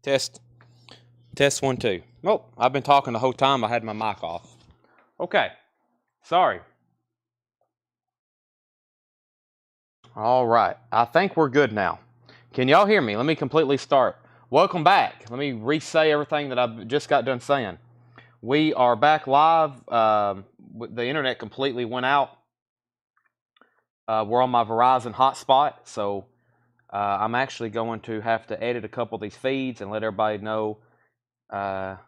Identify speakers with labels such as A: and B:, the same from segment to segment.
A: Test. Test 1, 2. Oh, I've been talking the whole time. I had my mic off. Okay. Sorry. All right. I think we're good now. Can y'all hear me? Let me completely start. Welcome back. Let me re-say everything that I just got done saying. We are back live. The internet completely went out. We're on my Verizon hotspot, so I'm actually going to have to edit a couple of these feeds and let everybody know, because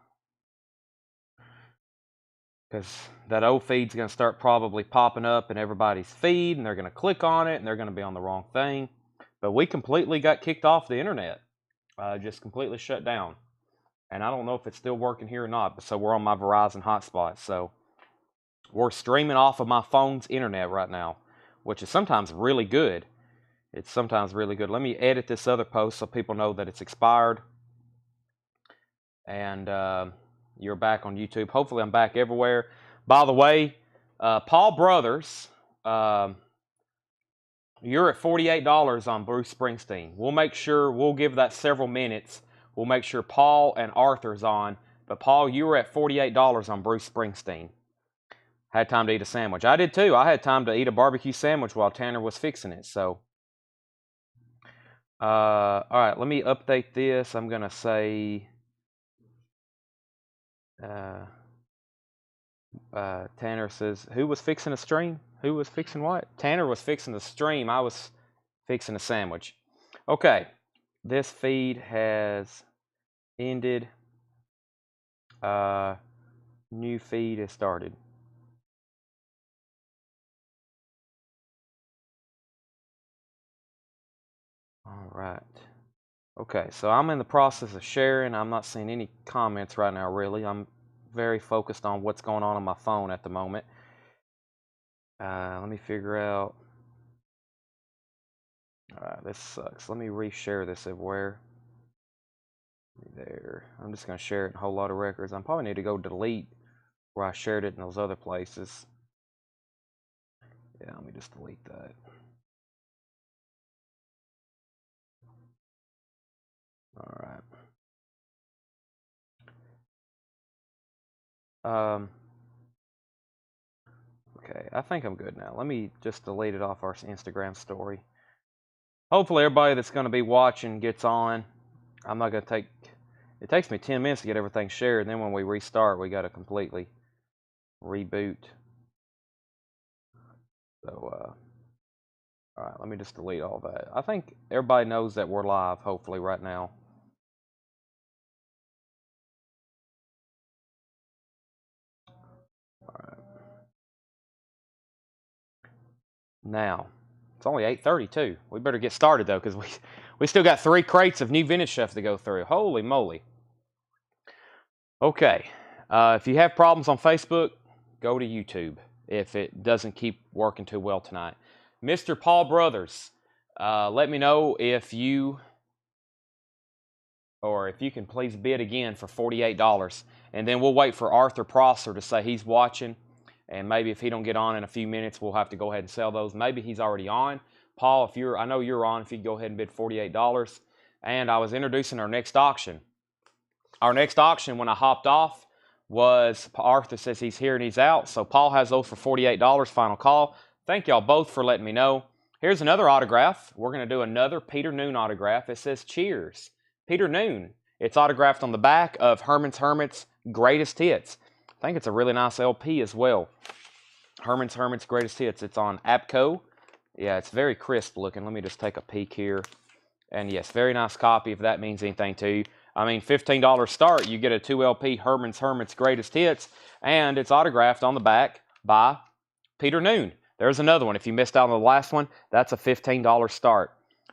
A: that old feed's going to start probably popping up in everybody's feed, and they're going to click on it, and they're going to be on the wrong thing. But we completely got kicked off the internet, just completely shut down. And I don't know if it's still working here or not, but so we're on my Verizon hotspot. So we're streaming off of my phone's internet right now, which is sometimes really good. It's sometimes really good. Let me edit this other post so people know that it's expired. And you're back on YouTube. Hopefully I'm back everywhere. By the way, Paul Brothers, you're at $48 on Bruce Springsteen. We'll make sure, we'll give that several minutes. We'll make sure Paul and Arthur's on. But Paul, you were at $48 on Bruce Springsteen. Had time to eat a sandwich. I did too. I had time to eat a barbecue sandwich while Tanner was fixing it. So, all right, let me update this. I'm going to say, Tanner says, who was fixing a stream? Who was fixing what? Tanner was fixing the stream. I was fixing a sandwich. Okay, this feed has ended. New feed has started. All right. Okay, so I'm in the process of sharing. I'm not seeing any comments right now, really. I'm very focused on what's going on my phone at the moment. Let me figure out. All right, this sucks. Let me reshare this everywhere. There. I'm just going to share it in a whole lot of records. I probably need to go delete where I shared it in those other places. Yeah, let me just delete that. All right. Okay, I think I'm good now. Let me just delete it off our Instagram story. Hopefully everybody that's going to be watching gets on. I'm not going to take... It takes me 10 minutes to get everything shared, and then when we restart, we got to completely reboot. So, all right, let me just delete all that. I think everybody knows that we're live, hopefully, right now. All right. Now, it's only 8:30 too. We better get started though, because we still got 3 crates of new vintage stuff to go through. Holy moly! Okay, if you have problems on Facebook, go to YouTube. If it doesn't keep working too well tonight, Mr. Paul Brothers, let me know if you can please bid again for $48, and then we'll wait for Arthur Prosser to say he's watching. And maybe if he don't get on in a few minutes, we'll have to go ahead and sell those. Maybe he's already on. Paul, I know you're on, if you go ahead and bid $48. And I was introducing our next auction. Our next auction, when I hopped off, was Arthur says he's here and he's out. So Paul has those for $48, final call. Thank y'all both for letting me know. Here's another autograph. We're going to do another Peter Noon autograph. It says cheers, Peter Noon. It's autographed on the back of Herman's Hermits Greatest Hits. I think it's a really nice LP as well. Herman's Hermits Greatest Hits. It's on APCO. Yeah, it's very crisp looking. Let me just take a peek here. And yes, very nice copy if that means anything to you. I mean, $15 start, you get a 2 LP Herman's Hermits Greatest Hits, and it's autographed on the back by Peter Noon. There's another one. If you missed out on the last one, that's a $15 start.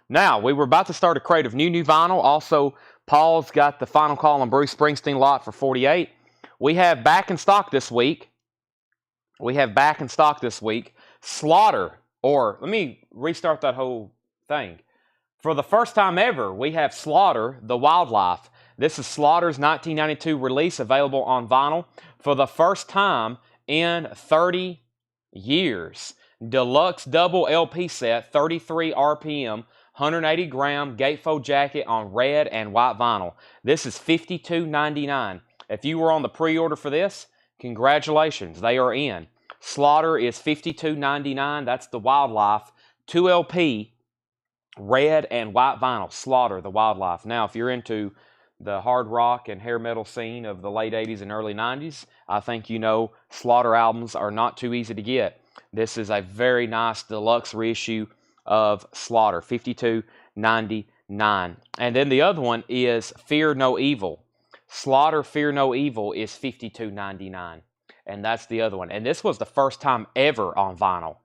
A: Now, we were about to start a crate of new vinyl. Also, Paul's got the final call on Bruce Springsteen lot for $48. We have back in stock this week. Slaughter, or let me restart that whole thing. For the first time ever, we have Slaughter, the Wildlife. This is Slaughter's 1992 release, available on vinyl for the first time in 30 years. Deluxe double LP set, 33 RPM, 180-gram gatefold jacket on red and white vinyl. This is $52.99. If you were on the pre-order for this, congratulations, they are in. Slaughter is $52.99. That's the Wildlife 2LP red and white vinyl. Slaughter, the Wildlife. Now, if you're into the hard rock and hair metal scene of the late 80s and early 90s, I think you know Slaughter albums are not too easy to get. This is a very nice deluxe reissue of Slaughter, $52.99. And then the other one is Fear No Evil. Slaughter Fear No Evil is $52.99. And that's the other one. And this was the first time ever on vinyl.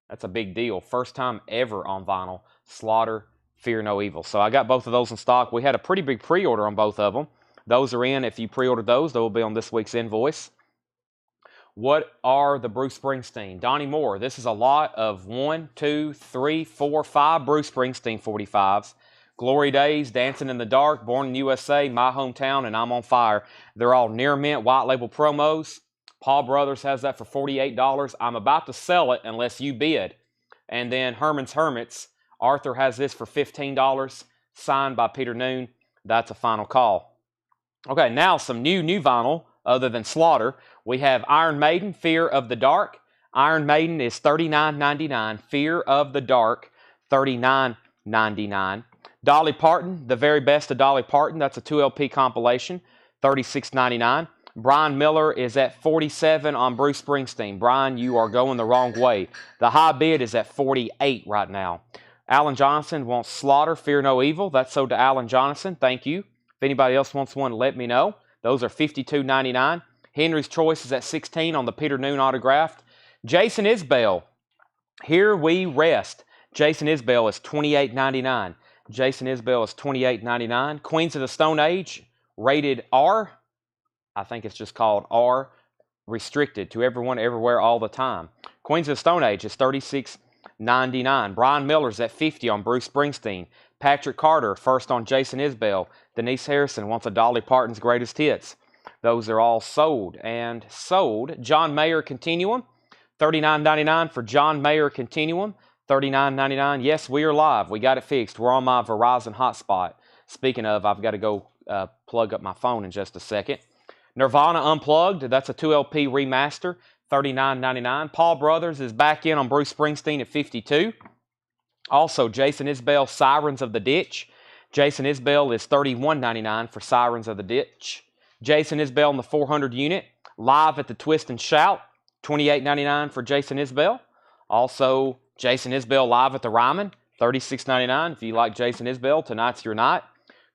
A: That's a big deal. First time ever on vinyl. Slaughter Fear No Evil. So I got both of those in stock. We had a pretty big pre-order on both of them. Those are in. If you pre-ordered those, they will be on this week's invoice. What are the Bruce Springsteen? Donnie Moore. This is a lot of 1, 2, 3, 4, 5 Bruce Springsteen 45s. Glory Days, Dancing in the Dark, Born in USA, My Hometown, and I'm on Fire. They're all near mint white label promos. Paul Brothers has that for $48. I'm about to sell it unless you bid. And then Herman's Hermits. Arthur has this for $15, signed by Peter Noon. That's a final call. Okay, now some new vinyl other than Slaughter. We have Iron Maiden, Fear of the Dark. Iron Maiden is $39.99. Fear of the Dark, $39.99. Dolly Parton, The Very Best of Dolly Parton. That's a 2LP compilation, $36.99. Brian Miller is at $47 on Bruce Springsteen. Brian, you are going the wrong way. The high bid is at $48 right now. Alan Johnson wants Slaughter, Fear No Evil. That's sold to Alan Johnson. Thank you. If anybody else wants one, let me know. Those are $52.99. Henry's Choice is at $16 on the Peter Noon autographed. Jason Isbell, Here We Rest. Jason Isbell is $28.99. Jason Isbell is $28.99. Queens of the Stone Age, rated R. I think it's just called R. Restricted to everyone, everywhere, all the time. Queens of the Stone Age is $36.99. Brian Miller's at $50 on Bruce Springsteen. Patrick Carter, first on Jason Isbell. Denise Harrison wants a Dolly Parton's Greatest Hits. Those are all sold and sold. John Mayer Continuum, $39.99 for John Mayer Continuum. $39.99. Yes, we are live. We got it fixed. We're on my Verizon hotspot. Speaking of, I've got to go plug up my phone in just a second. Nirvana Unplugged, that's a 2LP remaster, $39.99. Paul Brothers is back in on Bruce Springsteen at $52. Also, Jason Isbell, Sirens of the Ditch. Jason Isbell is $31.99 for Sirens of the Ditch. Jason Isbell in the 400 unit, Live at the Twist and Shout, $28.99 for Jason Isbell. Also, Jason Isbell Live at the Ryman, $36.99. If you like Jason Isbell, tonight's your night.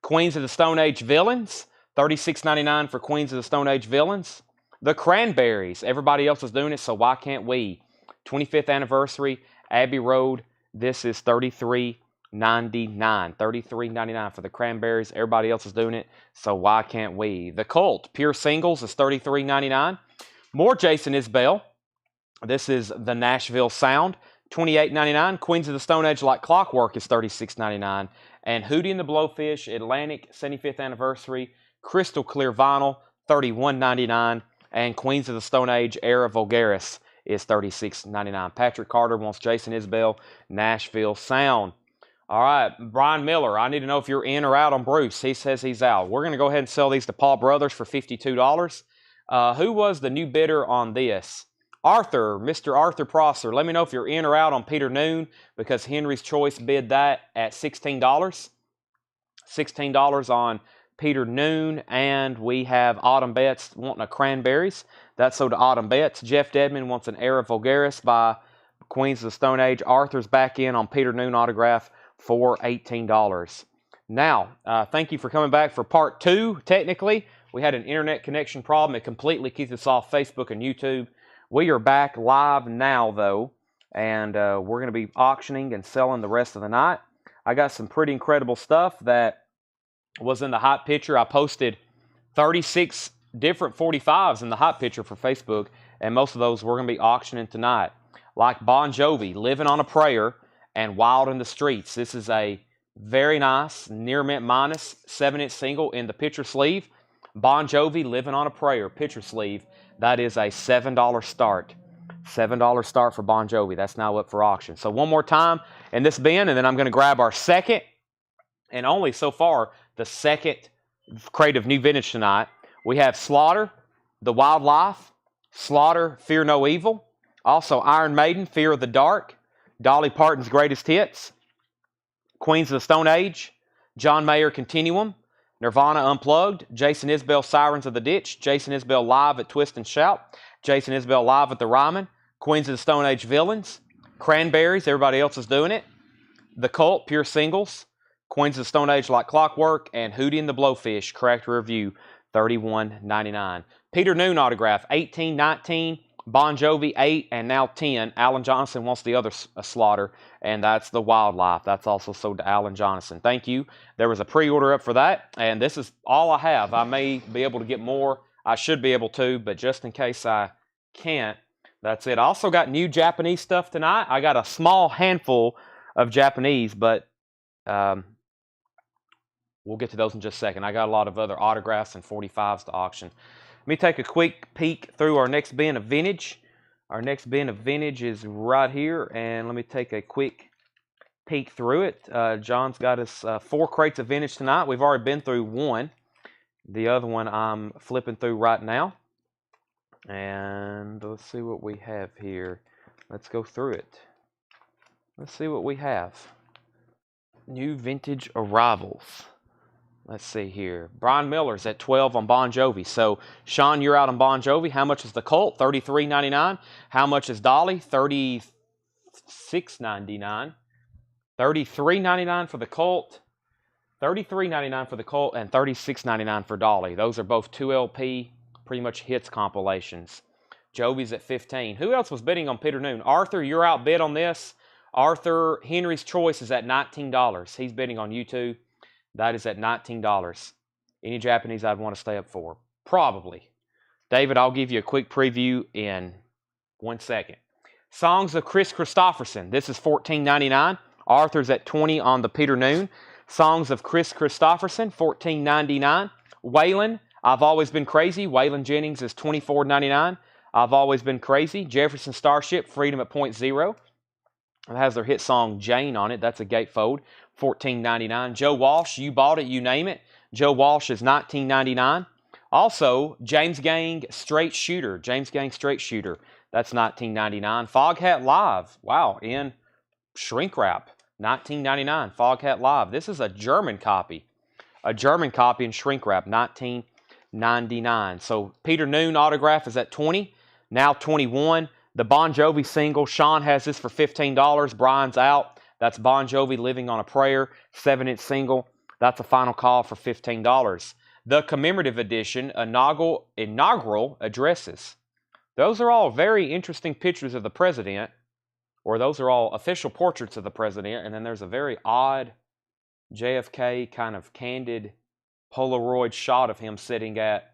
A: Queens of the Stone Age Villains, $36.99 for Queens of the Stone Age Villains. The Cranberries, everybody else is doing it, so why can't we? 25th anniversary, Abbey Road, this is $33.99. $33.99 for the Cranberries. Everybody else is doing it, so why can't we? The Cult, Pure Singles is $33.99. More Jason Isbell. This is the Nashville Sound, $28.99. Queens of the Stone Age Like Clockwork is $36.99. And Hootie and the Blowfish, Atlantic, 75th Anniversary, Crystal Clear Vinyl, $31.99. And Queens of the Stone Age Era Vulgaris is $36.99. Patrick Carter wants Jason Isbell, Nashville Sound. All right, Brian Miller, I need to know if you're in or out on Bruce. He says he's out. We're going to go ahead and sell these to Paul Brothers for $52. Who was the new bidder on this? Arthur, Mr. Arthur Prosser. Let me know if you're in or out on Peter Noon, because Henry's Choice bid that at $16. $16 on Peter Noon, and we have Autumn Betts wanting a Cranberries. That's sold to Autumn Betts. Jeff Dedman wants an Era Vulgaris by Queens of the Stone Age. Arthur's back in on Peter Noon autograph for $18. Now, thank you for coming back for part 2, technically. We had an internet connection problem. It completely kicked us off Facebook and YouTube. We are back live now, though, and we're going to be auctioning and selling the rest of the night. I got some pretty incredible stuff that was in the hot picture. I posted 36 different 45s in the hot picture for Facebook, and most of those we're going to be auctioning tonight. Like Bon Jovi, Living on a Prayer, and Wild in the Streets. This is a very nice, near mint minus 7-inch single in the picture sleeve. Bon Jovi, Living on a Prayer, picture sleeve. That is a $7 start. $7 start for Bon Jovi. That's now up for auction. So one more time in this bin, and then I'm going to grab our second, and only so far, the second crate of new vintage tonight. We have Slaughter, The Wildlife, Slaughter, Fear No Evil. Also Iron Maiden, Fear of the Dark, Dolly Parton's Greatest Hits, Queens of the Stone Age, John Mayer Continuum, Nirvana Unplugged, Jason Isbell Sirens of the Ditch, Jason Isbell Live at Twist and Shout, Jason Isbell Live at the Ryman, Queens of the Stone Age Villains, Cranberries, everybody else is doing it, The Cult, Pure Singles, Queens of the Stone Age Like Clockwork, and Hootie and the Blowfish, Correct Review, $31.99. Peter Noon autograph, 18, 19, Bon Jovi, 8, and now 10. Alan Johnson wants the other Slaughter, and that's The Wildlife. That's also sold to Alan Johnson. Thank you. There was a pre-order up for that, and this is all I have. I may be able to get more. I should be able to, but just in case I can't, that's it. I also got new Japanese stuff tonight. I got a small handful of Japanese, but we'll get to those in just a second. I got a lot of other autographs and 45s to auction. Let me take a quick peek through our next bin of vintage. Our next bin of vintage is right here, and let me take a quick peek through it. John's got us 4 crates of vintage tonight. We've already been through one. The other one I'm flipping through right now. And let's see what we have here. Let's go through it. Let's see what we have. New vintage arrivals. Let's see here. Brian Miller's at 12 on Bon Jovi. So, Sean, you're out on Bon Jovi. How much is the Colt? $33.99. How much is Dolly? $36.99. $33.99 for the Colt. $33.99 for the Colt and $36.99 for Dolly. Those are both 2 LP, pretty much hits compilations. Jovi's at 15. Who else was bidding on Peter Noon? Arthur, you're outbid on this. Arthur Henry's Choice is at $19. He's bidding on YouTube. That is at $19. Any Japanese I'd want to stay up for? Probably. David, I'll give you a quick preview in 1 second. Songs of Chris Christopherson. This is $14.99. Arthur's at 20 on the Peter Noon. Songs of Chris Christopherson, $14.99. Waylon, I've Always Been Crazy. Waylon Jennings is $24.99. I've Always Been Crazy. Jefferson Starship, Freedom at Point Zero. It has their hit song Jane on it. That's a gatefold. $14.99. Joe Walsh, You Bought It, You Name It. Joe Walsh is $19.99. Also, James Gang Straight Shooter. James Gang Straight Shooter. That's $19.99. Foghat Live. Wow, in shrink wrap. $19.99. Foghat Live. This is a German copy. A German copy in shrink wrap. $19.99. So, Peter Noon autograph is at 20. Now 21. The Bon Jovi single. Sean has this for $15. Brian's out. That's Bon Jovi, Living on a Prayer, 7-inch single. That's a final call for $15. The commemorative edition, inaugural addresses. Those are all very interesting pictures of the president, or those are all official portraits of the president, and then there's a very odd JFK kind of candid Polaroid shot of him sitting at,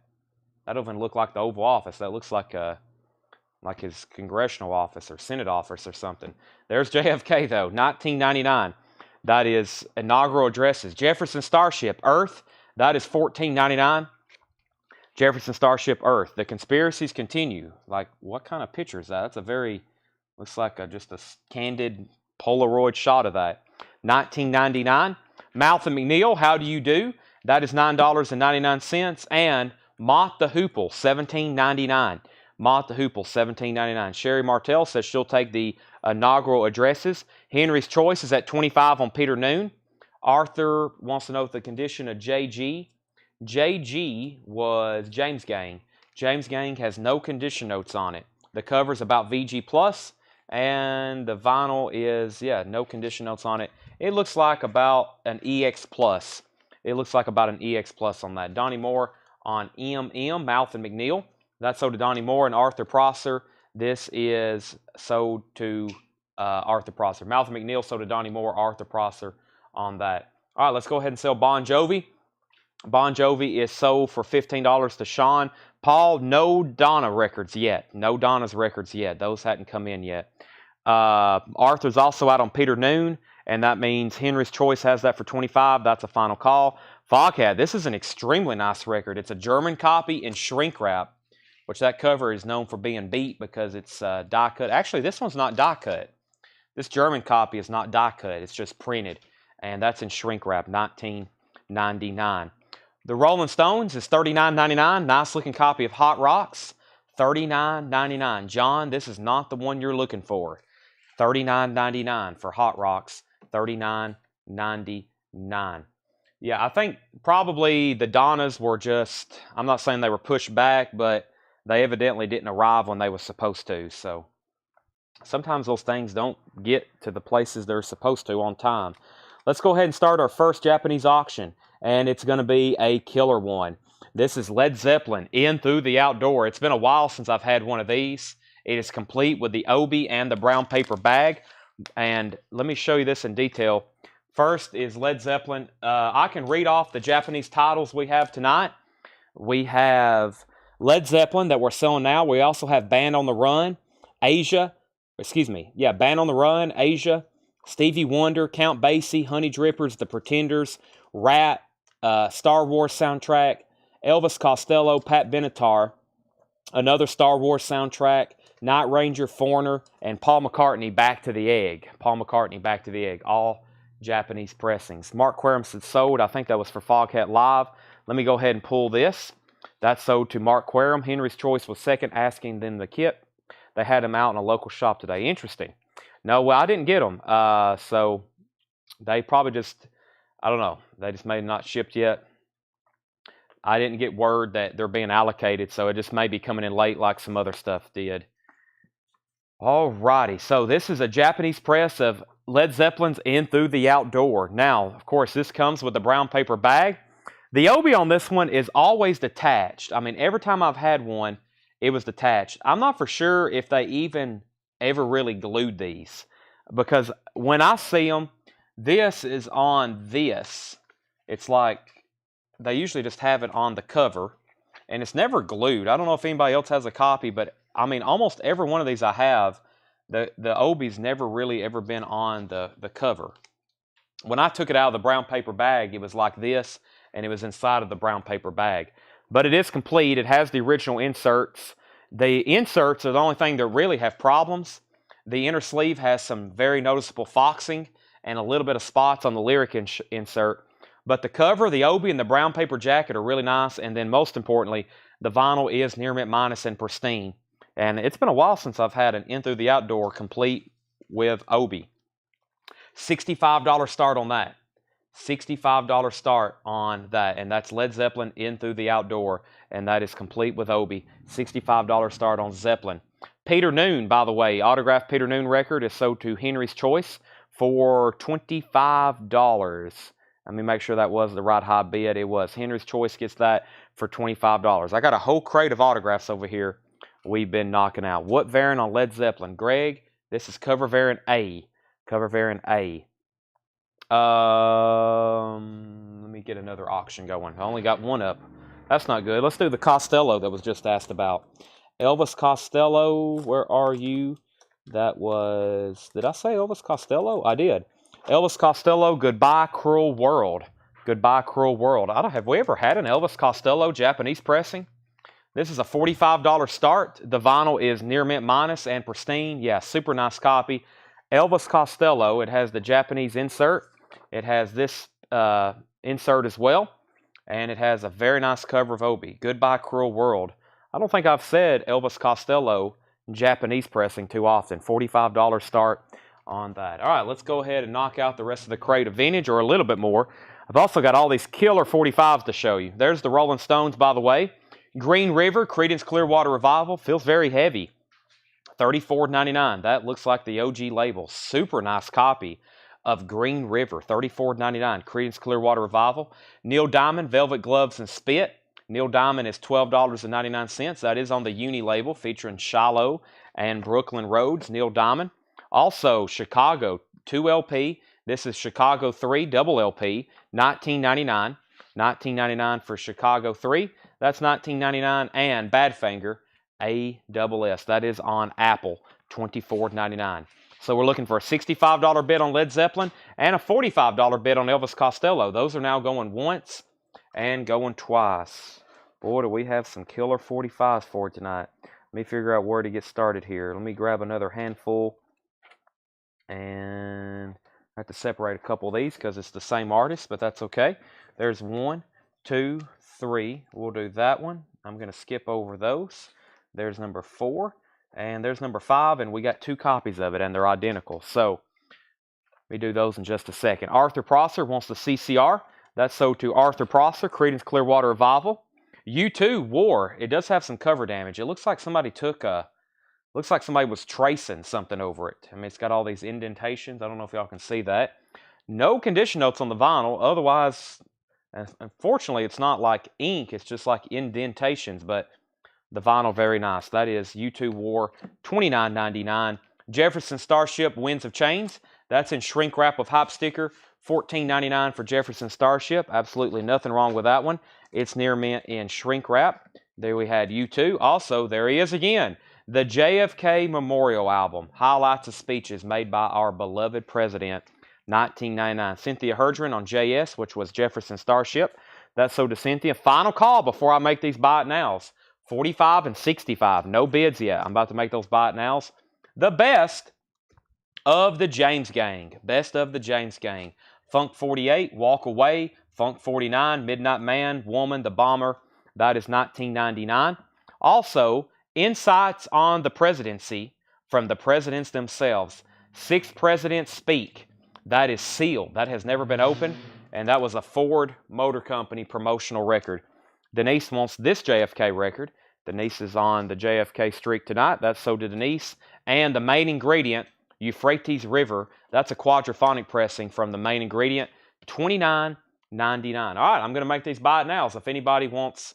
A: that doesn't look like the Oval Office, that looks like his congressional office or Senate office or something. There's JFK, though, $19.99. That is inaugural addresses. Jefferson Starship, Earth, that is $14.99. Jefferson Starship, Earth. The conspiracies continue. Like, what kind of picture is that? That's a very, looks like just a candid Polaroid shot of that. $19.99. Mouth and McNeil, How Do You Do? That is $9.99. And Mott the Hoople, $17.99. Mott the Hoople, $17.99. Sherry Martell says she'll take the inaugural addresses. Henry's Choice is at 25 on Peter Noon. Arthur wants to know the condition of JG. JG was James Gang. James Gang has no condition notes on it. The cover's about VG+, and the vinyl is, no condition notes on it. It looks like about an EX+. It looks like about an EX+ on that. Donnie Moore on MM, Mouth and McNeil. That's sold to Donnie Moore and Arthur Prosser. This is sold to Arthur Prosser. Mouth and McNeil sold to Donnie Moore, Arthur Prosser on that. All right, let's go ahead and sell Bon Jovi. Bon Jovi is sold for $15 to Sean. Paul, no Donna records yet. No Donna's records yet. Those hadn't come in yet. Arthur's also out on Peter Noon, and that means Henry's Choice has that for $25. That's a final call. Foghat, this is an extremely nice record. It's a German copy in shrink wrap. which that cover is known for being beat because it's die cut. Actually, this one's not die cut. This German copy is not die cut. It's just printed, and that's in shrink wrap, $19.99. The Rolling Stones is $39.99. Nice looking copy of Hot Rocks, $39.99. John, this is not the one you're looking for. $39.99 for Hot Rocks, $39.99. Yeah, I think probably the Donnas were just, I'm not saying they were pushed back, but they evidently didn't arrive when they were supposed to. So sometimes those things don't get to the places they're supposed to on time. Let's go ahead and start our first Japanese auction, and it's going to be a killer one. This is Led Zeppelin, In Through the Outdoor. It's been a while since I've had one of these. It is complete with the obi and the brown paper bag, and let me show you this in detail. First is Led Zeppelin. I can read off the Japanese titles we have tonight. We have Led Zeppelin that we're selling now. We also have Band on the Run, Band on the Run, Asia, Stevie Wonder, Count Basie, Honey Drippers, The Pretenders, Rat, Star Wars soundtrack, Elvis Costello, Pat Benatar, another Star Wars soundtrack, Night Ranger, Foreigner, and Paul McCartney, Back to the Egg. Paul McCartney, Back to the Egg, all Japanese pressings. Mark Querum said sold. I think that was for Foghat Live. Let me go ahead and pull this. That's sold to Mark Querum. Henry's Choice was second, asking them the kit. They had them out in a local shop today. Interesting. No, well, I didn't get them. So they probably just, I don't know. They just may not shipped yet. I didn't get word that they're being allocated, so it just may be coming in late like some other stuff did. Alrighty, so this is a Japanese press of Led Zeppelin's In Through the Outdoor. Now, of course, this comes with a brown paper bag. The obi on this one is always detached. I mean, every time I've had one, it was detached. I'm not for sure if they even ever really glued these, because when I see them, this is on this. It's like they usually just have it on the cover, and it's never glued. I don't know if anybody else has a copy, but I mean, almost every one of these I have, the obi's never really ever been on the cover. When I took it out of the brown paper bag, it was like this, and it was inside of the brown paper bag. But it is complete. It has the original inserts. The inserts are the only thing that really have problems. The inner sleeve has some very noticeable foxing and a little bit of spots on the lyric insert. But the cover, the obi, and the brown paper jacket are really nice. And then most importantly, the vinyl is near mint minus and pristine. And it's been a while since I've had an In Through the Outdoor complete with obi. $65 start on that. $65 start on that. And that's Led Zeppelin In Through the Outdoor. And that is complete with obi. $65 start on Zeppelin. Peter Noon, by the way, autographed Peter Noon record is sold to Henry's Choice for $25. Let me make sure that was the right high bid. It was. Henry's Choice gets that for $25. I got a whole crate of autographs over here we've been knocking out. What variant on Led Zeppelin? Greg, this is cover variant A. Cover variant A. Let me get another auction going. I only got one up. That's not good. Let's do the Costello that was just asked about. Elvis Costello, where are you? That was, did I say Elvis Costello? I did. Elvis Costello, Goodbye Cruel World. Goodbye Cruel World. Have we ever had an Elvis Costello Japanese pressing? This is a $45 start. The vinyl is near mint minus and pristine. Yeah, super nice copy. Elvis Costello, it has the Japanese insert. It has this insert as well. And it has a very nice cover of obi. Goodbye Cruel World. I don't think I've said Elvis Costello Japanese pressing too often. $45 start on that. All right, let's go ahead and knock out the rest of the crate of vintage, or a little bit more. I've also got all these killer 45s to show you. There's the Rolling Stones, by the way. Green River, Creedence Clearwater Revival. Feels very heavy. $34.99. That looks like the OG label. Super nice copy of Green River. $34.99. Creedence Clearwater Revival. Neil Diamond, Velvet Gloves and Spit. Neil Diamond is $12.99. That is on the Uni label, featuring Shiloh and Brooklyn Roads. Neil Diamond. Also, Chicago, 2 LP. This is Chicago 3, double LP, $19.99. $19.99 for Chicago 3. That's $19.99. And Badfinger, ASS. That is on Apple, $24.99. So we're looking for a $65 bid on Led Zeppelin and a $45 bid on Elvis Costello. Those are now going once and going twice. Boy, do we have some killer 45s for tonight. Let me figure out where to get started here. Let me grab another handful. And I have to separate a couple of these because it's the same artist, but that's okay. There's 1, 2, 3. We'll do that one. I'm going to skip over those. There's number 4. And there's number 5. And we got 2 copies of it, and they're identical. So let me do those in just a second. Arthur Prosser wants the CCR. That's so to Arthur Prosser, Creedence Clearwater Revival. U2 War. It does have some cover damage. It looks like somebody took a... Looks like somebody was tracing something over it. I mean, it's got all these indentations. I don't know if y'all can see that. No condition notes on the vinyl. Otherwise, unfortunately, it's not like ink. It's just like indentations. But the vinyl, very nice. That is U2 War, $29.99. Jefferson Starship Winds of Chains. That's in shrink wrap with hype sticker. $14.99 for Jefferson Starship. Absolutely nothing wrong with that one. It's near mint in shrink wrap. There we had U2. Also, there he is again. The JFK Memorial Album, highlights of speeches made by our beloved president, 1999. Cynthia Herdren on JS, which was Jefferson Starship. That's so to Cynthia. Final call before I make these buy it nows. 45 and 65. No bids yet. I'm about to make those buy it nows. The best of the James Gang. Best of the James Gang. Funk 48, Walk Away. Funk 49, Midnight Man, Woman, The Bomber. That is $19.99. Also, Insights on the Presidency from the presidents themselves. 6 Presidents Speak. That is sealed. That has never been opened. And that was a Ford Motor Company promotional record. Denise wants this JFK record. Denise is on the JFK streak tonight. That's so to Denise. And the main ingredient, Euphrates River. That's a quadraphonic pressing from the main ingredient. $29.99. All right, I'm going to make these buy it nows. If anybody wants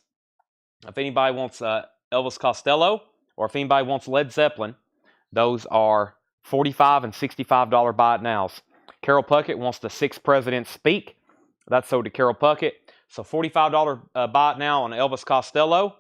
A: Elvis Costello, or if anybody wants Led Zeppelin, those are $45 and $65 buy it nows. Carol Puckett wants the 6 Presidents Speak. That's sold to Carol Puckett. So $45 buy it now on Elvis Costello,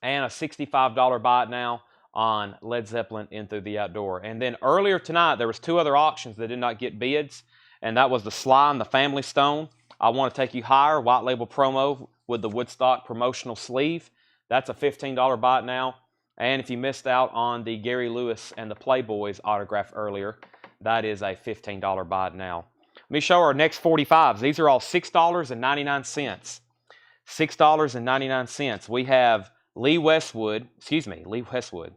A: and a $65 buy it now on Led Zeppelin In Through the Outdoor. And then earlier tonight, there was 2 other auctions that did not get bids, and that was the Sly and the Family Stone. I Want to Take You Higher, white label promo with the Woodstock promotional sleeve. That's a $15 buy it now. And if you missed out on the Gary Lewis and the Playboys autograph earlier, that is a $15 buy it now. Let me show our next 45s. These are all $6.99. $6.99. We have Lee Westwood.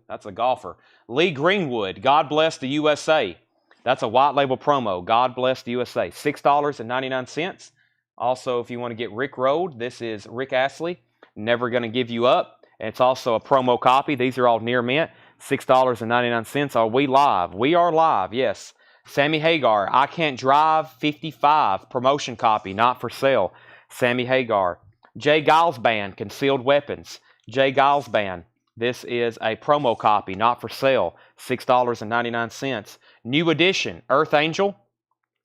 A: That's a golfer. Lee Greenwood, God Bless the USA. That's a white label promo, God Bless the USA. $6.99. Also, if you want to get Rick Road, this is Rick Astley. Never Gonna Give You Up. And it's also a promo copy. These are all near mint. $6.99. Are we live? We are live, yes. Sammy Hagar, I Can't Drive 55. Promotion copy, not for sale. Sammy Hagar. Jay Giles Band, Concealed Weapons. Jay Giles Band. This is a promo copy, not for sale. $6.99. New Edition, Earth Angel.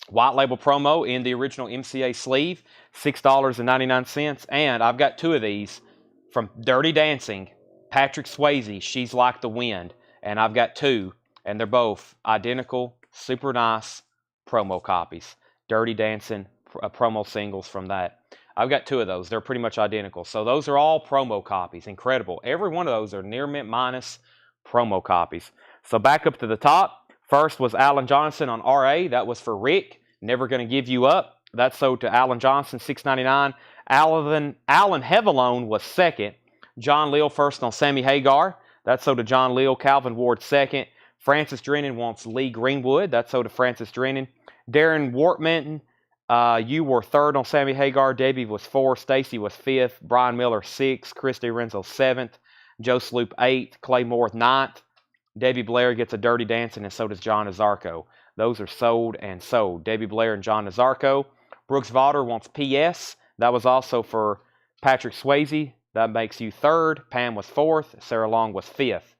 A: White label promo in the original MCA sleeve, $6.99. And I've got 2 of these from Dirty Dancing, Patrick Swayze, She's Like the Wind. And I've got 2, and they're both identical, super nice promo copies. Dirty Dancing promo singles from that. I've got 2 of those. They're pretty much identical. So those are all promo copies. Incredible. Every one of those are near mint minus promo copies. So back up to the top. First was Alan Johnson on RA. That was for Rick. Never Gonna Give You Up. That's sold to Alan Johnson, $6.99. Alan Heavalone was second. John Leal first on Sammy Hagar. That's sold to John Leal. Calvin Ward second. Francis Drennan wants Lee Greenwood. That's sold to Francis Drennan. Darren Wortman, you were third on Sammy Hagar. Debbie was 4th. Stacy was 5th. Brian Miller 6th. Christy Renzo 7th. Joe Sloop 8th. Clay Moore 9th. Debbie Blair gets a Dirty Dancing, and so does John Nazarko. Those are sold and sold. Debbie Blair and John Nazarko. Brooks Vaughter wants PS. That was also for Patrick Swayze. That makes you 3rd. Pam was 4th. Sarah Long was 5th.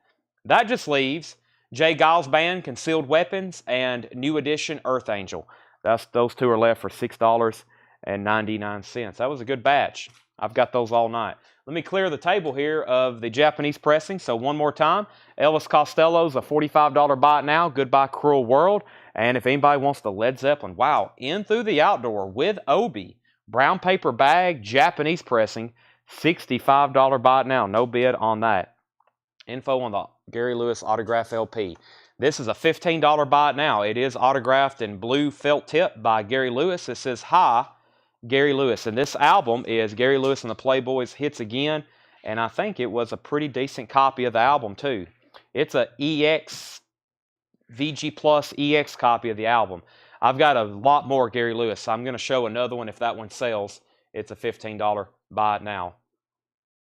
A: That just leaves Jay Giles Band, Concealed Weapons, and New Edition, Earth Angel. Those 2 are left for $6.99. That was a good batch. I've got those all night. Let me clear the table here of the Japanese pressing. So one more time, Elvis Costello's a $45 buy it now. Goodbye Cruel World. And if anybody wants the Led Zeppelin, wow, In Through the Outdoor with Obi, brown paper bag, Japanese pressing, $65 buy it now. No bid on that. Info on the Gary Lewis autograph LP. This is a $15 buy it now. It is autographed in blue felt tip by Gary Lewis. It says, "Hi, Gary Lewis." And this album is Gary Lewis and the Playboys Hits Again. And I think it was a pretty decent copy of the album, too. It's a EX, VG Plus EX copy of the album. I've got a lot more Gary Lewis. So I'm going to show another one if that one sells. It's a $15 buy it now.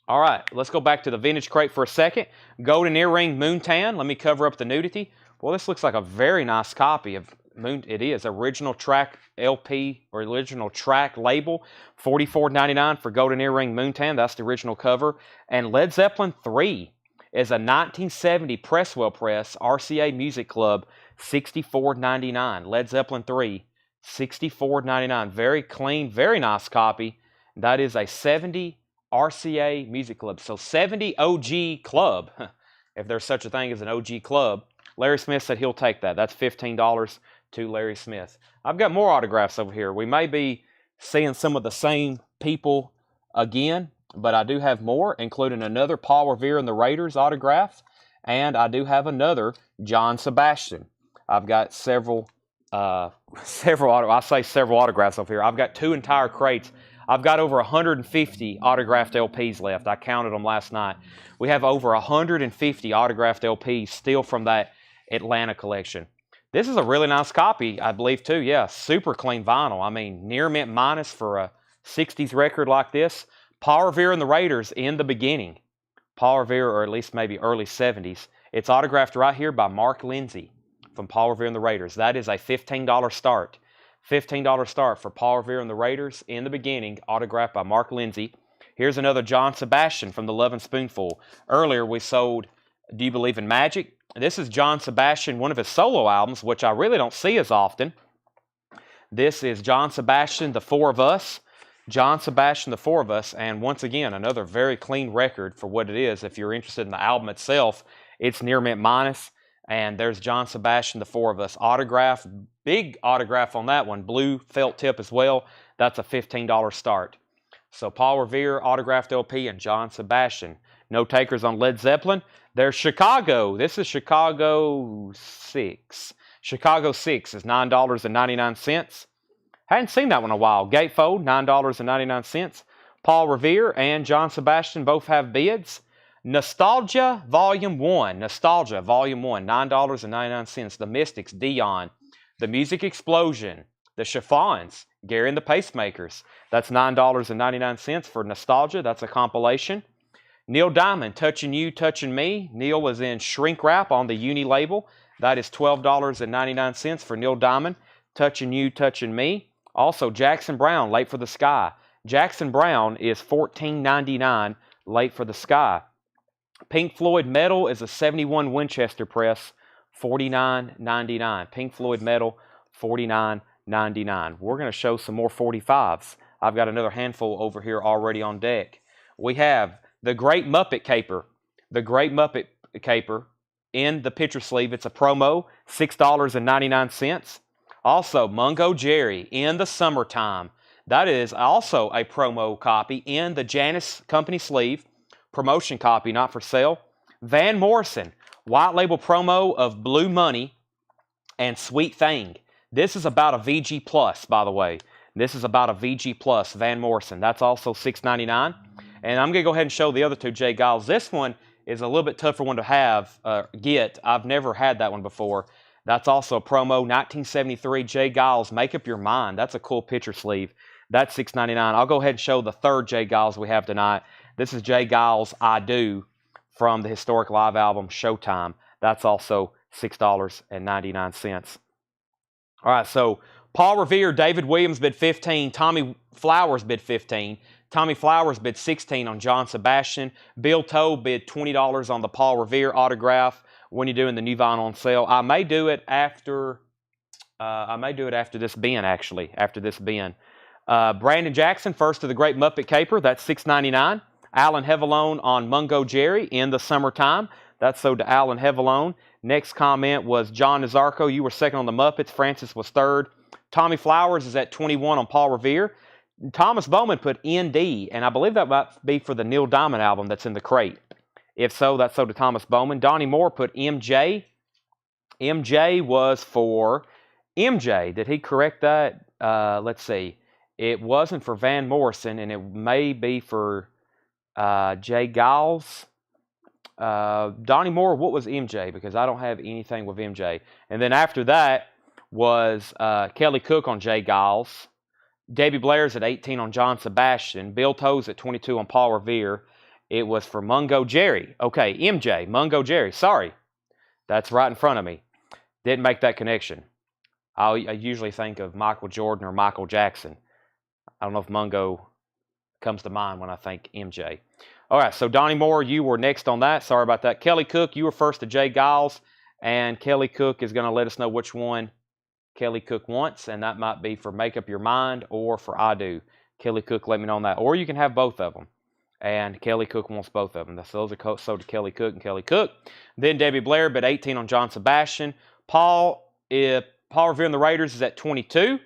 A: All right, let's go back to the vintage crate for a second. Golden earring Moontan. Let me cover up the nudity. Well, this looks like a very nice copy of Moon. It is original track LP or original track label. $44.99 for Golden earring Moontan. That's the original cover. And Led Zeppelin 3 is a 1970 Presswell press RCA Music Club. $64.99. Led Zeppelin 3, $64.99. Very clean, very nice copy. That is a 70 RCA Music Club. So 70 OG club, if there's such a thing as an OG club. Larry Smith said he'll take that. That's $15 to Larry Smith. I've got more autographs over here. We may be seeing some of the same people again, but I do have more, including another Paul Revere and the Raiders autograph, and I do have another John Sebastian. I've got several autographs over here. I've got 2 entire crates. I've got over 150 autographed LPs left. I counted them last night. We have over 150 autographed LPs still from that Atlanta collection. This is a really nice copy, I believe, too. Yeah, super clean vinyl. I mean, near mint minus for a 60s record like this. Paul Revere and the Raiders in the beginning. Paul Revere, or at least maybe early 70s. It's autographed right here by Mark Lindsay from Paul Revere and the Raiders. That is a $15 start. $15 start for Paul Revere and the Raiders in the beginning, autographed by Mark Lindsay. Here's another John Sebastian from the Lovin' Spoonful. Earlier we sold Do You Believe in Magic? This is John Sebastian, one of his solo albums, which I really don't see as often. This is John Sebastian, The Four of Us. John Sebastian, The Four of Us, and once again, another very clean record for what it is. If you're interested in the album itself, it's near mint minus. And there's John Sebastian, The Four of Us autograph. Big autograph on that one. Blue felt tip as well. That's a $15 start. So Paul Revere, autographed LP, and John Sebastian. No takers on Led Zeppelin. There's Chicago. This is Chicago 6. Chicago 6 is $9.99. Hadn't seen that one in a while. Gatefold, $9.99. Paul Revere and John Sebastian both have bids. Nostalgia Volume 1. Nostalgia Volume 1, $9.99. The Mystics, Dion. The Music Explosion. The Chiffons, Gary and the Pacemakers. That's $9.99 for Nostalgia. That's a compilation. Neil Diamond, Touching You, Touching Me. Neil was in shrink wrap on the Uni label. That is $12.99 for Neil Diamond, Touching You, Touching Me. Also, Jackson Browne, Late for the Sky. Jackson Browne is $14.99, Late for the Sky. Pink Floyd Metal is a 71 Winchester press, $49.99. Pink Floyd Metal, $49.99. We're going to show some more 45s. I've got another handful over here already on deck. We have the Great Muppet Caper. The Great Muppet Caper in the picture sleeve. It's a promo, $6.99. Also, Mungo Jerry in the Summertime. That is also a promo copy in the Janus Company sleeve. Promotion copy, not for sale. Van Morrison, white label promo of Blue Money and Sweet Thing. This is about a VG Plus, by the way. This is about a VG Plus, Van Morrison. That's also $6.99. And I'm going to go ahead and show the other two J. Giles. This one is a little bit tougher one to get. I've never had that one before. That's also a promo, 1973 J. Giles, Make Up Your Mind. That's a cool picture sleeve. That's $6.99. I'll go ahead and show the third J. Giles we have tonight. This is J. Giles, I Do, from the historic live album Showtime. That's also $6.99. All right, so Paul Revere, David Williams bid $15. Tommy Flowers bid $15. Tommy Flowers bid $16 on John Sebastian. Bill Toe bid $20 on the Paul Revere autograph. When you're doing the new vinyl on sale, I may do it after. This bin, actually. After this bin. Brandon Jackson, first of the Great Muppet Caper. That's $6.99. Alan Hevalone on Mungo Jerry in the Summertime. That's sold to Alan Hevalone. Next comment was John Nazarko. You were second on the Muppets. Francis was third. Tommy Flowers is at $21 on Paul Revere. Thomas Bowman put ND, and I believe that might be for the Neil Diamond album that's in the crate. If so, that's so to Thomas Bowman. Donnie Moore put MJ. MJ was for MJ. Did he correct that? Let's see. It wasn't for Van Morrison, and it may be for Jay Giles. Donnie Moore, what was MJ? Because I don't have anything with MJ. And then after that was Kelly Cook on Jay Giles. Davy Blair's at 18 on John Sebastian. Bill Toe's at 22 on Paul Revere. It was for Mungo Jerry. Okay, MJ, Mungo Jerry. Sorry. That's right in front of me. Didn't make that connection. I usually think of Michael Jordan or Michael Jackson. I don't know if Mungo comes to mind when I think MJ. All right, so Donnie Moore, you were next on that. Sorry about that. Kelly Cook, you were first to Jay Giles, and Kelly Cook is going to let us know which one Kelly Cook wants, and that might be for Make Up Your Mind or for I Do. Kelly Cook, let me know on that. Or you can have both of them. And Kelly Cook wants both of them. Those are sold to Kelly Cook and Kelly Cook. Then Debbie Blair, but 18 on John Sebastian. Paul Revere and the Raiders is at 22.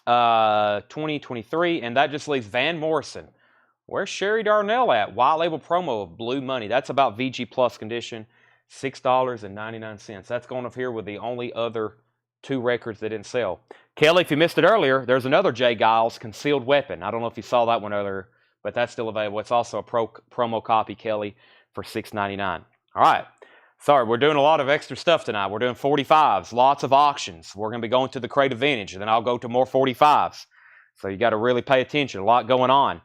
A: 23, and that just leaves Van Morrison. Where's Sherry Darnell at? White label promo of Blue Money. That's about VG Plus condition. $6.99. That's going up here with the only other 2 records that didn't sell. Kelly, if you missed it earlier, there's another Jay Giles, Concealed Weapon. I don't know if you saw that one earlier, but that's still available. It's also a promo copy, Kelly, for $6.99. All right. Sorry, we're doing a lot of extra stuff tonight. We're doing 45s, lots of auctions. We're going to be going to the Crate of Vintage, and then I'll go to more 45s. So you got to really pay attention. A lot going on.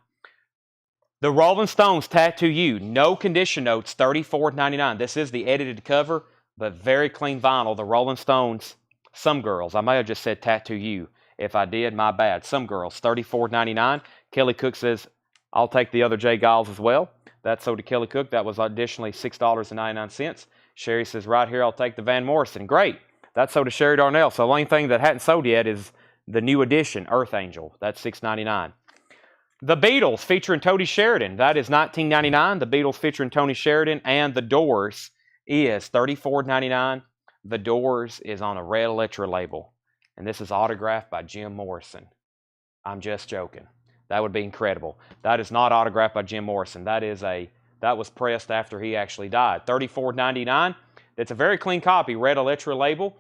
A: The Rolling Stones Tattoo You, no condition notes, $34.99. This is the edited cover, but very clean vinyl. The Rolling Stones, Some Girls. I may have just said Tattoo You. If I did, my bad. Some Girls, $34.99. Kelly Cook says, I'll take the other Jay Giles as well. That's sold to Kelly Cook. That was additionally $6.99. Sherry says, right here, I'll take the Van Morrison. Great. That's sold to Sherry Darnell. So the only thing that hadn't sold yet is the new edition, Earth Angel. That's $6.99. The Beatles featuring Tony Sheridan. That is $19.99. The Beatles featuring Tony Sheridan. And The Doors is $34.99. The Doors is on a Red Electra label. And this is autographed by Jim Morrison. I'm just joking. That would be incredible. That is not autographed by Jim Morrison. That was pressed after he actually died. $34.99. It's a very clean copy. Red Electra label.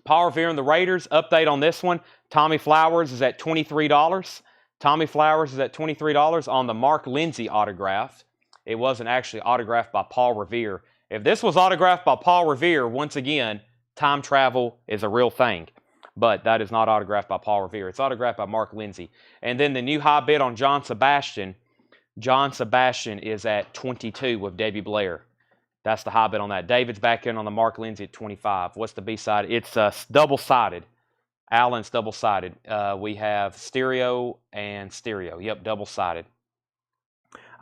A: Paul Revere and the Raiders. Update on this one. Tommy Flowers is at $23. Tommy Flowers is at $23 on the Mark Lindsay autograph. It wasn't actually autographed by Paul Revere. If this was autographed by Paul Revere, once again, time travel is a real thing. But that is not autographed by Paul Revere. It's autographed by Mark Lindsay. And then the new high bid on John Sebastian. John Sebastian is at 22 with Debbie Blair. That's the high bid on that. David's back in on the Mark Lindsay at 25. What's the B-side? It's double-sided. Allen's double-sided. We have stereo and stereo. Yep, double-sided.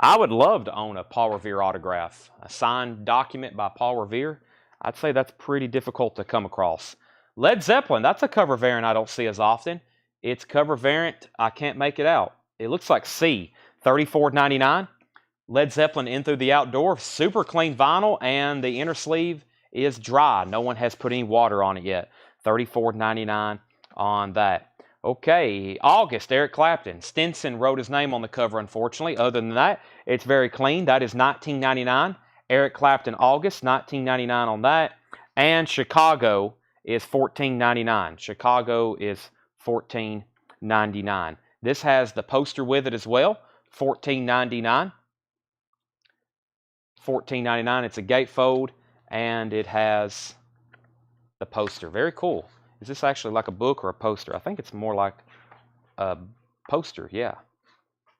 A: I would love to own a Paul Revere autograph. A signed document by Paul Revere. I'd say that's pretty difficult to come across. Led Zeppelin, that's a cover variant I don't see as often. It's cover variant, I can't make it out. It looks like C. $34.99. Led Zeppelin In Through the Outdoor, super clean vinyl, and the inner sleeve is dry. No one has put any water on it yet. $34.99 on that. Okay, August, Eric Clapton. Stinson wrote his name on the cover, unfortunately. Other than that, it's very clean. That is $19.99. Eric Clapton, August, $19.99 on that. And Chicago is $14.99. Chicago is $14.99. This has the poster with it as well. $14.99. $14.99. It's a gatefold, and it has the poster. Very cool. Is this actually like a book or a poster? I think it's more like a poster. Yeah,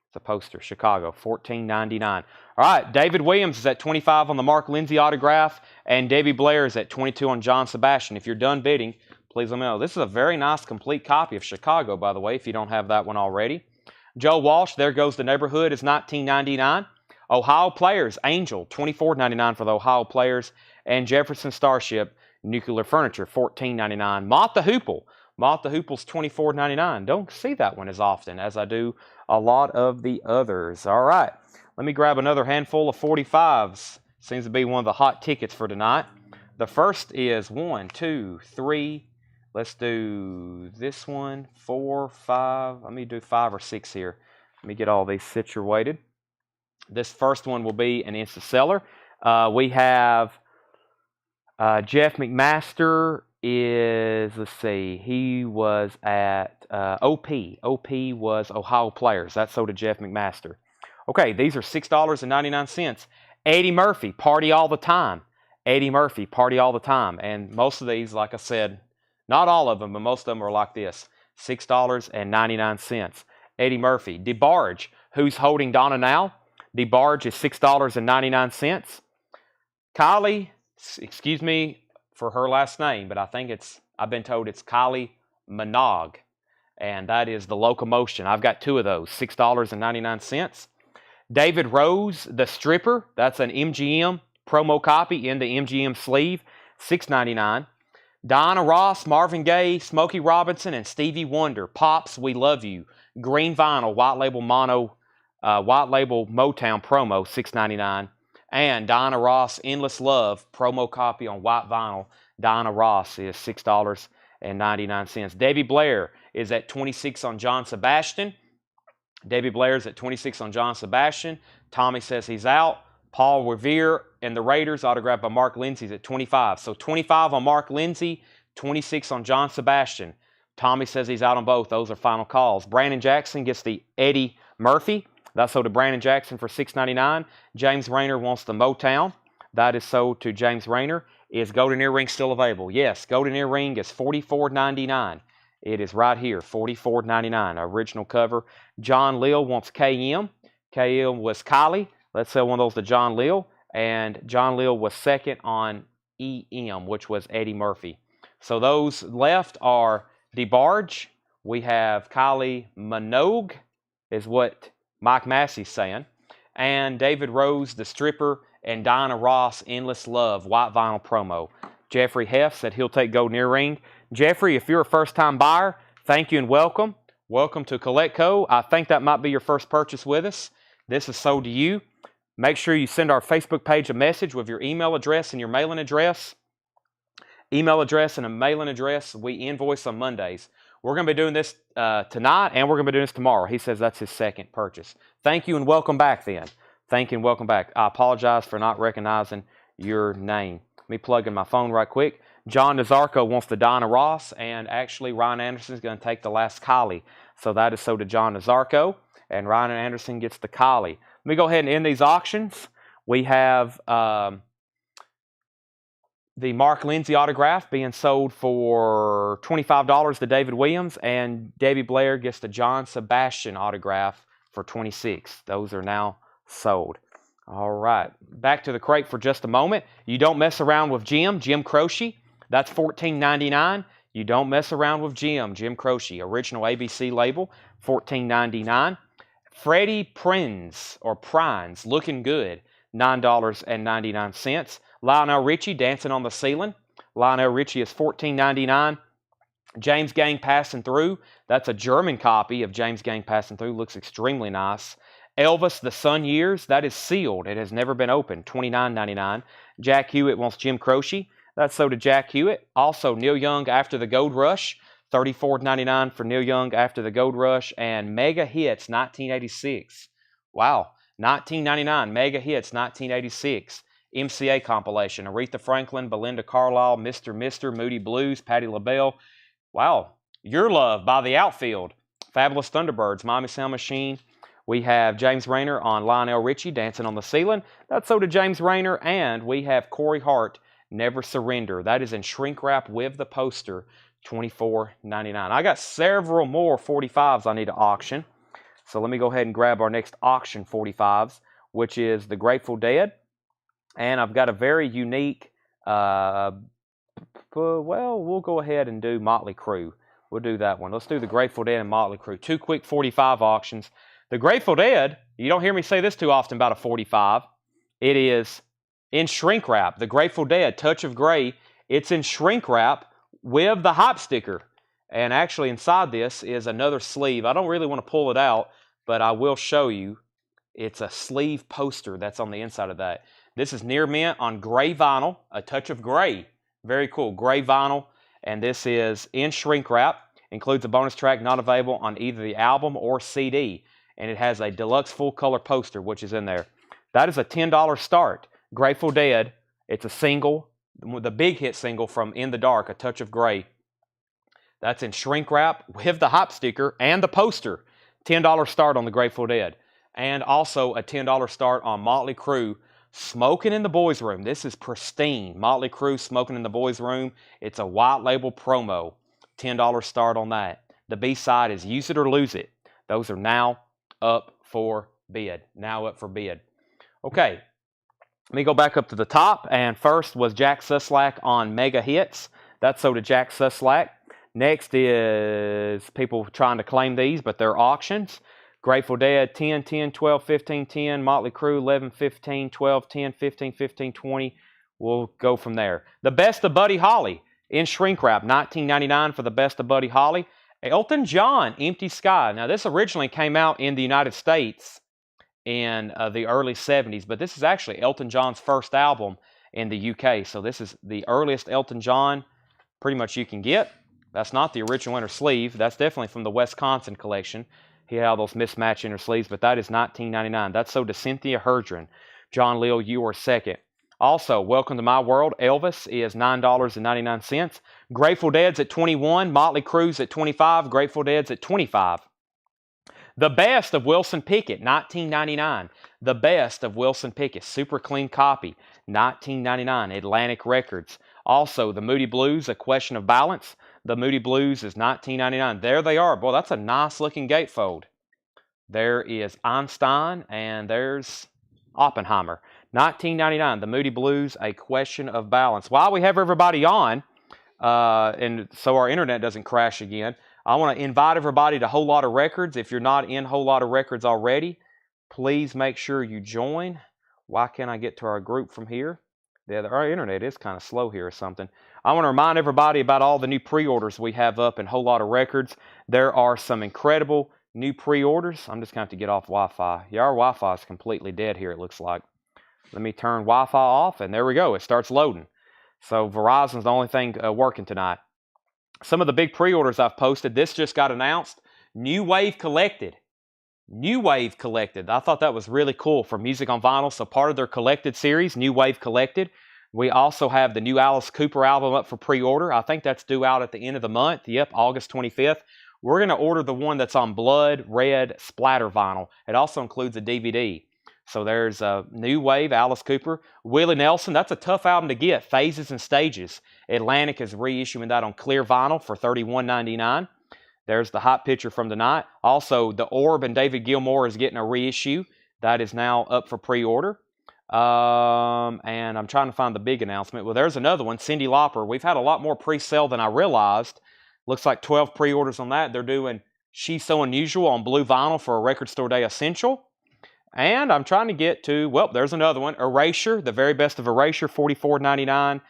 A: it's a poster. Chicago, $14.99. All right, David Williams is at 25 on the Mark Lindsay autograph, and Debbie Blair is at 22 on John Sebastian. If you're done bidding, please let me know. This is a very nice complete copy of Chicago, by the way, if you don't have that one already. Joe Walsh, There Goes the Neighborhood, is $19.99. Ohio Players, Angel, $24.99 for the Ohio Players. And Jefferson Starship, Nuclear Furniture, $14.99. Mott the Hoople. Mott the Hoople's $24.99. Don't see that one as often as I do a lot of the others. All right, let me grab another handful of 45s. Seems to be one of the hot tickets for tonight. The first is 1, 2, 3, Let's do this one, 4, 5. Let me do 5 or 6 here. Let me get all these situated. This first one will be an instant seller. We have Jeff McMaster is, let's see, he was at OP. OP was Ohio Players. That's sold to Jeff McMaster. Okay, these are $6.99. Eddie Murphy, Party All the Time. Eddie Murphy, Party All the Time. And most of these, like I said, not all of them, but most of them are like this. $6.99. Eddie Murphy. DeBarge, Who's Holding Donna Now? DeBarge is $6.99. Kylie, excuse me for her last name, but I've been told it's Kylie Minogue. And that is the Locomotion. I've got 2 of those, $6.99. David Rose, The Stripper. That's an MGM promo copy in the MGM sleeve, $6.99. Diana Ross, Marvin Gaye, Smokey Robinson, and Stevie Wonder. Pops, We Love You. Green vinyl, white label Motown promo, $6.99. And Diana Ross, Endless Love, promo copy on white vinyl. Diana Ross is $6.99. Debbie Blair is at 26 on John Sebastian. Debbie Blair's at 26 on John Sebastian. Tommy says he's out. Paul Revere and the Raiders, autographed by Mark Lindsay's at 25. So 25 on Mark Lindsay, 26 on John Sebastian. Tommy says he's out on both. Those are final calls. Brandon Jackson gets the Eddie Murphy. That's sold to Brandon Jackson for $6.99. James Rayner wants the Motown. That is sold to James Rayner. Is Golden Earring still available? Yes, Golden Earring is $44.99. It is right here, $44.99. Original cover. John Lill wants KM. KM was Kylie. Let's sell one of those to John Lill. And John Lill was second on EM, which was Eddie Murphy. So those left are DeBarge. We have Kylie Minogue, is what Mike Massey's saying. And David Rose, The Stripper, and Diana Ross, Endless Love, white vinyl promo. Jeffrey Heff said he'll take Golden Earring. Jeffrey, if you're a first-time buyer, thank you and welcome. Welcome to CollectCo. I think that might be your first purchase with us. This is sold to you. Make sure you send our Facebook page a message with your email address and your mailing address. Email address and a mailing address. We invoice on Mondays. We're going to be doing this tonight, and we're going to be doing this tomorrow. He says that's his second purchase. Thank you and welcome back then. Thank you and welcome back. I apologize for not recognizing your name. Let me plug in my phone right quick. John Nazarko wants the Diana Ross, and actually Ryan Anderson is going to take the last Kylie. So that is sold to John Nazarko, and Ryan Anderson gets the Kylie. Let me go ahead and end these auctions. We have the Mark Lindsay autograph being sold for $25 to David Williams, and Debbie Blair gets the John Sebastian autograph for $26. Those are now sold. All right, back to the crate for just a moment. You don't mess around with Jim Croce. That's $14.99. You don't mess around with Jim Croce. Original ABC label, $14.99. Freddie Prinze, Looking Good, $9.99. Lionel Richie, Dancing on the Ceiling. Lionel Richie is $14.99. James Gang Passing Through. That's a German copy of James Gang Passing Through. Looks extremely nice. Elvis, The Sun Years. That is sealed. It has never been opened. $29.99. Jack Hewitt wants Jim Croce. That's sold to Jack Hewitt. Also, Neil Young, After the Gold Rush. $34.99 for Neil Young, After the Gold Rush. And Mega Hits 1986. Wow. $19.99. Mega Hits 1986. MCA compilation. Aretha Franklin, Belinda Carlisle, Mr. Moody Blues, Patti LaBelle. Wow. Your Love by The Outfield. Fabulous Thunderbirds, Miami Sound Machine. We have James Rayner on Lionel Richie, Dancing on the Ceiling. That's sold to James Rayner. And we have Corey Hart, Never Surrender. That is in shrink wrap with the poster, $24.99. I got several more 45s I need to auction. So let me go ahead and grab our next auction 45s, which is the Grateful Dead. And I've got a very unique, well, we'll go ahead and do Motley Crue. We'll do that one. Let's do the Grateful Dead and Motley Crue. 2 quick 45 auctions. The Grateful Dead, you don't hear me say this too often about a 45. It is in shrink wrap. The Grateful Dead, Touch of Grey, it's in shrink wrap with the hype sticker. And actually inside this is another sleeve. I don't really want to pull it out, but I will show you. It's a sleeve poster that's on the inside of that. This is near mint on gray vinyl, a touch of gray. Very cool, gray vinyl. and this is in shrink wrap. Includes a bonus track not available on either the album or CD, and it has a deluxe full color poster, which is in there. That is a $10 start. Grateful Dead. It's a single, the big hit single from In the Dark, A Touch of Grey. That's in shrink wrap with the hop sticker and the poster. $10 start on the Grateful Dead. And also a $10 start on Motley Crue, Smoking in the Boys Room. This is pristine. Motley Crue, Smoking in the Boys Room. It's a white label promo. $10 start on that. The B-side is Use It or Lose It. Those are now up for bid. Now up for bid. Okay, let me go back up to the top. And first was Jack Suslack on Mega Hits. That's sold to Jack Suslack. Next is people trying to claim these, but they're auctions. Grateful Dead, 10, 10, 12, 15, 10. Motley Crue, 11, 15, 12, 10, 15, 15, 20. We'll go from there. The Best of Buddy Holly in shrink wrap, $19.99 for the Best of Buddy Holly. Elton John, Empty Sky. Now, this originally came out in the United States in the early 70s, but this is actually Elton John's first album in the UK. So this is the earliest Elton John pretty much you can get. That's not the original inner sleeve. That's definitely from the Wisconsin collection. He had all those mismatched inner sleeves, but that is $19.99. That's sold to Cynthia Herdren. John Leal, you are second. Also, Welcome to My World, Elvis is $9.99. Grateful Dead's at $21. Motley Crue's at $25. Grateful Dead's at $25. The Best of Wilson Pickett, $19.99. The Best of Wilson Pickett, super clean copy, $19.99. Atlantic Records. Also, the Moody Blues, A Question of Balance. The Moody Blues is $19.99. There they are. Boy, that's a nice looking gatefold. There is Einstein and there's Oppenheimer. $19.99. The Moody Blues, A Question of Balance. While we have everybody on, and so our internet doesn't crash again, I want to invite everybody to Whole Lotta Records. If you're not in Whole Lotta Records already, please make sure you join. Why can't I get to our group from here? Yeah, our internet is kind of slow here or something. I want to remind everybody about all the new pre-orders we have up in Whole Lotta Records. There are some incredible new pre-orders. I'm just going to have to get off Wi-Fi. Yeah, our Wi-Fi is completely dead here, it looks like. Let me turn Wi-Fi off, and there we go. It starts loading. So Verizon's the only thing working tonight. Some of the big pre-orders I've posted. This just got announced. New Wave Collected. New Wave Collected. I thought that was really cool for Music on Vinyl. So part of their Collected series, New Wave Collected. We also have the new Alice Cooper album up for pre-order. I think that's due out at the end of the month. Yep, August 25th. We're going to order the one that's on blood red splatter vinyl. It also includes a DVD. So there's a New Wave, Alice Cooper. Willie Nelson, that's a tough album to get. Phases and Stages. Atlantic is reissuing that on clear vinyl for $31.99. There's the hot picture from tonight. Also, The Orb and David Gilmour is getting a reissue. That is now up for pre-order. And I'm trying to find the big announcement. Well, there's another one, Cyndi Lauper. We've had a lot more pre-sale than I realized. Looks like 12 pre-orders on that. They're doing She's So Unusual on blue vinyl for a Record Store Day Essential. And I'm trying to get to, well, there's another one, Erasure, the very best of Erasure, $44.99.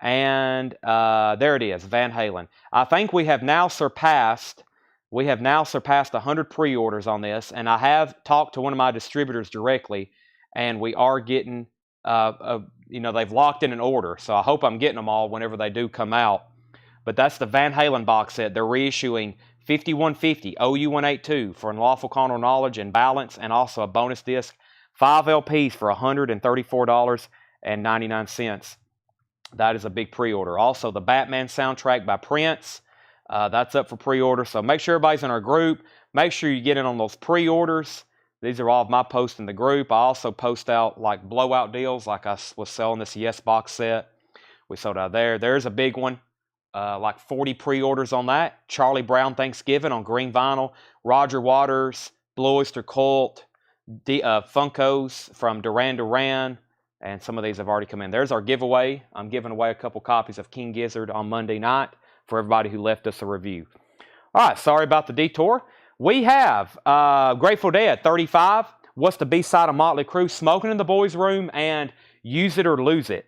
A: And there it is, Van Halen. I think we have now surpassed 100 pre-orders on this, and I have talked to one of my distributors directly, and we are getting, they've locked in an order, so I hope I'm getting them all whenever they do come out. But that's the Van Halen box set. They're reissuing 5150 OU182 for Unlawful Carnal Knowledge and Balance, and also a bonus disc, 5 LPs for $134.99. That is a big pre-order. Also, the Batman soundtrack by Prince. That's up for pre-order. So make sure everybody's in our group. Make sure you get in on those pre-orders. These are all of my posts in the group. I also post out like blowout deals, like I was selling this Yes box set. We sold out there. There's a big one. Like 40 pre-orders on that. Charlie Brown Thanksgiving on green vinyl. Roger Waters, Blue Oyster Cult, Funkos from Duran Duran. And some of these have already come in. There's our giveaway. I'm giving away a couple copies of King Gizzard on Monday night for everybody who left us a review. All right, sorry about the detour. We have Grateful Dead, 35. What's the B-side of Motley Crue? Smoking in the Boys Room and Use It or Lose It.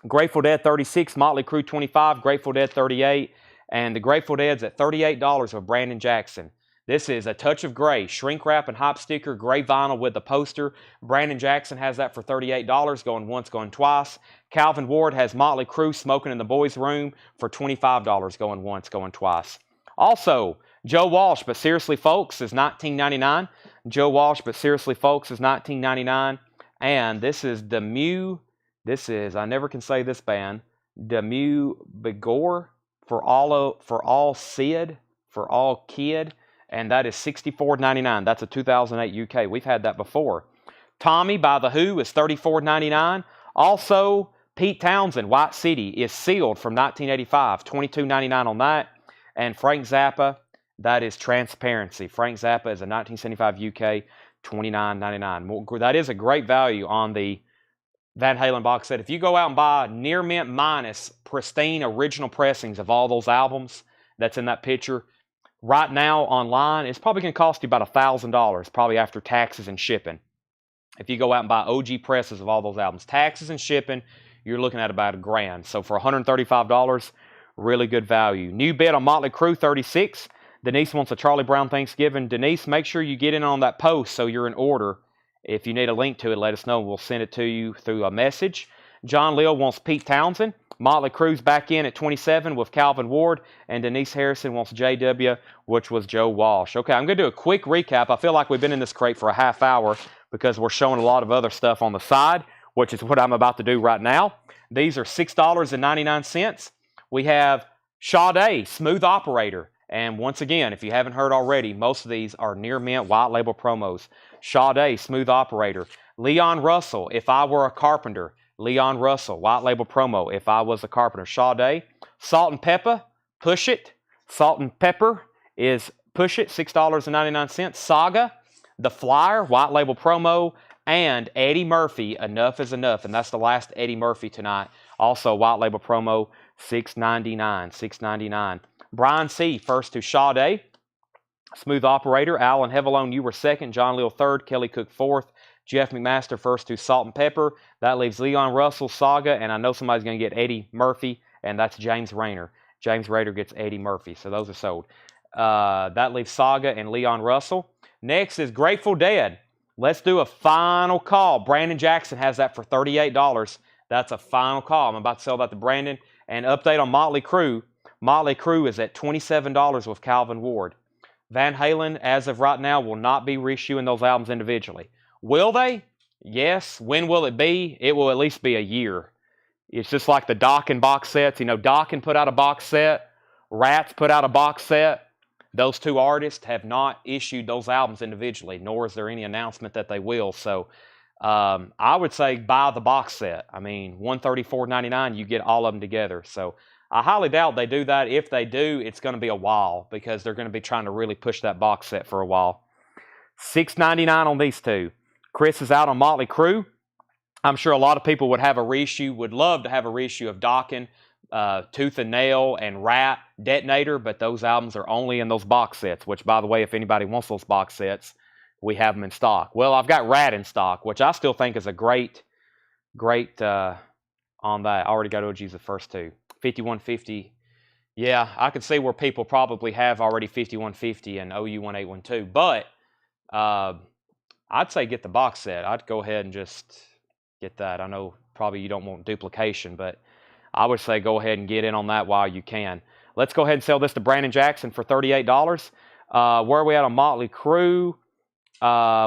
A: Grateful Dead, 36. Motley Crue, 25. Grateful Dead, 38. And the Grateful Dead's at $38 with Brandon Jackson. This is A Touch of Grey, shrink wrap and hop sticker, gray vinyl with the poster. Brandon Jackson has that for $38, going once, going twice. Calvin Ward has Motley Crue, Smoking in the Boys' Room for $25, going once, going twice. Also, Joe Walsh, But Seriously Folks is $19.99. Joe Walsh, But Seriously Folks is $19.99. And this is I never can say this band, Demu Begor for all kid, and that is $64.99. That's a 2008 UK. We've had that before. Tommy by The Who is $34.99. Also, Pete Townsend, White City, is Sealed from 1985, $22.99 on that. And Frank Zappa, that is Transparency. Frank Zappa is a 1975 UK, $29.99. That is a great value on the Van Halen box set. If you go out and buy near mint minus pristine original pressings of all those albums that's in that picture, right now online, it's probably going to cost you about $1,000, probably after taxes and shipping. If you go out and buy OG presses of all those albums, taxes and shipping, you're looking at about $1,000. So for $135, really good value. New bid on Motley Crue, 36. Denise wants a Charlie Brown Thanksgiving. Denise, make sure you get in on that post so you're in order. If you need a link to it, let us know. We'll send it to you through a message. John Leal wants Pete Townsend. Motley Crue's back in at 27 with Calvin Ward. And Denise Harrison wants JW, which was Joe Walsh. Okay, I'm going to do a quick recap. I feel like we've been in this crate for a half hour because we're showing a lot of other stuff on the side, which is what I'm about to do right now. These are $6.99. We have Sade, Smooth Operator. And once again, if you haven't heard already, most of these are near mint white label promos. Sade, Smooth Operator. Leon Russell, If I Were a Carpenter. Leon Russell, white label promo, If I Was a Carpenter. Sade. Salt and Pepper, Push It. Salt and Pepper is Push It, $6.99. Saga, The Flyer, white label promo. And Eddie Murphy, Enough is Enough. And that's the last Eddie Murphy tonight. Also white label promo, $6.99. Brian C., first to Sade. Smooth Operator. Alan Hevelone, You Were Second. John Leal, third. Kelly Cook, fourth. Jeff McMaster, first to Salt and Pepper. That leaves Leon Russell, Saga, and I know somebody's going to get Eddie Murphy, and that's James Rayner. James Rayner gets Eddie Murphy, so those are sold. That leaves Saga and Leon Russell. Next is Grateful Dead. Let's do a final call. Brandon Jackson has that for $38. That's a final call. I'm about to sell that to Brandon. And update on Motley Crue. Motley Crue is at $27 with Calvin Ward. Van Halen, as of right now, will not be reissuing those albums individually. Will they? Yes. When will it be? It will at least be a year. It's just like the Dokken box sets. You know, Dokken put out a box set. Rats put out a box set. Those two artists have not issued those albums individually, nor is there any announcement that they will. So I would say buy the box set. I mean, $134.99, you get all of them together. So I highly doubt they do that. If they do, it's going to be a while because they're going to be trying to really push that box set for a while. $6.99 on these two. Chris is out on Motley Crue. I'm sure a lot of people would love to have a reissue of Dokken, Tooth and Nail, and Rat, Detonator, but those albums are only in those box sets, which, by the way, if anybody wants those box sets, we have them in stock. Well, I've got Rat in stock, which I still think is a great on that. I already got OG's the first two. 5150. Yeah, I could see where people probably have already 5150 and OU 1812, but I'd say get the box set. I'd go ahead and just get that. I know probably you don't want duplication, but I would say go ahead and get in on that while you can. Let's go ahead and sell this to Brandon Jackson for $38. Where are we at on Motley Crue?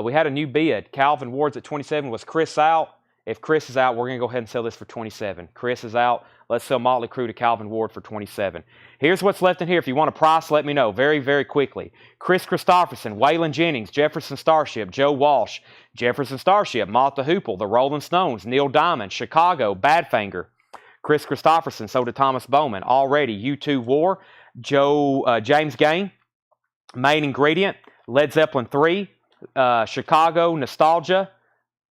A: We had a new bid. Calvin Ward's at 27. Was Chris out? If Chris is out, we're going to go ahead and sell this for 27. Chris is out. Let's sell Motley Crue to Calvin Ward for 27. Here's what's left in here. If you want a price, let me know very, very quickly. Chris Christopherson, Waylon Jennings, Jefferson Starship, Joe Walsh, Jefferson Starship, Mott the Hoople, The Rolling Stones, Neil Diamond, Chicago, Badfinger. Chris Christopherson sold to Thomas Bowman. Already, U2 War, James Gain, Main Ingredient, Led Zeppelin 3, Chicago, Nostalgia,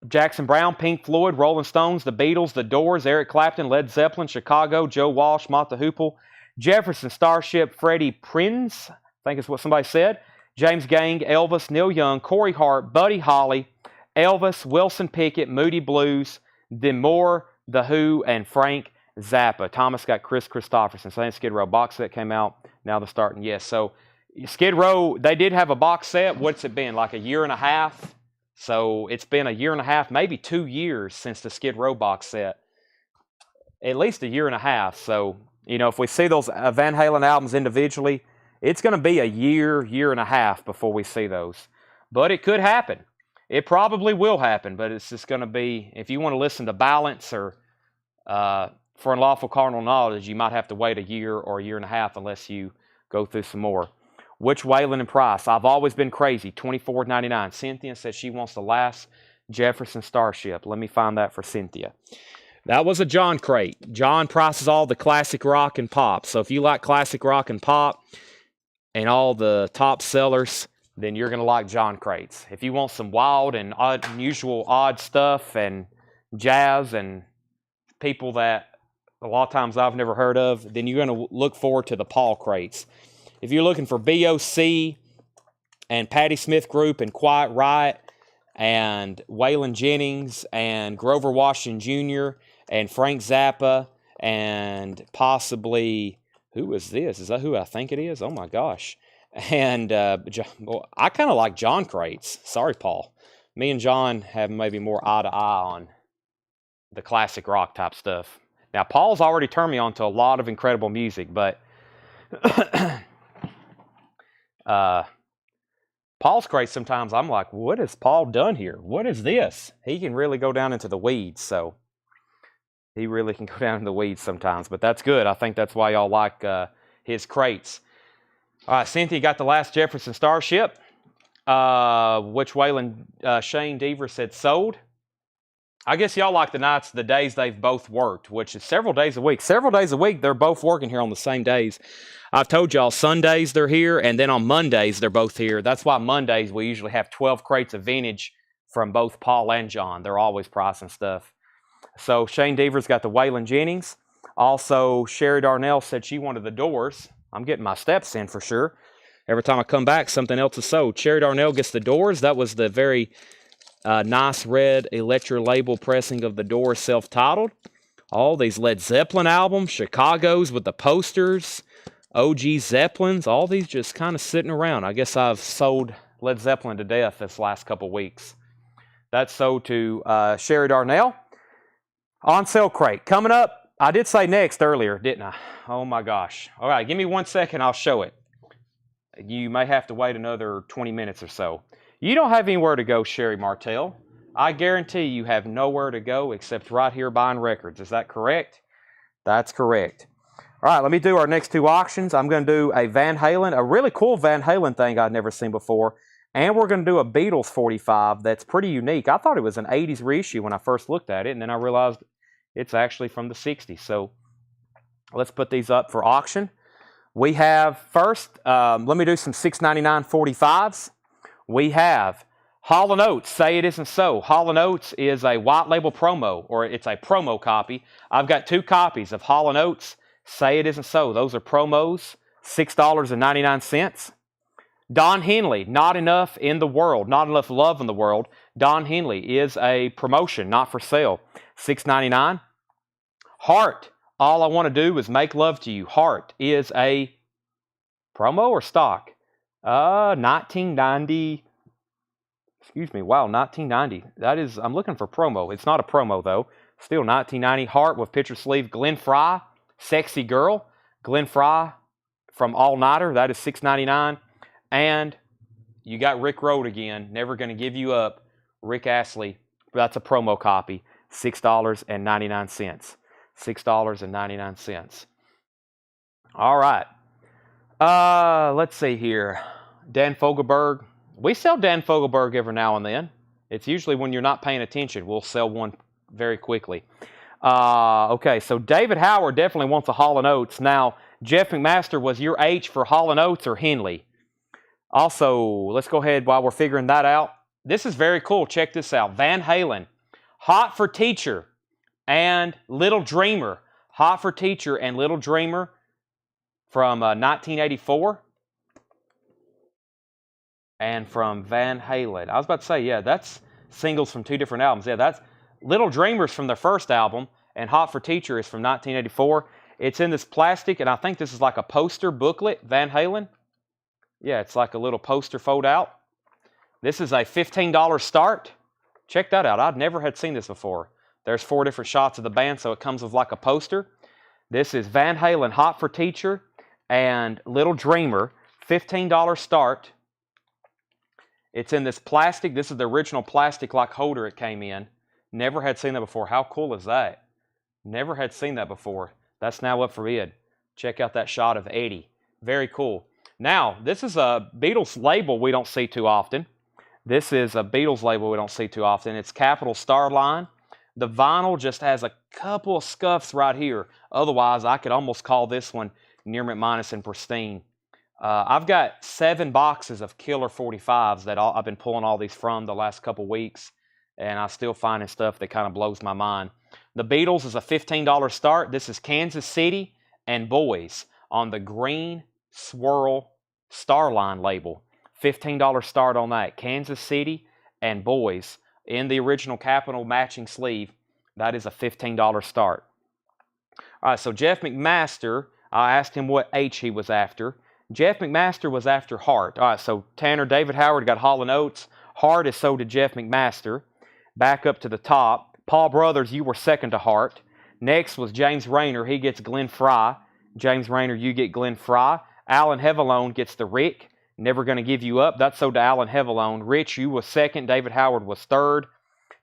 A: Jackson Brown, Pink Floyd, Rolling Stones, The Beatles, The Doors, Eric Clapton, Led Zeppelin, Chicago, Joe Walsh, Mott the Hoople, Jefferson Starship, Freddie Prinze, I think is what somebody said, James Gang, Elvis, Neil Young, Corey Hart, Buddy Holly, Elvis, Wilson Pickett, Moody Blues, Moore, The Who, and Frank Zappa. Thomas got Chris Christopherson. So I think Skid Row box set came out. Now they're starting. Yes, so Skid Row, they did have a box set. What's it been, like a year and a half? So it's been a year and a half, maybe 2 years since the Skid Row box set. at least a year and a half. So, you know, if we see those Van Halen albums individually, it's going to be a year, year and a half before we see those. But it could happen. It probably will happen, but it's just going to be, if you want to listen to Balance or For Unlawful Carnal Knowledge, you might have to wait a year or a year and a half unless you go through some more. Which Waylon and Price? I've always been crazy. $24.99. Cynthia says she wants the last Jefferson Starship. Let me find that for Cynthia. That was a John crate. John prices all the classic rock and pop. So if you like classic rock and pop and all the top sellers, then you're going to like John crates. If you want some wild and unusual odd stuff and jazz and people that a lot of times I've never heard of, then you're going to look forward to the Paul crates. If you're looking for BOC and Patti Smith Group and Quiet Riot and Waylon Jennings and Grover Washington Jr. and Frank Zappa and possibly, who is this? Is that who I think it is? Oh my gosh. And well, I kind of like John crates. Sorry, Paul. Me and John have maybe more eye to eye on the classic rock type stuff. Now, Paul's already turned me on to a lot of incredible music, but Paul's crates, sometimes I'm like, what has Paul done here? What is this? He can really go down into the weeds, so he really can go down in the weeds sometimes, but that's good. I think that's why y'all like his crates. All right, Cynthia got the last Jefferson Starship, which Waylon Shane Deaver said sold. I guess y'all like the days they've both worked, which is several days a week. Several days a week, they're both working here on the same days. I've told y'all Sundays they're here, and then on Mondays they're both here. That's why Mondays we usually have 12 crates of vintage from both Paul and John. They're always pricing stuff. So Shane Deaver's got the Waylon Jennings. Also, Sherry Darnell said she wanted the Doors. I'm getting my steps in for sure. Every time I come back, something else is sold. Sherry Darnell gets the Doors. That was the very nice red Electra label pressing of the Doors, self-titled. All these Led Zeppelin albums, Chicago's with the posters, OG Zeppelins, all these just kind of sitting around. I guess I've sold Led Zeppelin to death this last couple weeks. That's sold to Sherry Darnell. On sale crate. Coming up, I did say next earlier, didn't I? Oh my gosh. All right, give me 1 second, I'll show it. You may have to wait another 20 minutes or so. You don't have anywhere to go, Sherry Martell. I guarantee you have nowhere to go except right here buying records. Is that correct? That's correct. All right, let me do our next two auctions. I'm going to do a Van Halen, a really cool Van Halen thing I'd never seen before. And we're going to do a Beatles 45 that's pretty unique. I thought it was an 80s reissue when I first looked at it, and then I realized it's actually from the 60s. So let's put these up for auction. We have first, let me do some $6.99 45s. We have Hall & Oates, Say It Isn't So. Hall & Oates is a white label promo, or it's a promo copy. I've got two copies of Hall & Oates, Say It Isn't So. Those are promos, $6.99. Don Henley, Not Enough in the World, Not Enough Love in the World. Don Henley is a promotion, not for sale, $6.99. Heart, All I Want to Do Is Make Love to You. Heart is a promo or stock? 1990. Excuse me. Wow, 1990. That is, I'm looking for promo. It's not a promo though. Still 1990. Heart with picture sleeve. Glenn Fry, Sexy Girl. Glenn Fry from All Nighter. That is $6.99. And you got Rick Road again. Never Gonna Give You Up. Rick Astley. That's a promo copy. $6.99. $6.99. All right. Let's see here. Dan Fogelberg. We sell Dan Fogelberg every now and then. It's usually when you're not paying attention. We'll sell one very quickly. Okay, so David Howard definitely wants a Hall & Oates. Now, Jeff McMaster, was your H for Hall & Oates or Henley? Also, let's go ahead while we're figuring that out. This is very cool. Check this out. Van Halen. Hot for Teacher and Little Dreamer. Hot for Teacher and Little Dreamer from 1984. And from Van Halen. I was about to say, yeah, that's singles from two different albums. Yeah, that's Little Dreamers from their first album, and Hot for Teacher is from 1984. It's in this plastic, and I think this is like a poster booklet, Van Halen. Yeah, it's like a little poster fold out. This is a $15 start. Check that out. I'd never had seen this before. There's 4 different shots of the band, so it comes with like a poster. This is Van Halen, Hot for Teacher, and Little Dreamer, $15 start. It's in this plastic. This is the original plastic-like holder it came in. Never had seen that before. How cool is that? Never had seen that before. That's now up for bid. Check out that shot of Eddie. Very cool. Now, this is a Beatles label we don't see too often. This is a Beatles label we don't see too often. It's Capital Starline. The vinyl just has a couple of scuffs right here. Otherwise, I could almost call this one near McMinus and pristine. I've got 7 boxes of Killer 45s that I've been pulling all these from the last couple weeks, and I still finding stuff that kind of blows my mind. The Beatles is a $15 start. This is Kansas City and Boys on the green swirl Starline label. $15 start on that. Kansas City and Boys in the original Capitol matching sleeve. That is a $15 start. All right, so Jeff McMaster, I asked him what H he was after. Jeff McMaster was after Heart. All right, so Tanner David Howard got Hall & Oates. Heart is sold to Jeff McMaster. Back up to the top. Paul Brothers, you were second to Heart. Next was James Rayner. He gets Glenn Fry. James Rayner, you get Glenn Fry. Alan Hevelone gets the Rick. Never Gonna Give You Up. That's sold to Alan Hevelone. Rich, you was second. David Howard was third.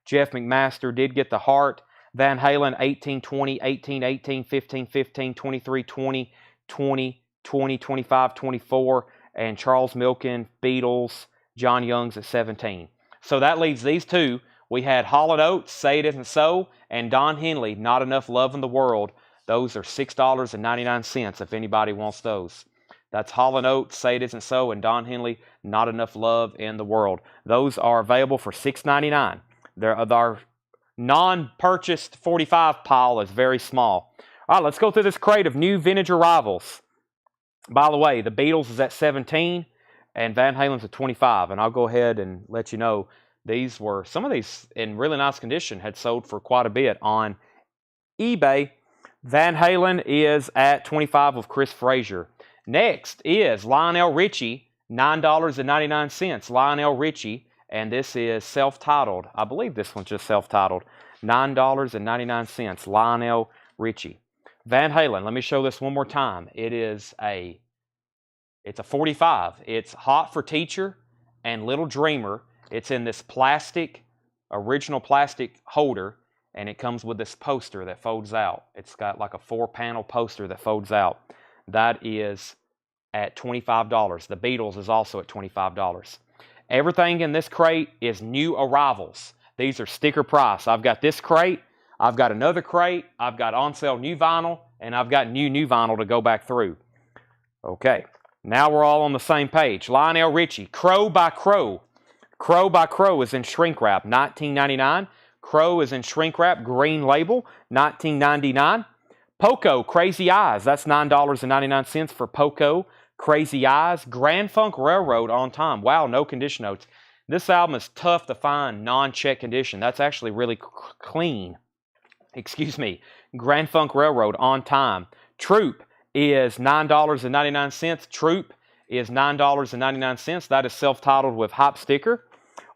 A: Jeff McMaster did get the Heart. Van Halen, 18-20, 18-18, 15-15, 23-20, 20, 20, 25, 24, and Charles Milken, Beatles, John Young's at 17. So that leaves these two. We had Hall & Oates, Say It Isn't So, and Don Henley, Not Enough Love in the World. Those are $6.99 if anybody wants those. That's Hall & Oates, Say It Isn't So, and Don Henley, Not Enough Love in the World. Those are available for $6.99. Our non-purchased 45 pile is very small. All right, let's go through this crate of new vintage arrivals. By the way, the Beatles is at 17 and Van Halen's at 25. And I'll go ahead and let you know some of these in really nice condition had sold for quite a bit on eBay. Van Halen is at 25 with Chris Frazier. Next is Lionel Richie, $9.99. Lionel Richie, and this is self-titled. I believe this one's just self-titled. $9.99. Lionel Richie. Van Halen, let me show this one more time. It's a 45. It's Hot for Teacher and Little Dreamer. It's in this original plastic holder, and it comes with this poster that folds out. It's got like a 4-panel poster that folds out. That is at $25. The Beatles is also at $25. Everything in this crate is new arrivals. These are sticker price. I've got this crate. I've got another crate. I've got on sale new vinyl, and I've got new vinyl to go back through. Okay, now we're all on the same page. Lionel Richie, Crow by Crow. Crow by Crow is in shrink wrap, $19.99. Crow is in shrink wrap, green label, $19.99. Poco, Crazy Eyes, that's $9.99 for Poco, Crazy Eyes. Grand Funk Railroad, On Time. Wow, no condition notes. This album is tough to find non-check condition. That's actually really clean. Excuse me. Grand Funk Railroad, On Time. Troop is $9.99. Troop is $9.99. That is self-titled with Hop Sticker.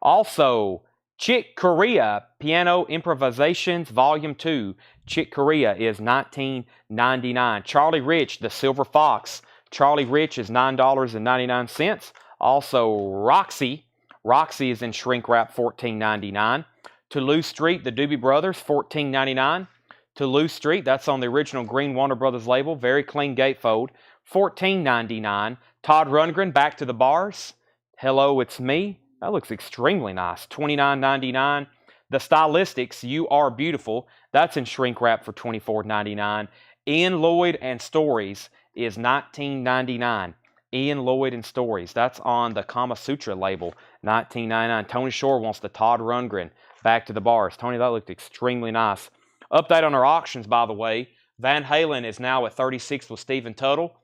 A: Also, Chick Corea, Piano Improvisations, Volume 2. Chick Corea is $19.99. Charlie Rich, The Silver Fox. Charlie Rich is $9.99. Also, Roxy. Roxy is in shrink wrap, $14.99. Toulouse Street, the Doobie Brothers, $14.99. Toulouse Street, that's on the original Green Warner Brothers label. Very clean gatefold, $14.99. Todd Rundgren, Back to the Bars. Hello, It's Me. That looks extremely nice, $29.99. The Stylistics, You Are Beautiful. That's in shrink wrap for $24.99. Ian Lloyd and Stories is $19.99. Ian Lloyd and Stories. That's on the Kama Sutra label, $19.99. Tony Shore wants the Todd Rundgren, Back to the Bars. Tony, that looked extremely nice. Update on our auctions, by the way. Van Halen is now at 36 with Stephen Tuttle.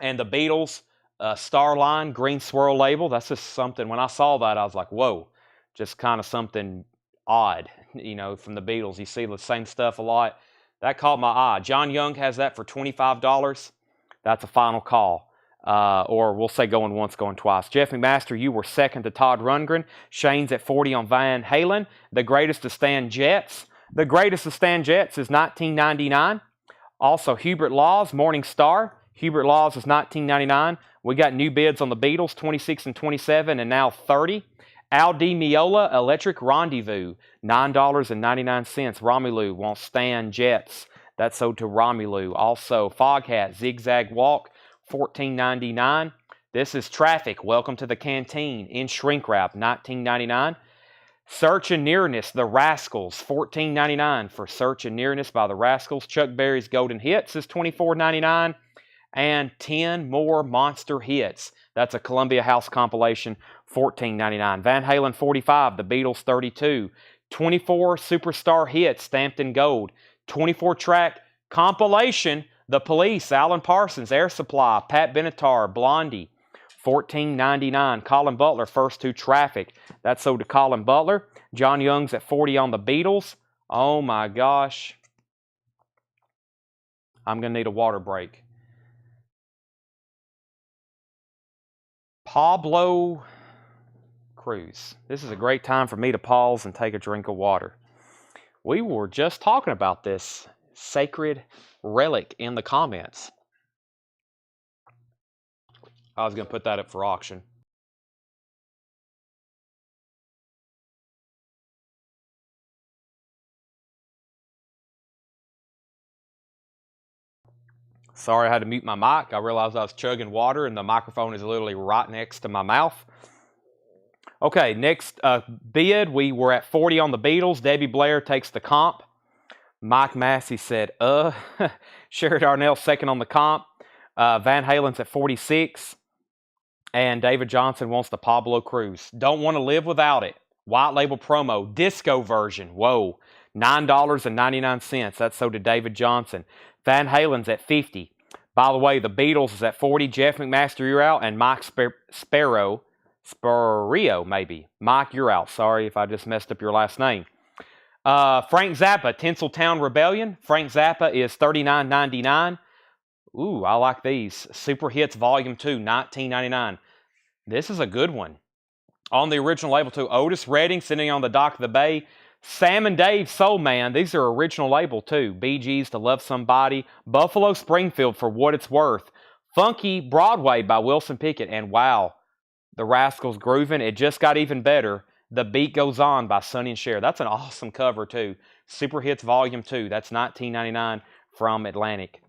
A: And the Beatles, Starline, green swirl label. That's just something, when I saw that, I was like, whoa. Just kind of something odd, from the Beatles. You see the same stuff a lot. That caught my eye. John Young has that for $25. That's a final call. Or we'll say going once, going twice. Jeff McMaster, you were second to Todd Rundgren. Shane's at 40 on Van Halen. The Greatest to Stand Jets. The Greatest of Stan Getz is $19.99. Also, Hubert Laws, Morning Star. Hubert Laws is $19.99. We got new bids on the Beatles, 26 and 27, and now 30. Al Di Meola, Electric Rendezvous, $9.99. Romelu wants Stan Getz. That's sold to Romelu. Also, Foghat, Zigzag Walk, $14.99. This is Traffic, Welcome to the Canteen, in shrink wrap, $19.99. Search and Nearness, The Rascals, $14.99 for Search and Nearness by The Rascals. Chuck Berry's Golden Hits is $24.99. And 10 More Monster Hits. That's a Columbia House compilation, $14.99. Van Halen 45, The Beatles 32. 24 Superstar Hits stamped in gold. 24-track compilation, The Police, Alan Parsons, Air Supply, Pat Benatar, Blondie, $14.99. Colin Butler, First to Traffic. That's sold to Colin Butler. John Young's at 40 on the Beatles. Oh my gosh. I'm going to need a water break. Pablo Cruz. This is a great time for me to pause and take a drink of water. We were just talking about this sacred relic in the comments. I was going to put that up for auction. Sorry I had to mute my mic. I realized I was chugging water and the microphone is literally right next to my mouth. Okay, next bid, we were at 40 on the Beatles. Debbie Blair takes the comp. Mike Massey said, Sherry Darnell second on the comp. Van Halen's at 46. And David Johnson wants the Pablo Cruz. Don't want to live without it. White label promo, disco version. Whoa, $9.99. That's sold to David Johnson. Van Halen's at 50. By the way, the Beatles is at 40. Jeff McMaster, you're out. And Mike Sparrow, maybe. Mike, you're out. Sorry if I just messed up your last name. Frank Zappa, Tinseltown Rebellion. Frank Zappa is $39.99. Ooh, I like these. Super Hits Volume 2, $19.99. This is a good one. On the original label too, Otis Redding, Sitting on the Dock of the Bay. Sam and Dave, Soul Man. These are original label too. Bee Gees, To Love Somebody. Buffalo Springfield, For What It's Worth. Funky Broadway by Wilson Pickett. And wow, The Rascals Groovin'. It just got even better. The Beat Goes On by Sonny and Cher. That's an awesome cover too. Super Hits Volume 2. That's $19.99 from Atlantic.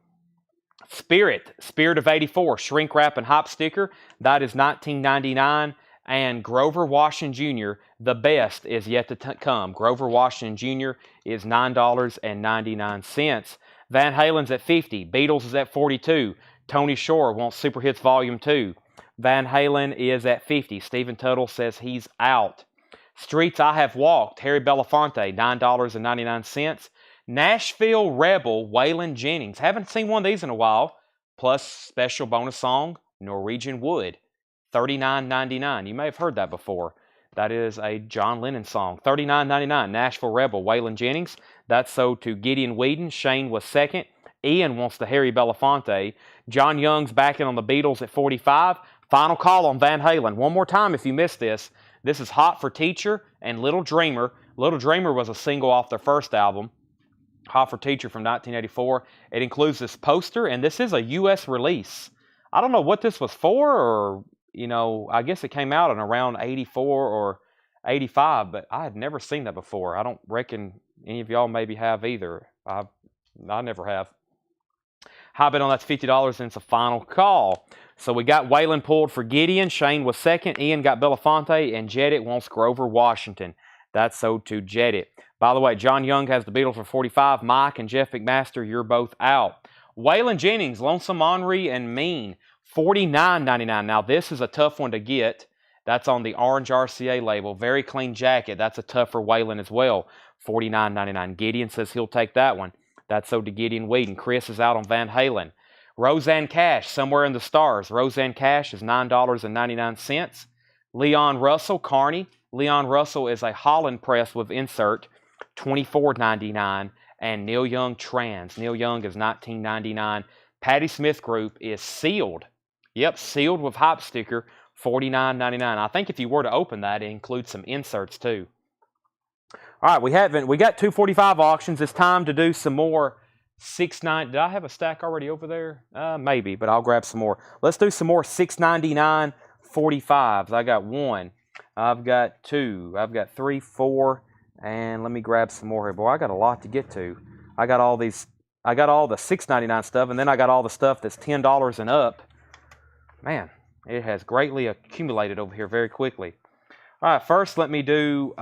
A: Spirit of 84, shrink wrap and hop sticker. That is $19.99. And Grover Washington Jr., The Best is yet to come. Grover Washington Jr. is $9.99. Van Halen's at 50. Beatles is at 42. Tony Shore wants Super Hits Volume 2. Van Halen is at 50. Stephen Tuttle says he's out. Streets I Have Walked, Harry Belafonte, $9.99. Nashville Rebel, Waylon Jennings. Haven't seen one of these in a while. Plus special bonus song, Norwegian Wood, $39.99. You may have heard that before. That is a John Lennon song. $39.99. Nashville Rebel, Waylon Jennings. That's sold to Gideon Whedon. Shane was second. Ian wants the Harry Belafonte. John Young's backing on the Beatles at 45. Final call on Van Halen. One more time if you missed this. This is Hot for Teacher and Little Dreamer. Little Dreamer was a single off their first album. Hot for Teacher from 1984. It includes this poster, and this is a U.S. release. I don't know what this was for, or, I guess it came out in around 84 or 85, but I had never seen that before. I don't reckon any of y'all maybe have either. I never have. High bid on that's $50, and it's a final call. So we got Waylon pulled for Gideon. Shane was second. Ian got Belafonte, and Jedit wants Grover Washington. That's sold to Jedit. By the way, John Young has the Beatles for 45. Mike and Jeff McMaster, you're both out. Waylon Jennings, Lonesome Henri and Mean, $49.99. Now, this is a tough one to get. That's on the Orange RCA label. Very clean jacket. That's a tough for Waylon as well. $49.99. Gideon says he'll take that one. That's sold to Gideon Whedon. Chris is out on Van Halen. Roseanne Cash, Somewhere in the Stars. Roseanne Cash is $9.99. Leon Russell, Carney. Leon Russell is a Holland press with insert, $24.99. And Neil Young Trans. Neil Young is $19.99. Patti Smith Group is sealed. Yep, sealed with hop sticker, $49.99. I think if you were to open that, it includes some inserts too. All right, we got 245 auctions. It's time to do some more 6.9. Did I have a stack already over there? Maybe, but I'll grab some more. Let's do some more 6.99 45s. I got 1. I've got 2. I've got 3, 4, and let me grab some more here. Boy, I got a lot to get to. I got all these. I got all the $6.99 stuff, and then I got all the stuff that's $10 and up. Man, it has greatly accumulated over here very quickly. All right, first let me do,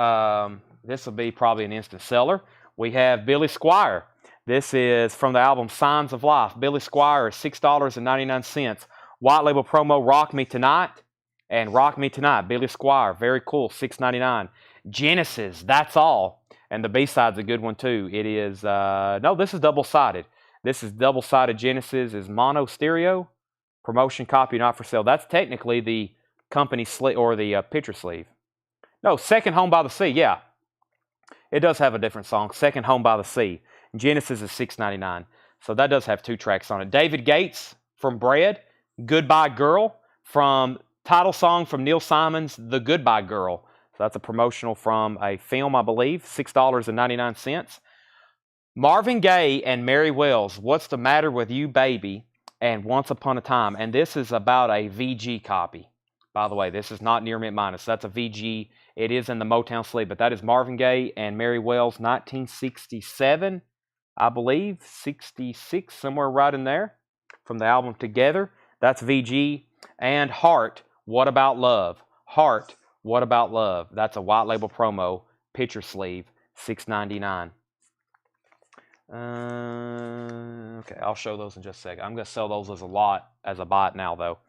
A: this will be probably an instant seller. We have Billy Squier. This is from the album Signs of Life. Billy Squier is $6.99. White label promo, Rock Me Tonight. And Rock Me Tonight, Billy Squier. Very cool, $6.99. Genesis, That's All. And the B-side's a good one too. It is, no, this is double-sided. This is double-sided Genesis is mono stereo. Promotion copy, not for sale. That's technically the company sleeve or the picture sleeve. No, Second Home by the Sea, yeah. It does have a different song, Second Home by the Sea. Genesis is $6.99. So that does have 2 tracks on it. David Gates from Bread, Goodbye Girl, from title song from Neil Simon's The Goodbye Girl. So that's a promotional from a film, I believe, $6.99. Marvin Gaye and Mary Wells, What's the Matter with You, Baby, and Once Upon a Time. And this is about a VG copy. By the way, this is not near mint minus. That's a VG. It is in the Motown sleeve, but that is Marvin Gaye and Mary Wells, 1967, I believe, 66, somewhere right in there, from the album Together. That's VG. And Heart, What About Love? Heart, What About Love? That's a white label promo, picture sleeve, $6.99. Okay, I'll show those in just a second. I'm going to sell those as a bot now, though.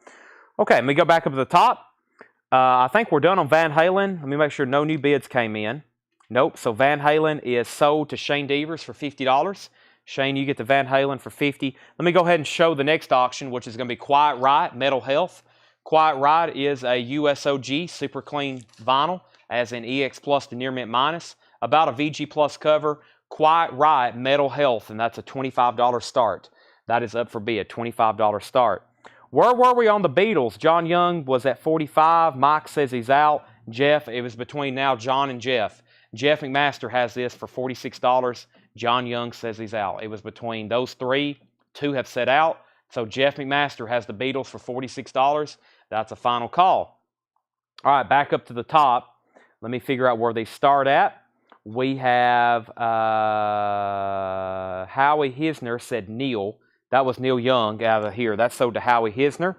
A: Okay, let me go back up to the top. I think we're done on Van Halen. Let me make sure no new bids came in. Nope. So Van Halen is sold to Shane Devers for $50. Shane, you get the Van Halen for $50. Let me go ahead and show the next auction, which is going to be Quiet Riot, Metal Health. Quiet Riot is a USOG, super clean vinyl, as in EX Plus to Near Mint Minus. About a VG Plus cover. Quiet Riot, Metal Health, and that's a $25 start. That is up for bid, $25 start. Where were we on the Beatles? John Young was at 45. Mike says he's out. Jeff, it was between now John and Jeff. Jeff McMaster has this for $46. John Young says he's out. It was between those 3. 2 have set out. So Jeff McMaster has the Beatles for $46. That's a final call. All right, back up to the top. Let me figure out where they start at. We have Howie Hisner said Neil. That was Neil Young out of here. That's sold to Howie Hisner.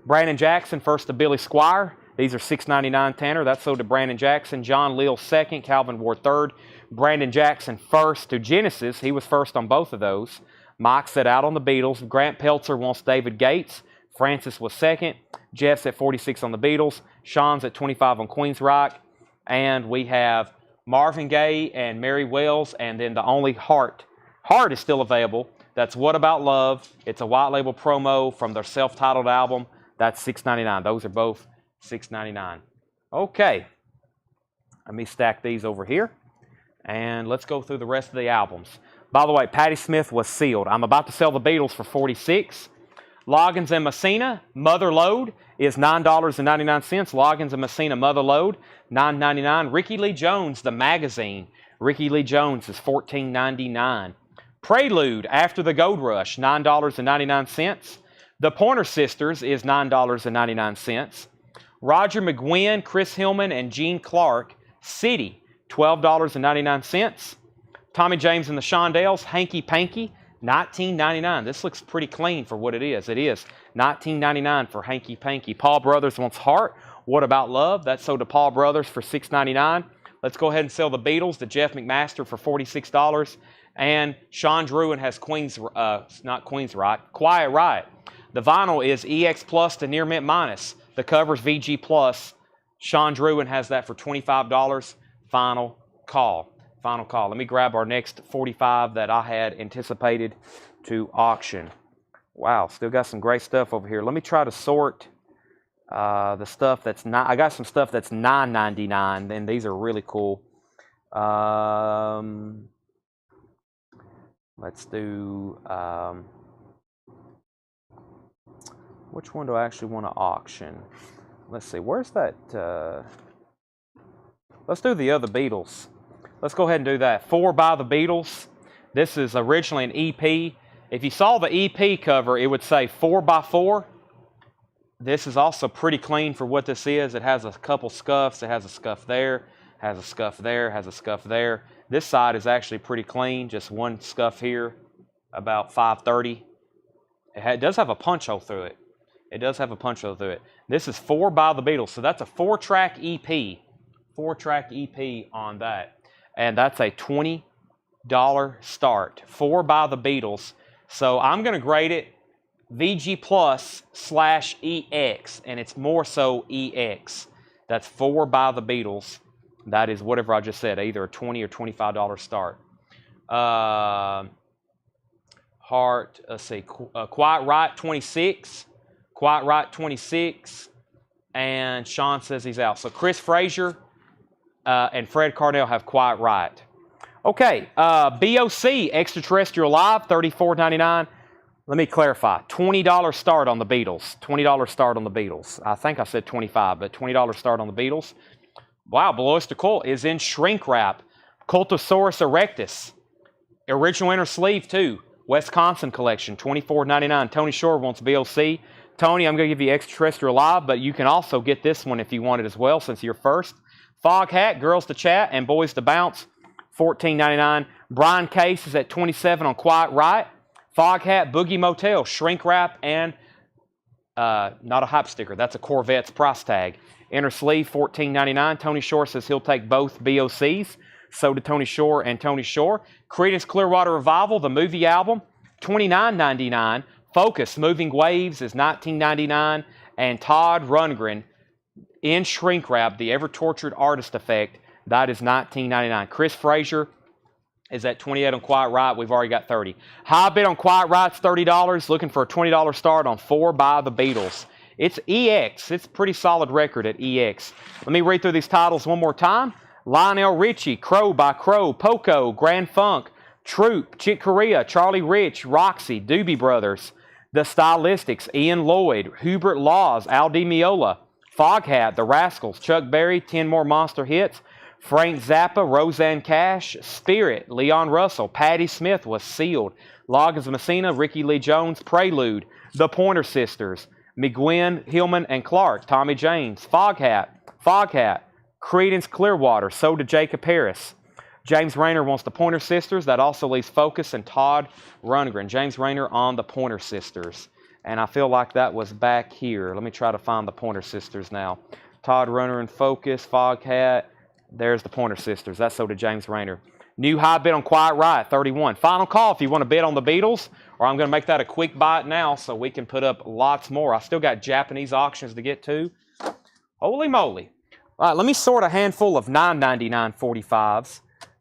A: Brandon Jackson first to Billy Squier. These are $6.99 Tanner. That's sold to Brandon Jackson. John Leal second. Calvin Ward third. Brandon Jackson first to Genesis. He was first on both of those. Mike set out on the Beatles. Grant Peltzer wants David Gates. Francis was second. Jeff's at 46 on the Beatles. Sean's at 25 on Queensryche. And we have Marvin Gaye and Mary Wells. And then the only Heart. Heart is still available. That's What About Love. It's a white label promo from their self-titled album. That's $6.99. Those are both $6.99. Okay. Let me stack these over here. And let's go through the rest of the albums. By the way, Patti Smith was sealed. I'm about to sell the Beatles for $46. Loggins and Messina, Mother Lode is $9.99. Loggins and Messina, Mother Lode, $9.99. Ricky Lee Jones, the magazine. Ricky Lee Jones is $14.99. Prelude, After the Gold Rush, $9.99. The Pointer Sisters is $9.99. Roger McGuinn, Chris Hillman, and Gene Clark, City, $12.99. Tommy James and the Shondells, Hanky Panky, $19.99. This looks pretty clean for what it is. It is $19.99 for Hanky Panky. Paul Brothers wants Heart. What About Love? That's sold to Paul Brothers for $6.99. Let's go ahead and sell the Beatles to Jeff McMaster for $46. And Sean Druin has Quiet Riot. The vinyl is EX Plus to Near Mint Minus. The cover's VG Plus. Sean Druin has that for $25. Final call. Final call. Let me grab our next 45 that I had anticipated to auction. Wow, still got some great stuff over here. Let me try to sort the stuff that's not. I got some stuff that's $9.99. Then these are really cool. Let's do. Which one do I actually want to auction? Let's see. Where's that? Let's do the other Beatles. Let's go ahead and do that. 4 by the Beatles. This is originally an EP. If you saw the EP cover, it would say 4 by 4. This is also pretty clean for what this is. It has a couple scuffs. It has a scuff there, has a scuff there, has a scuff there. This side is actually pretty clean. Just one scuff here, about 530. It does have a punch hole through it. It does have a punch hole through it. This is 4 by the Beatles. So that's a 4-track EP. 4-track EP on that. And that's a $20 start. 4 by the Beatles. So I'm going to grade it VG Plus / EX. And it's more so EX. That's 4 by the Beatles. That is whatever I just said. Either a $20 or $25 start. Heart, let's see. Quiet Right 26. Quiet Right 26. And Sean says he's out. So Chris Frazier and Fred Cardell have Quiet Right. Okay, BOC, Extraterrestrial Live, $34.99. Let me clarify. $20 start on the Beatles. $20 start on the Beatles. I think I said $25, but $20 start on the Beatles. Wow, Belois Colt is in shrink wrap. Cultosaurus erectus. Original inner sleeve, too. Wisconsin collection, $24.99. Tony Shore wants BOC. Tony, I'm going to give you Extraterrestrial Live, but you can also get this one if you want it as well, since you're first. Fog Hat, Girls to Chat, and Boys to Bounce, $14.99. Brian Case is at $27 on Quiet Right. Fog Hat, Boogie Motel, shrink wrap, and not a hype sticker. That's a Corvette's price tag. Inner sleeve, $14.99. Tony Shore says he'll take both BOCs. So did Tony Shore and Tony Shore. Creedence Clearwater Revival, the movie album, $29.99. Focus, Moving Waves is $19.99. And Todd Rundgren in shrink wrap, the Ever Tortured Artist Effect, that is $19.99. Chris Frazier is at $28 on Quiet Right. We've already got $30. High bid on Quiet Right's $30. Looking for a $20 start on 4 by the Beatles. It's EX. It's a pretty solid record at EX. Let me read through these titles one more time. Lionel Richie, Crow by Crow, Poco, Grand Funk, Troop, Chick Corea, Charlie Rich, Roxy, Doobie Brothers, The Stylistics, Ian Lloyd, Hubert Laws, Al Di Meola, Foghat, The Rascals, Chuck Berry, 10 More Monster Hits, Frank Zappa, Roseanne Cash, Spirit, Leon Russell, Patti Smith was Sealed, Loggins Messina, Ricky Lee Jones, Prelude, The Pointer Sisters, McGuinn, Hillman, and Clark, Tommy James, Foghat, Creedence Clearwater, so did Jacob Harris. James Rayner wants the Pointer Sisters. That also leaves Focus and Todd Rundgren. James Rayner on the Pointer Sisters. And I feel like that was back here. Let me try to find the Pointer Sisters now. Todd Runner and Focus, Foghat. There's the Pointer Sisters. That's so did James Rayner. New high bid on Quiet Riot, 31. Final call if you want to bid on the Beatles, or I'm going to make that a quick bite now so we can put up lots more. I still got Japanese auctions to get to. Holy moly. All right, let me sort a handful of $9.99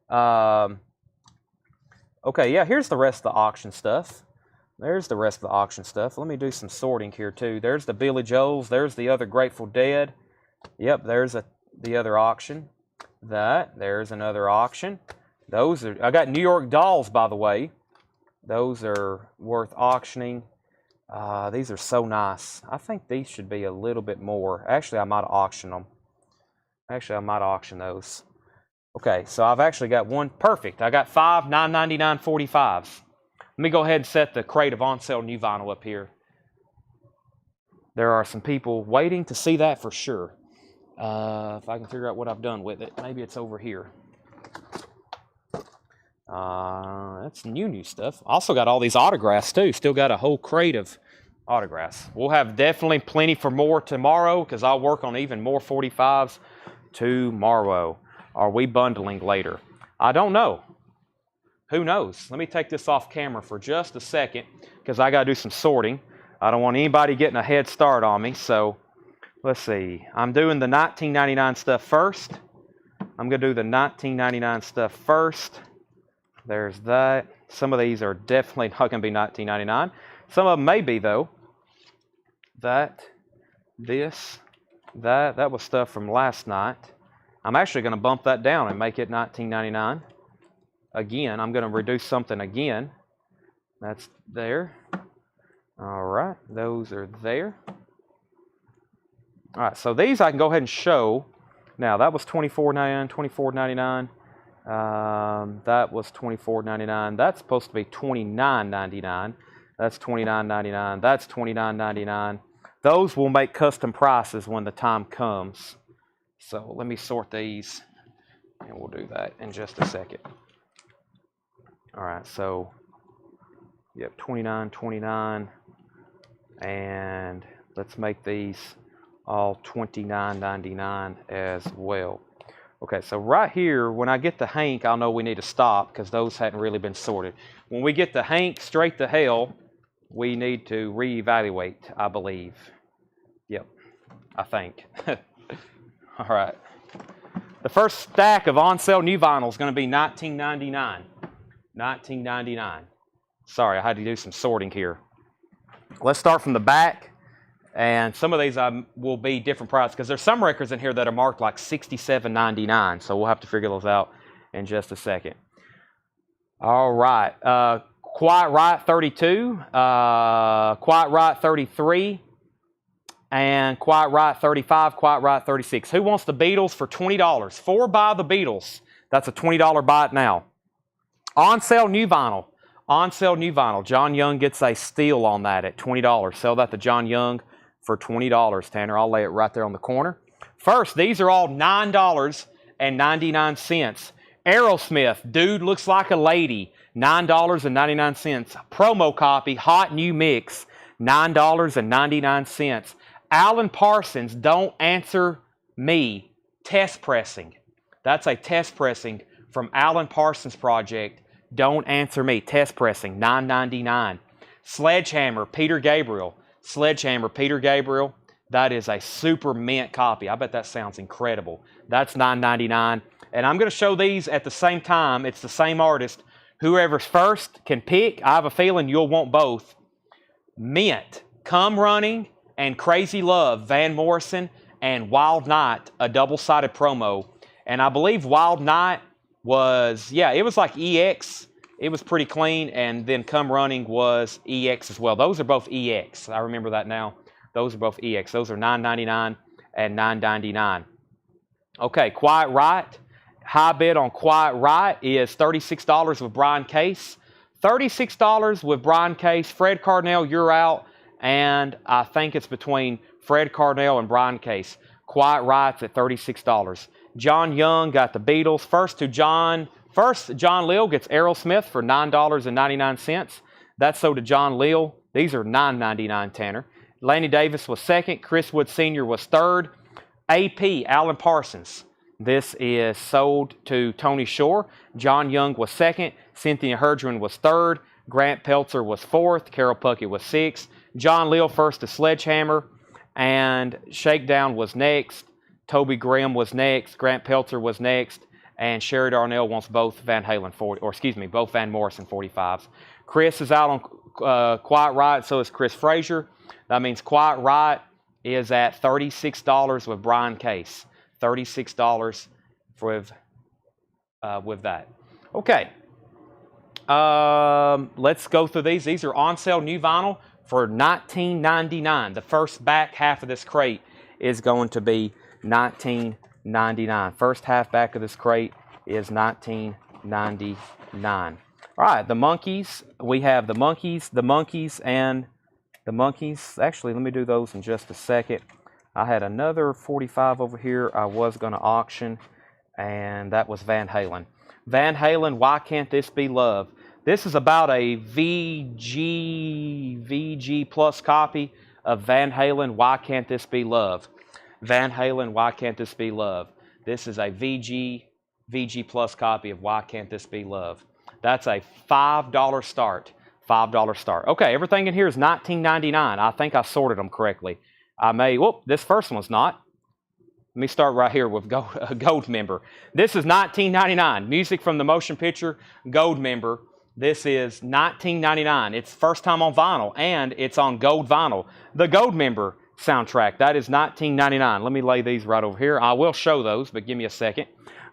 A: 45s. Okay, yeah, here's the rest of the auction stuff. There's the rest of the auction stuff. Let me do some sorting here, too. There's the Billy Joels. There's the other Grateful Dead. Yep, there's the other auction. There's another auction. Those are, I got New York Dolls, by the way. Those are worth auctioning. These are so nice. I think these should be a little bit more. Actually, I might auction them. Actually, I might auction those. Okay, so I've actually got one. Perfect. I got 5 $9.99 45s. Let me go ahead and set the crate of on-sale new vinyl up here. There are some people waiting to see that for sure. If I can figure out what I've done with it. Maybe it's over here. That's new stuff. Also got all these autographs too. Still got a whole crate of autographs. We'll have definitely plenty for more tomorrow because I'll work on even more 45s tomorrow. Are we bundling later? I don't know. Who knows? Let me take this off camera for just a second because I got to do some sorting. I don't want anybody getting a head start on me. So let's see. I'm doing the $19.99 stuff first. I'm going to do the $19.99 stuff first. There's that. Some of these are definitely not going to be $19.99. Some of them may be, though. That was stuff from last night. I'm actually going to bump that down and make it $19.99. Again, I'm going to reduce something again. That's there. All right, those are there. All right, so these I can go ahead and show. Now, that was $24.99, $24.99. That was $24.99. That's supposed to be $29.99. That's $29.99. That's $29.99. Those will make custom prices when the time comes. So let me sort these, and we'll do that in just a second. All right, so yep, $29.29, and let's make these all $29.99 as well. Okay, so right here, when I get the Hank, I'll know we need to stop because those hadn't really been sorted. When we get the Hank straight to hell, we need to reevaluate, I believe. Yep, I think. All right. The first stack of on-sale new vinyl is going to be $19.99. $19.99. Sorry, I had to do some sorting here. Let's start from the back. And some of these will be different prices because there's some records in here that are marked like $67.99. So we'll have to figure those out in just a second. All right. Quiet Riot 32, Quiet Riot 33, and Quiet Riot 35, Quiet Riot 36. Who wants the Beatles for $20? 4 by the Beatles. That's a $20 buy it now. On sale new vinyl. On sale new vinyl. John Young gets a steal on that at $20. Sell that to John Young for $20, Tanner. I'll lay it right there on the corner. First, these are all $9.99. Aerosmith, Dude Looks Like a Lady, $9.99. Promo copy, Hot New Mix, $9.99. Alan Parsons, Don't Answer Me, test pressing. That's a test pressing from Alan Parsons Project. Don't Answer Me, test pressing, $9.99. Sledgehammer, Peter Gabriel. Sledgehammer, Peter Gabriel. That is a super mint copy. I bet that sounds incredible. That's $9.99. And I'm going to show these at the same time. It's the same artist. Whoever's first can pick. I have a feeling you'll want both. Mint, Come Running, and Crazy Love, Van Morrison, and Wild Night, a double-sided promo. And I believe Wild Night was, yeah, it was like EX. It was pretty clean, and then Come Running was EX as well. Those are both EX. I remember that now. Those are both EX. Those are $9.99 and $9.99. Okay, Quiet Riot. High bid on Quiet Riot is $36 with Brian Case. $36 with Brian Case. Fred Carnell, you're out. And I think it's between Fred Carnell and Brian Case. Quiet Riot's at $36. John Young got the Beatles. First, John Leal gets Aerosmith for $9.99. That's sold to John Leal. These are $9.99, Tanner. Lanny Davis was second. Chris Wood Sr. was third. AP, Alan Parsons. This is sold to Tony Shore. John Young was second. Cynthia Herdron was third. Grant Peltzer was fourth. Carol Puckett was sixth. John Leal first to Sledgehammer. And Shakedown was next. Toby Graham was next. Grant Peltzer was next. And Sherry Darnell wants both Van Halen 40, or excuse me, both Van Morrison 45s. Chris is out on Quiet Riot, so is Chris Frazier. That means Quiet Riot is at $36 with Brian Case. $36 with that. Okay. Let's go through these. These are on sale new vinyl for $19.99. The first back half of this crate is going to be $19.99. First half back of this crate is $19.99. All right, the Monkees. We have the Monkees, and the Monkees. Actually, let me do those in just a second. I had another 45 over here I was going to auction, and that was Van Halen. Van Halen, Why Can't This Be Love? This is about a VG plus copy of Van Halen, Why Can't This Be Love? Van Halen, Why Can't This Be Love? This is a VG plus copy of Why Can't This Be Love? That's a $5 start. $5 start. Okay, everything in here is $19.99. I think I sorted them correctly. This first one's not. Let me start right here with Gold Member. This is $19.99. Music from the Motion Picture, Gold Member. This is $19.99. It's first time on vinyl, and it's on gold vinyl. The Gold Member soundtrack, that is $19.99. Let me lay these right over here. I will show those, but give me a second.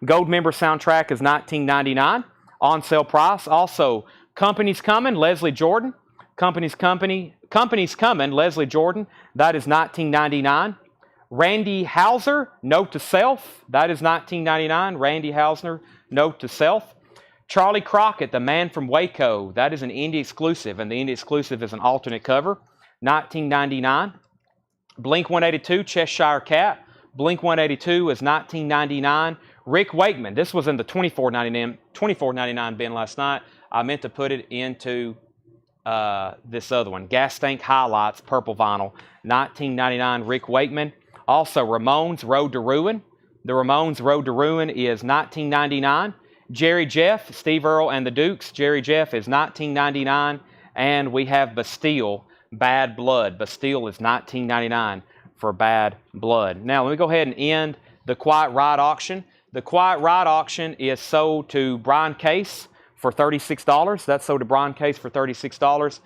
A: Gold Member soundtrack is $19.99. On sale price. Also, Company's Coming, Leslie Jordan. Company's Coming, Leslie Jordan. That is $19.99. Randy Houser, Note to Self. That is $19.99. Randy Houser, Note to self. Charlie Crockett, The Man from Waco. That is an indie exclusive, and the indie exclusive is an alternate cover. 1999. Blink-182, Cheshire Cat. Blink-182 is 1999. Rick Wakeman. This was in the $24.99 bin last night. I meant to put it into this other one. Gas Tank Highlights, purple vinyl. 1999, Rick Wakeman. Also, Ramones, Road to Ruin. The Ramones, Road to Ruin is 1999. Jerry Jeff, Steve Earle and the Dukes. Jerry Jeff is 1999. And we have Bastille, Bad Blood. Bastille is 1999 for Bad Blood. Now, let me go ahead and end the Quiet Riot auction. The Quiet Riot auction is sold to Brian Case for $36. That's sold to Brian Case for $36.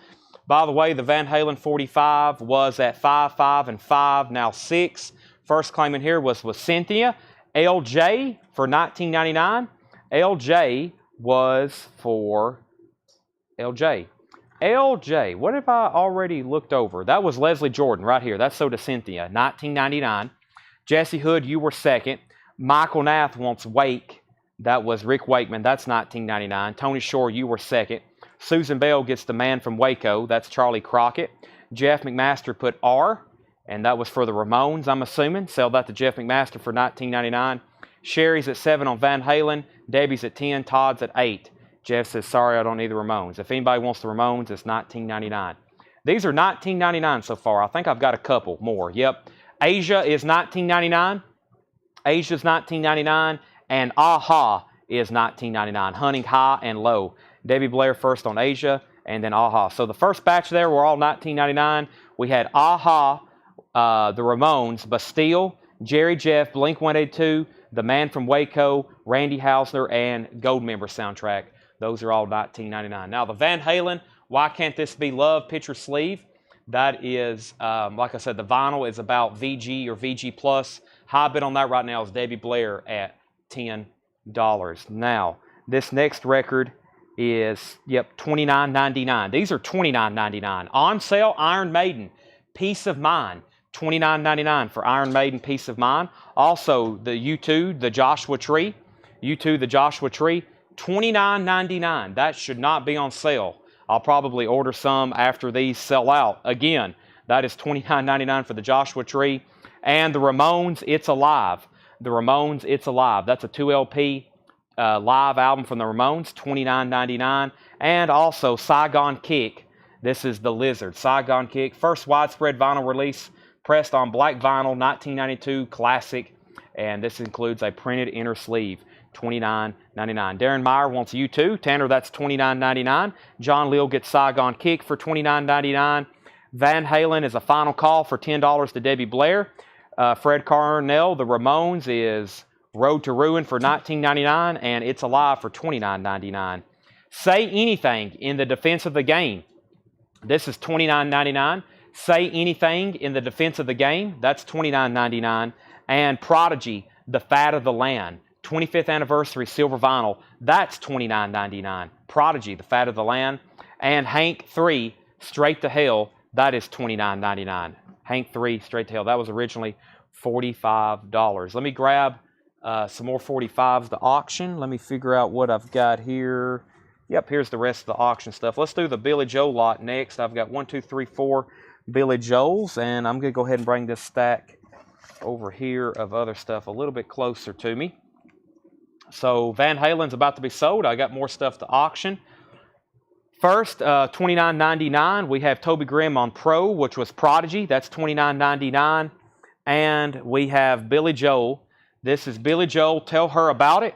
A: By the way, the Van Halen 45 was at 5, 5, and 5, now 6. First claim in here was with Cynthia. LJ for $19.99. LJ was for LJ. LJ, what have I already looked over? That was Leslie Jordan right here. That's sold to Cynthia, $19.99. Jesse Hood, you were second. Michael Nath wants Wake. That was Rick Wakeman. That's $19.99. Tony Shore, you were second. Susan Bell gets The Man from Waco. That's Charlie Crockett. Jeff McMaster put R, and that was for the Ramones, I'm assuming. Sell that to Jeff McMaster for $19.99. Sherry's at 7 on Van Halen. Debbie's at 10. Todd's at 8. Jeff says, sorry, I don't need the Ramones. If anybody wants the Ramones, it's $19.99. These are $19.99 so far. I think I've got a couple more. Yep. Asia is $19.99. Asia's $19.99. And Aha is $19.99. Hunting high and low. Debbie Blair first on Asia, and then Aha. So the first batch there were all $19.99. We had Aha, the Ramones, Bastille, Jerry Jeff, Blink-182, The Man from Waco, Randy Hausner, and Goldmember soundtrack. Those are all $19.99. Now the Van Halen, Why Can't This Be Love picture sleeve. That is, like I said, the vinyl is about VG or VG Plus. High bid on that right now is Debbie Blair at $10. Now, this next record is, yep, $29.99. These are $29.99. On sale, Iron Maiden, Peace of Mind, $29.99 for Iron Maiden, Peace of Mind. Also, the U2, the Joshua Tree, U2, the Joshua Tree, $29.99. That should not be on sale. I'll probably order some after these sell out. Again, that is $29.99 for the Joshua Tree. And the Ramones, It's Alive. The Ramones, It's Alive. That's a 2LP live album from the Ramones, $29.99. And also Saigon Kick. This is The Lizard. Saigon Kick, first widespread vinyl release, pressed on black vinyl, 1992 classic. And this includes a printed inner sleeve, $29.99. Darren Meyer wants U2. Tanner, that's $29.99. John Leal gets Saigon Kick for $29.99. Van Halen is a final call for $10 to Debbie Blair. Fred Carnell, the Ramones, is Road to Ruin for $19.99, and It's Alive for $29.99. Say Anything in the Defense of the Game. This is $29.99. Say Anything in the Defense of the Game. That's $29.99. And Prodigy, The Fat of the Land, 25th anniversary silver vinyl. That's $29.99. Prodigy, The Fat of the Land. And Hank 3, Straight to Hell. That is $29.99. Hank 3, Straight to Hell. That was originally $45. Let me grab some more 45s to auction. Let me figure out what I've got here. Yep, here's the rest of the auction stuff. Let's do the Billy Joel lot next. I've got 1, 2, 3, 4 Billy Joels, and I'm going to go ahead and bring this stack over here of other stuff a little bit closer to me. So Van Halen's about to be sold. I got more stuff to auction. First, $29.99, we have Toby Grimm on Pro, which was Prodigy. That's $29.99. And we have Billy Joel. This is Billy Joel, Tell Her About It.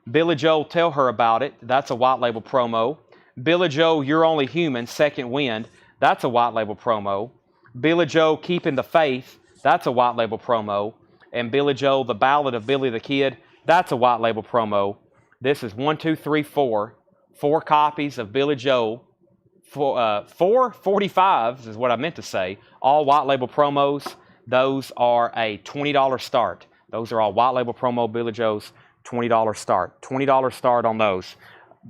A: Billy Joel, Tell Her About It. That's a white label promo. Billy Joel, You're Only Human, Second Wind. That's a white label promo. Billy Joel, Keeping the Faith. That's a white label promo. And Billy Joel, The Ballad of Billy the Kid. That's a white label promo. This is 1, 2, 3, 4. 4 copies of Billy Joel. 4 45s is what I meant to say. All white label promos. Those are a $20 start. Those are all white label promo Billy Joel's $20 start. $20 start on those.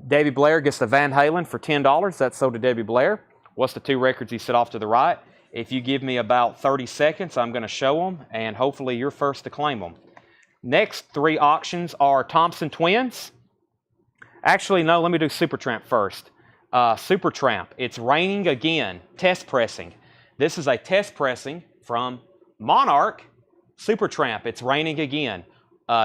A: Debbie Blair gets the Van Halen for $10. That's sold to Debbie Blair. What's the 2 records he set off to the right? If you give me about 30 seconds, I'm going to show them, and hopefully you're first to claim them. Next 3 auctions are Thompson Twins. Actually, no, let me do Supertramp first. Supertramp, it's raining again. Test pressing. This is a test pressing from Monarch. Supertramp, it's raining again.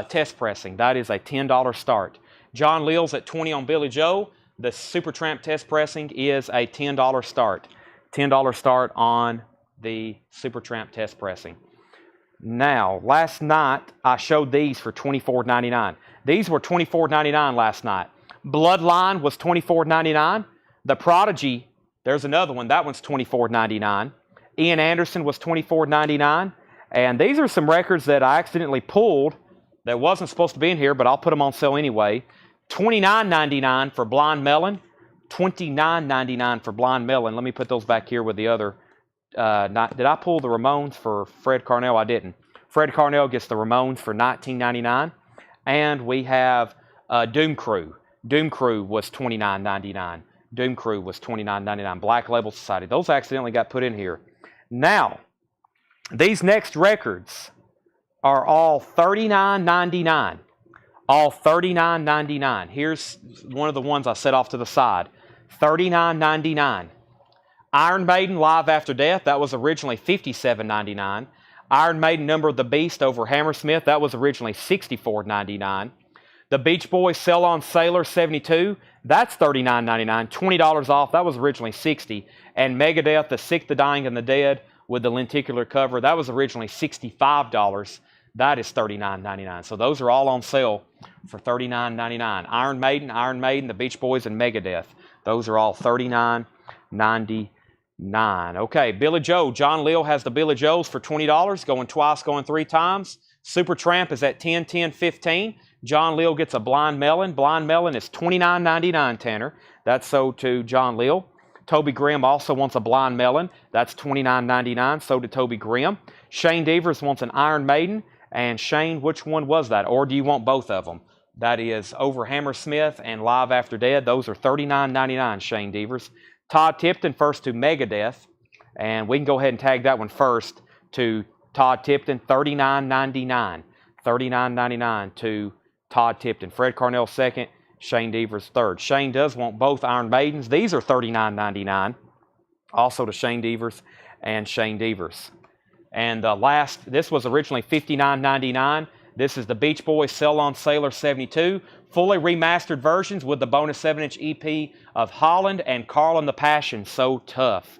A: Test pressing. That is a $10 start. John Lill's at 20 on Billy Joe. The Supertramp test pressing is a $10 start. $10 start on the Supertramp test pressing. Now, last night I showed these for $24.99. These were $24.99 last night. Bloodline was $24.99. The Prodigy, there's another one. That one's $24.99. Ian Anderson was $24.99. And these are some records that I accidentally pulled that wasn't supposed to be in here, but I'll put them on sale anyway. $29.99 for Blind Melon. $29.99 for Blind Melon. Let me put those back here with the other. Did I pull the Ramones for Fred Carnell? I didn't. Fred Carnell gets the Ramones for $19.99. And we have Doom Crew. Doom Crew was $29.99. Doom Crew was $29.99. Black Label Society. Those accidentally got put in here. Now, these next records are all $39.99. All $39.99. Here's one of the ones I set off to the side. $39.99. Iron Maiden, Live After Death, that was originally $57.99. Iron Maiden, Number of the Beast over Hammersmith, that was originally $64.99. The Beach Boys, Sell on Sailor 72, that's $39.99. $20 off, that was originally $60. And Megadeth, The Sick, the Dying, and the Dead with the lenticular cover, that was originally $65. That is $39.99. So those are all on sale for $39.99. Iron Maiden, the Beach Boys, and Megadeth. Those are all $39.99. Okay, Billy Joe. John Lill has the Billy Joes for $20, going twice, going three times. Supertramp is at $10, $10, $15. John Lill gets a Blind Melon. Blind Melon is $29.99, Tanner. That's sold to John Lill. Toby Grimm also wants a Blind Melon. That's $29.99. So did Toby Grimm. Shane Devers wants an Iron Maiden. And Shane, which one was that? Or do you want both of them? That is Over Hammersmith and Live After Dead. Those are $39.99, Shane Devers. Todd Tipton first to Megadeth. And we can go ahead and tag that one first to Todd Tipton, $39.99. $39.99 to Todd Tipton. Fred Carnell second, Shane Devers third. Shane does want both Iron Maidens. These are $39.99. Also to Shane Devers and Shane Devers. And this was originally $59.99. This is the Beach Boys Sell on Sailor 72. Fully remastered versions with the bonus 7-inch EP of Holland and Carl and the Passion. So tough.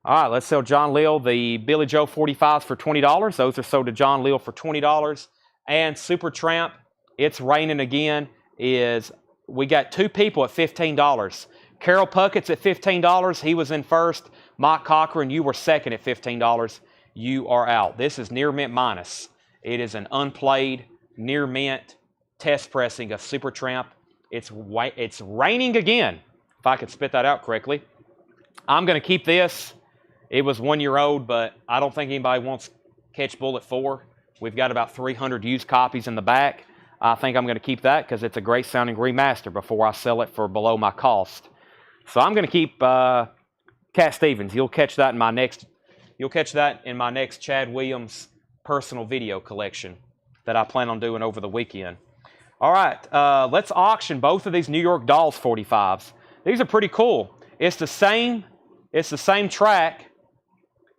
A: All right, let's sell John Lill the Billy Joe 45s for $20. Those are sold to John Lill for $20. And Supertramp, It's Raining Again, we got two people at $15. Carol Puckett's at $15. He was in first. Mike Cochran, you were second at $15. You are out. This is Near Mint Minus. It is an unplayed Near Mint test pressing of Supertramp. It's raining again, if I could spit that out correctly. I'm going to keep this. It was 1 year old, but I don't think anybody wants Catch Bullet 4. We've got about 300 used copies in the back. I think I'm going to keep that because it's a great sounding remaster before I sell it for below my cost. So I'm going to keep Cat Stevens. You'll catch that in my next Chad Williams personal video collection that I plan on doing over the weekend. All right, let's auction both of these New York Dolls 45s. These are pretty cool. It's the same track.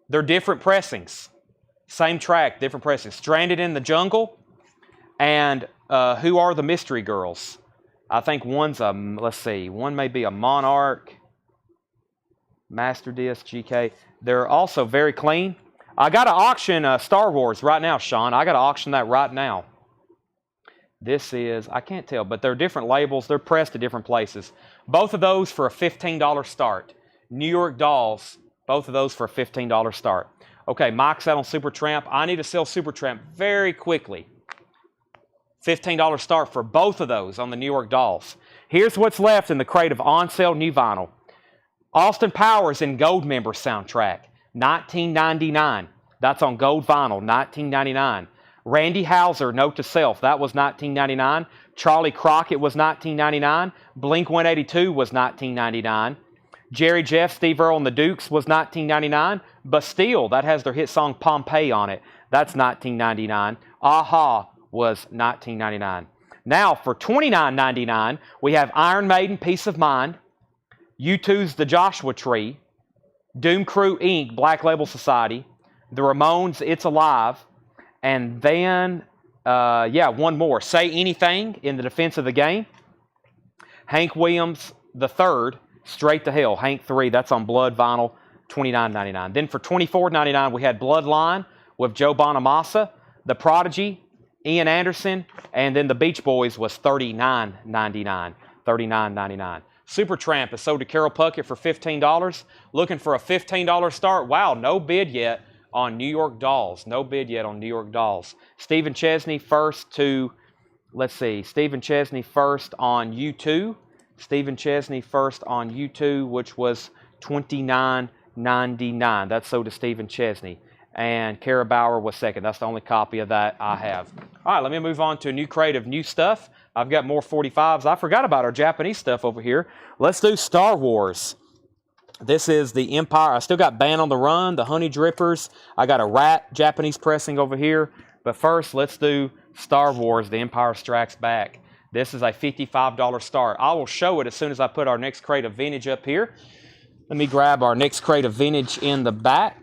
A: They're different pressings. Same track, different pressings. Stranded in the Jungle and Who Are the Mystery Girls? I think one's one may be a Monarch, Master Disc, GK. They're also very clean. I got to auction Star Wars right now, Sean. I got to auction that right now. This is, I can't tell, but they're different labels. They're pressed to different places. Both of those for a $15 start. New York Dolls, both of those for a $15 start. Okay, Mike's out on Supertramp. I need to sell Supertramp very quickly. $15 start for both of those on the New York Dolls. Here's what's left in the crate of on-sale new vinyl. Austin Powers in Gold Member soundtrack, $19.99. That's on gold vinyl, $19.99. Randy Houser, Note to Self, that was $19.99. Charlie Crockett was $19.99. Blink-182 was $19.99. Jerry Jeff, Steve Earle and the Dukes was $19.99. Bastille, that has their hit song Pompeii on it. That's $19.99. Aha was $19.99. Now, for $29.99, we have Iron Maiden, Peace of Mind, U2's The Joshua Tree, Doom Crew, Inc., Black Label Society, The Ramones, It's Alive, and then, one more, Say Anything, In the Defense of the Game, Hank Williams III, Straight to Hell, Hank 3, that's on Blood Vinyl, $29.99. Then for $24.99, we had Bloodline with Joe Bonamassa, The Prodigy, Ian Anderson, and then the Beach Boys was $39.99. $39.99. Supertramp is sold to Carol Puckett for $15. Looking for a $15 start. Wow, no bid yet on New York Dolls. No bid yet on New York Dolls. Stephen Chesney first to, let's see, Stephen Chesney first on U2. Stephen Chesney first on U2, which was $29.99. That's sold to Stephen Chesney. And Kara Bauer was second. That's the only copy of that I have. All right, let me move on to a new crate of new stuff. I've got more 45s. I forgot about our Japanese stuff over here. Let's do Star Wars. This is the Empire. I still got Band on the Run, the Honey Drippers. I got a Rat Japanese pressing over here. But first, let's do Star Wars, The Empire Strikes Back. This is a $55 start. I will show it as soon as I put our next crate of vintage up here. Let me grab our next crate of vintage in the back.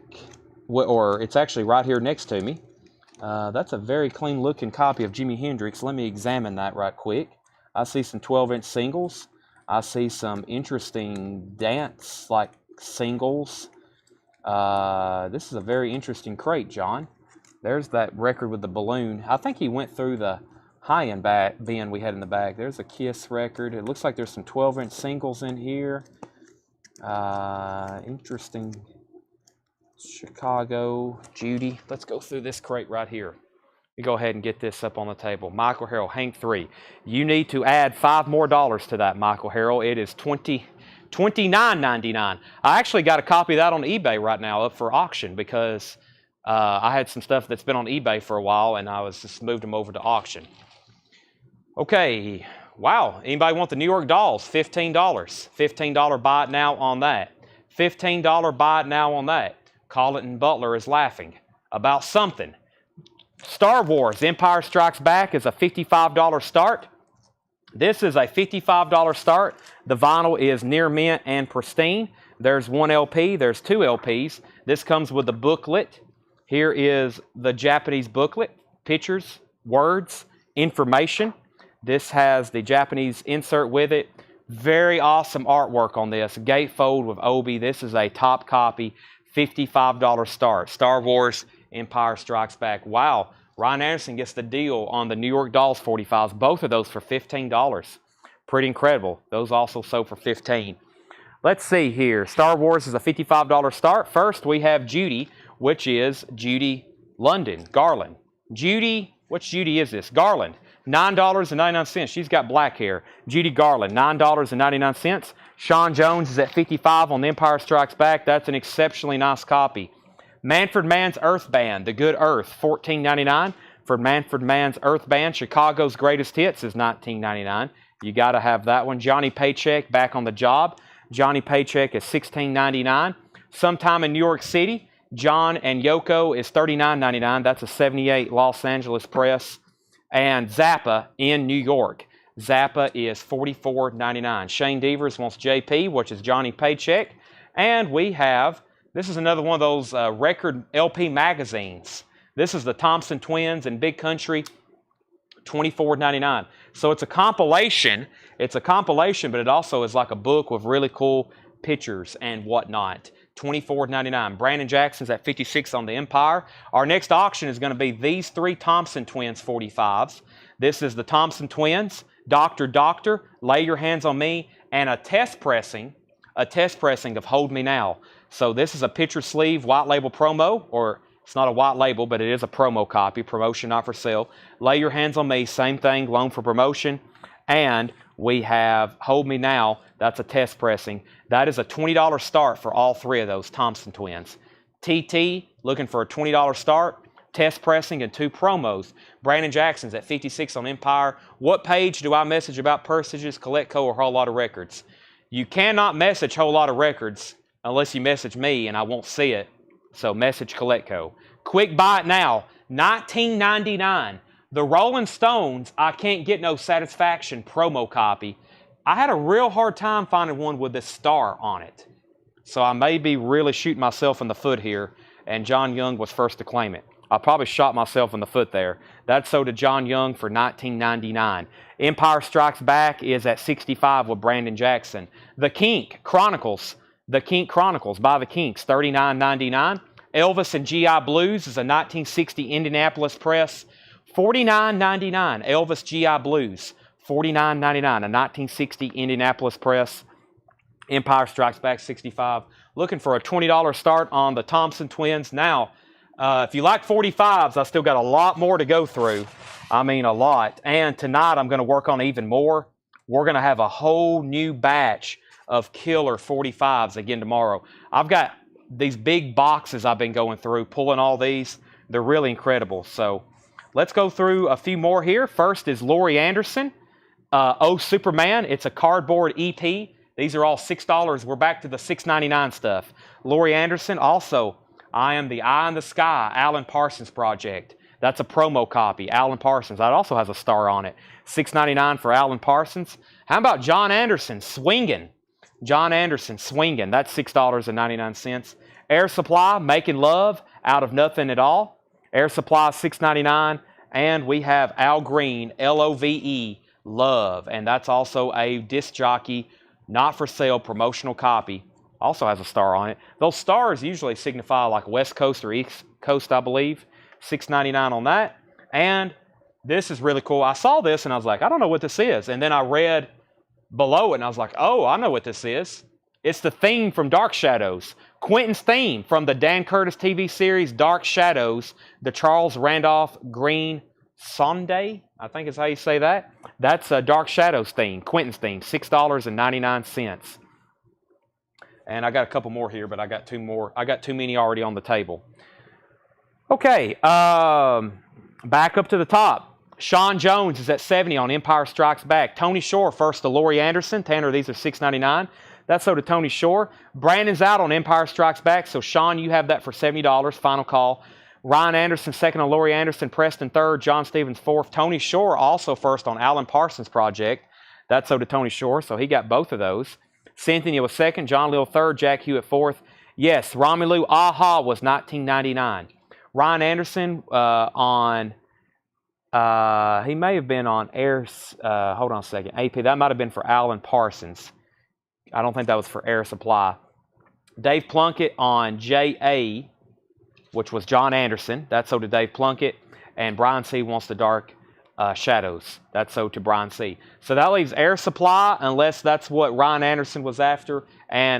A: Or it's actually right here next to me. That's a very clean looking copy of Jimi Hendrix. Let me examine that right quick. I see some 12-inch singles. I see some interesting dance like singles. This is a very interesting crate, John. There's that record with the balloon. I think he went through the high-end bin we had in the back. There's a Kiss record. It looks like there's some 12-inch singles in here. Interesting. Chicago, Judy. Let's go through this crate right here. We go ahead and get this up on the table. Michael Harrell, Hank 3. You need to add $5 more to that, Michael Harrell. It is $29.99. I actually got a copy of that on eBay right now up for auction because I had some stuff that's been on eBay for a while and I was just moved them over to auction. Okay. Wow. Anybody want the New York Dolls? $15. $15 buy it now on that. $15 buy it now on that. Colleton Butler is laughing about something. Star Wars, Empire Strikes Back is a $55 start. This is a $55 start. The vinyl is near mint and pristine. There's one LP, there's two LPs. This comes with the booklet. Here is the Japanese booklet, pictures, words, information. This has the Japanese insert with it. Very awesome artwork on this. Gatefold with Obi. This is a top copy. $55 start. Star Wars, Empire Strikes Back. Wow. Ryan Anderson gets the deal on the New York Dolls 45s. Both of those for $15. Pretty incredible. Those also sold for $15. Let's see here. Star Wars is a $55 start. First, we have Judy, which is Judy London, Garland. Judy, which Judy is this? Garland. $9.99. She's got black hair. Judy Garland, $9.99. Sean Jones is at $55 on The Empire Strikes Back. That's an exceptionally nice copy. Manfred Mann's Earth Band, The Good Earth, $14.99. For Manfred Mann's Earth Band, Chicago's Greatest Hits is $19.99. You got to have that one. Johnny Paycheck, Back on the Job. Johnny Paycheck is $16.99. Sometime in New York City, John and Yoko is $39.99. That's a '78 Los Angeles press. And Zappa in New York. Zappa is $44.99. Shane Devers wants JP, which is Johnny Paycheck. And we have, this is another one of those record LP magazines. This is the Thompson Twins and Big Country, $24.99. So it's a compilation. It's a compilation, but it also is like a book with really cool pictures and whatnot. $24.99. Brandon Jackson's at $56 on the Empire. Our next auction is going to be these three Thompson Twins 45s. This is the Thompson Twins, Dr. Doctor, Lay Your Hands on Me, and a test pressing of Hold Me Now. So this is a picture sleeve white label promo, or it's not a white label, but it is a promo copy, promotion not for sale. Lay Your Hands on Me, same thing, loan for promotion. And we have Hold Me Now, that's a test pressing. That is a $20 start for all three of those Thompson Twins. TT, looking for a $20 start, test pressing, and two promos. Brandon Jackson's at $56 on Empire. What page do I message about Persages, Coletco, or Whole Lot of Records? You cannot message Whole Lot of Records unless you message me, and I won't see it. So message Coletco. Quick buy it now, $19.99. The Rolling Stones, I Can't Get No Satisfaction promo copy. I had a real hard time finding one with this star on it. So I may be really shooting myself in the foot here, and John Young was first to claim it. I probably shot myself in the foot there. That's sold to John Young for $19.99. Empire Strikes Back is at $65 with Brandon Jackson. The Kink Chronicles by the Kinks, $39.99. Elvis and G.I. Blues is a 1960 Indianapolis press, $49.99. Elvis G.I. Blues, $49.99. A 1960 Indianapolis press. Empire Strikes Back, $65. Looking for a $20 start on the Thompson Twins. Now, if you like 45s, I still got a lot more to go through. I mean, a lot. And tonight, I'm going to work on even more. We're going to have a whole new batch of killer 45s again tomorrow. I've got these big boxes I've been going through, pulling all these. They're really incredible. So let's go through a few more here. First is Laurie Anderson. Oh, Superman. It's a cardboard EP. These are all $6. We're back to the $6.99 stuff. Laurie Anderson. Also, I Am the Eye in the Sky, Alan Parsons Project. That's a promo copy, Alan Parsons. That also has a star on it. $6.99 for Alan Parsons. How about John Anderson, Swingin'? John Anderson, Swingin'. That's $6.99. Air Supply, Making Love, Out of Nothing at All. Air Supply, $6.99. And we have Al Green, Love, Love. And that's also a disc jockey, not for sale, promotional copy. Also has a star on it. Those stars usually signify like West Coast or East Coast, I believe. $6.99 on that. And this is really cool. I saw this and I was like, I don't know what this is. And then I read below it and I was like, oh, I know what this is. It's the theme from Dark Shadows. Quentin's theme from the Dan Curtis TV series Dark Shadows, the Charles Randolph Green Sunday, I think is how you say that. That's a Dark Shadows theme, Quentin's theme, $6.99. And I got a couple more here, but I got two more. I got too many already on the table. Okay, back up to the top. Sean Jones is at $70 on Empire Strikes Back. Tony Shore first to Laurie Anderson. Tanner, these are $6.99. That's so to Tony Shore. Brandon's out on Empire Strikes Back, so Sean, you have that for $70. Final call. Ryan Anderson second on Laurie Anderson. Preston third. John Stevens fourth. Tony Shore also first on Alan Parsons Project. That's so to Tony Shore, so he got both of those. Cynthia was second, John Lill third, Jack Hewitt fourth. Yes, Romelu Aha was $19.99. Ryan Anderson he may have been on Air, hold on a second, AP, that might have been for Alan Parsons. I don't think that was for Air Supply. Dave Plunkett on JA, which was John Anderson. That's so to Dave Plunkett. And Brian C. wants the Dark Shadows. That's so to Brian C. So that leaves Air Supply, unless that's what Ryan Anderson was after,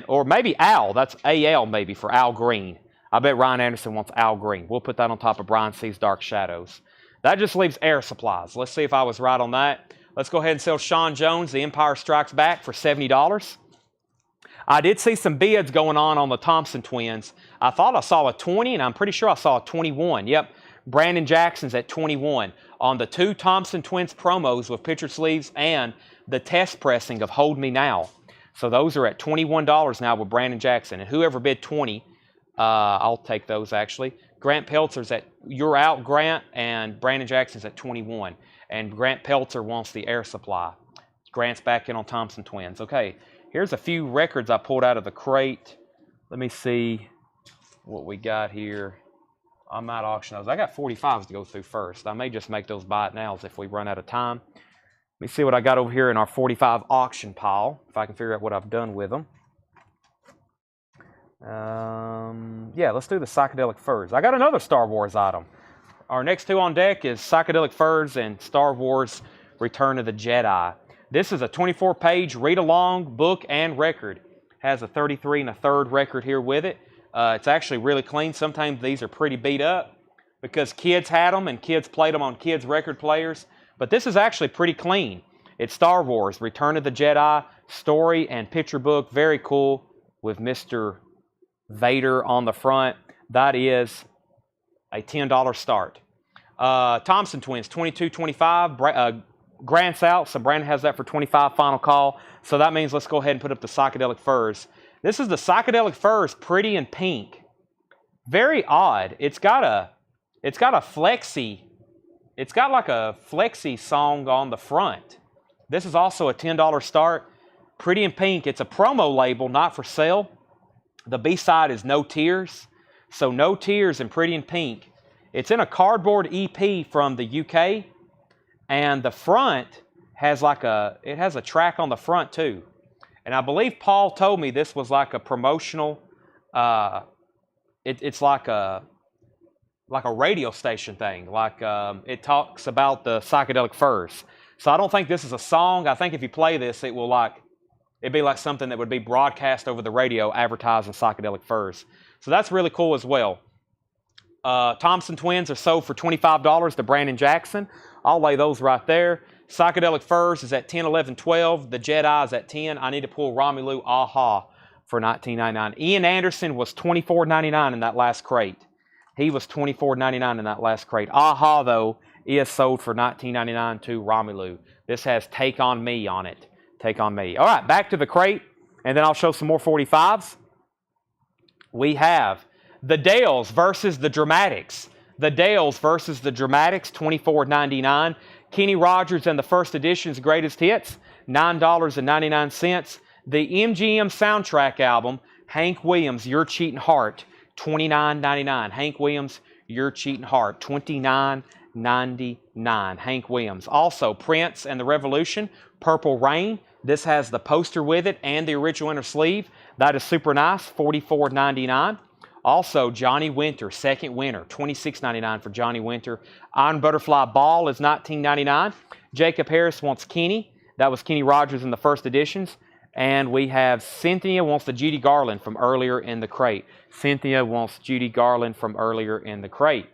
A: or maybe Al. That's AL maybe for Al Green. I bet Ryan Anderson wants Al Green. We'll put that on top of Brian C.'s Dark Shadows. That just leaves Air Supplies. Let's see if I was right on that. Let's go ahead and sell Sean Jones, The Empire Strikes Back, for $70. I did see some bids going on the Thompson Twins. I thought I saw a 20, and I'm pretty sure I saw a 21. Yep, Brandon Jackson's at 21 on the two Thompson Twins promos with picture sleeves and the test pressing of Hold Me Now. So those are at $21 now with Brandon Jackson. And whoever bid 20, I'll take those actually. Grant Peltzer's at, you're out, Grant, and Brandon Jackson's at 21. And Grant Peltzer wants the Air Supply. Grant's back in on Thompson Twins. Okay, here's a few records I pulled out of the crate. Let me see what we got here. I might auction those. I got 45s to go through first. I may just make those buy it nows if we run out of time. Let me see what I got over here in our 45 auction pile, if I can figure out what I've done with them. Yeah, let's do the Psychedelic Furs. I got another Star Wars item. Our next two on deck is Psychedelic Furs and Star Wars Return of the Jedi. This is a 24-page read-along book and record. Has a 33 1/3 record here with it. It's actually really clean. Sometimes these are pretty beat up because kids had them and kids played them on kids' record players. But this is actually pretty clean. It's Star Wars Return of the Jedi story and picture book. Very cool with Mr. Vader on the front. That is a $10 start. Thompson Twins, 22.25. Grant's out, so Brandon has that for 25 final call. So that means let's go ahead and put up the Psychedelic Furs. This is the Psychedelic Furs, pretty in pink. Very odd. It's got a flexi it's got like a flexi song on the front. This is also a $10 start. Pretty in Pink. It's a promo label, not for sale. The B-side is No Tears. So No Tears and Pretty in Pink. It's in a cardboard EP from the UK. And the front has it has a track on the front too. And I believe Paul told me this was like a promotional, it's like a radio station thing. It talks about the psychedelic furs. So I don't think this is a song. I think if you play this, it'd be like something that would be broadcast over the radio advertising psychedelic furs. So that's really cool as well. Thompson Twins are sold for $25 to Brandon Jackson. I'll lay those right there. Psychedelic Furs is at 10, 11, 12. The Jedi is at 10. I need to pull Romelu Aha for $19.99. Ian Anderson was $24.99 in that last crate. He was $24.99 in that last crate. Aha, though, is sold for $19.99 to Romelu. This has Take On Me on it. Take On Me. All right, back to the crate, and then I'll show some more 45s. We have the Dales versus the Dramatics. The Dales versus the Dramatics, $24.99. Kenny Rogers and the First Edition's Greatest Hits, $9.99. The MGM soundtrack album, Hank Williams, Your Cheating Heart, $29.99. Hank Williams, Your Cheating Heart, $29.99. Hank Williams. Also, Prince and the Revolution, Purple Rain. This has the poster with it and the original inner sleeve. That is super nice, $44.99. Also, Johnny Winter, Second Winter, $26.99 for Johnny Winter. Iron Butterfly Ball is $19.99. Jacob Harris wants Kenny. That was Kenny Rogers in the First Editions. And we have Cynthia wants the Judy Garland from earlier in the crate. Cynthia wants Judy Garland from earlier in the crate.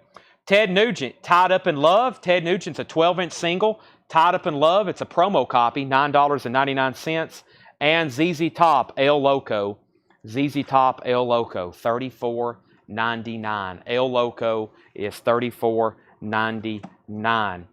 A: Ted Nugent, Tied Up in Love. Ted Nugent's a 12-inch single. Tied Up in Love, it's a promo copy, $9.99. And ZZ Top, El Loco. ZZ Top, El Loco, $34.99. El Loco is $34.99.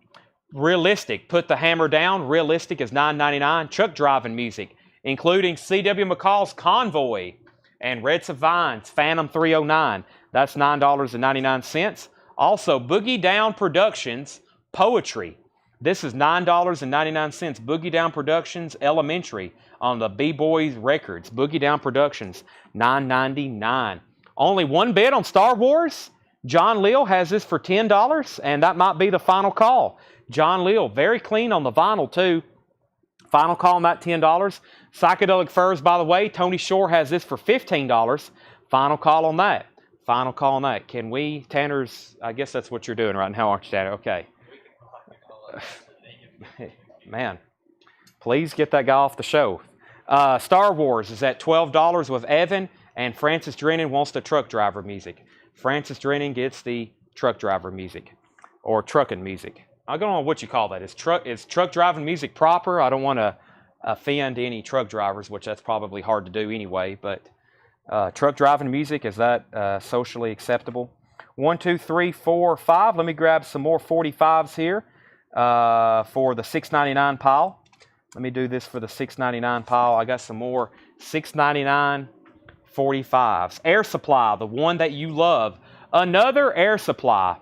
A: Realistic, Put the Hammer Down. Realistic is $9.99. Truck driving music, including C.W. McCall's Convoy and Red Savine's Phantom 309. That's $9.99. Also, Boogie Down Productions, Poetry. This is $9.99. Boogie Down Productions, Elementary on the B-Boys Records. Boogie Down Productions, $9.99. Only one bid on Star Wars. John Leal has this for $10, and that might be the final call. John Leal, very clean on the vinyl, too. Final call on that, $10. Psychedelic Furs, by the way, Tony Shore has this for $15. Final call on that. Final call on that. Can we, Tanner's, I guess that's what you're doing right now, aren't you, Tanner? Okay. Man, please get that guy off the show. Star Wars is at $12 with Evan, and Francis Drennan wants the truck driver music. Francis Drennan gets the truck driver music, or trucking music. I don't know what you call that. Is truck driving music proper? I don't want to offend any truck drivers, which that's probably hard to do anyway, but truck driving music, is that socially acceptable? 1, 2, 3, 4, 5. Let me grab some more 45s here for the $6.99 pile. Let me do this for the $6.99 pile. I got some more $6.99 45s. Air Supply, the one that you love. Another Air Supply.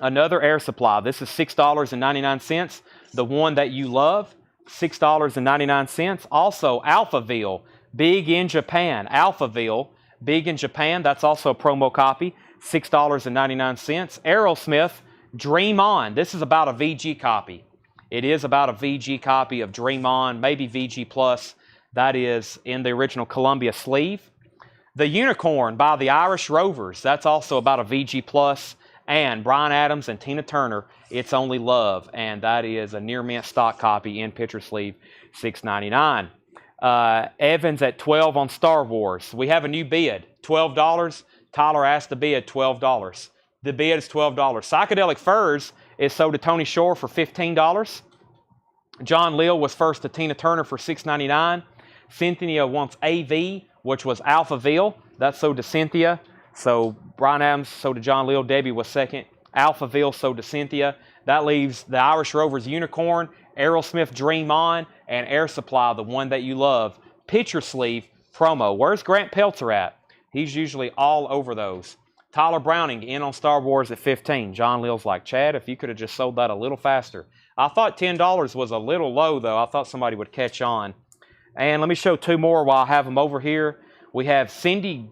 A: Another Air Supply. This is $6.99. The one that you love. $6.99. Also, Alphaville, Big in Japan. Alphaville, Big in Japan. That's also a promo copy. $6.99. Aerosmith, Dream On. This is about a VG copy. It is about a VG copy of Dream On, maybe VG Plus. That is in the original Columbia sleeve. The Unicorn by the Irish Rovers. That's also about a VG Plus. And Bryan Adams and Tina Turner, It's Only Love. And that is a near mint stock copy in picture sleeve, $6.99. Evans at $12 on Star Wars. We have a new bid, $12. Tyler asked the bid, $12. The bid is $12. Psychedelic Furs is sold to Tony Shore for $15. John Leal was first to Tina Turner for $6.99. Cynthia wants AV, which was Alphaville. That's sold to Cynthia. So Bryan Adams sold to John Leal. Debbie was second. Alphaville sold to Cynthia. That leaves the Irish Rovers Unicorn, Aerosmith Dream On, and Air Supply, the one that you love. Picture sleeve promo. Where's Grant Peltzer at? He's usually all over those. Tyler Browning in on Star Wars at 15. John Lill's like, Chad, if you could have just sold that a little faster. I thought $10 was a little low, though. I thought somebody would catch on. And let me show two more while I have them over here. We have Cindy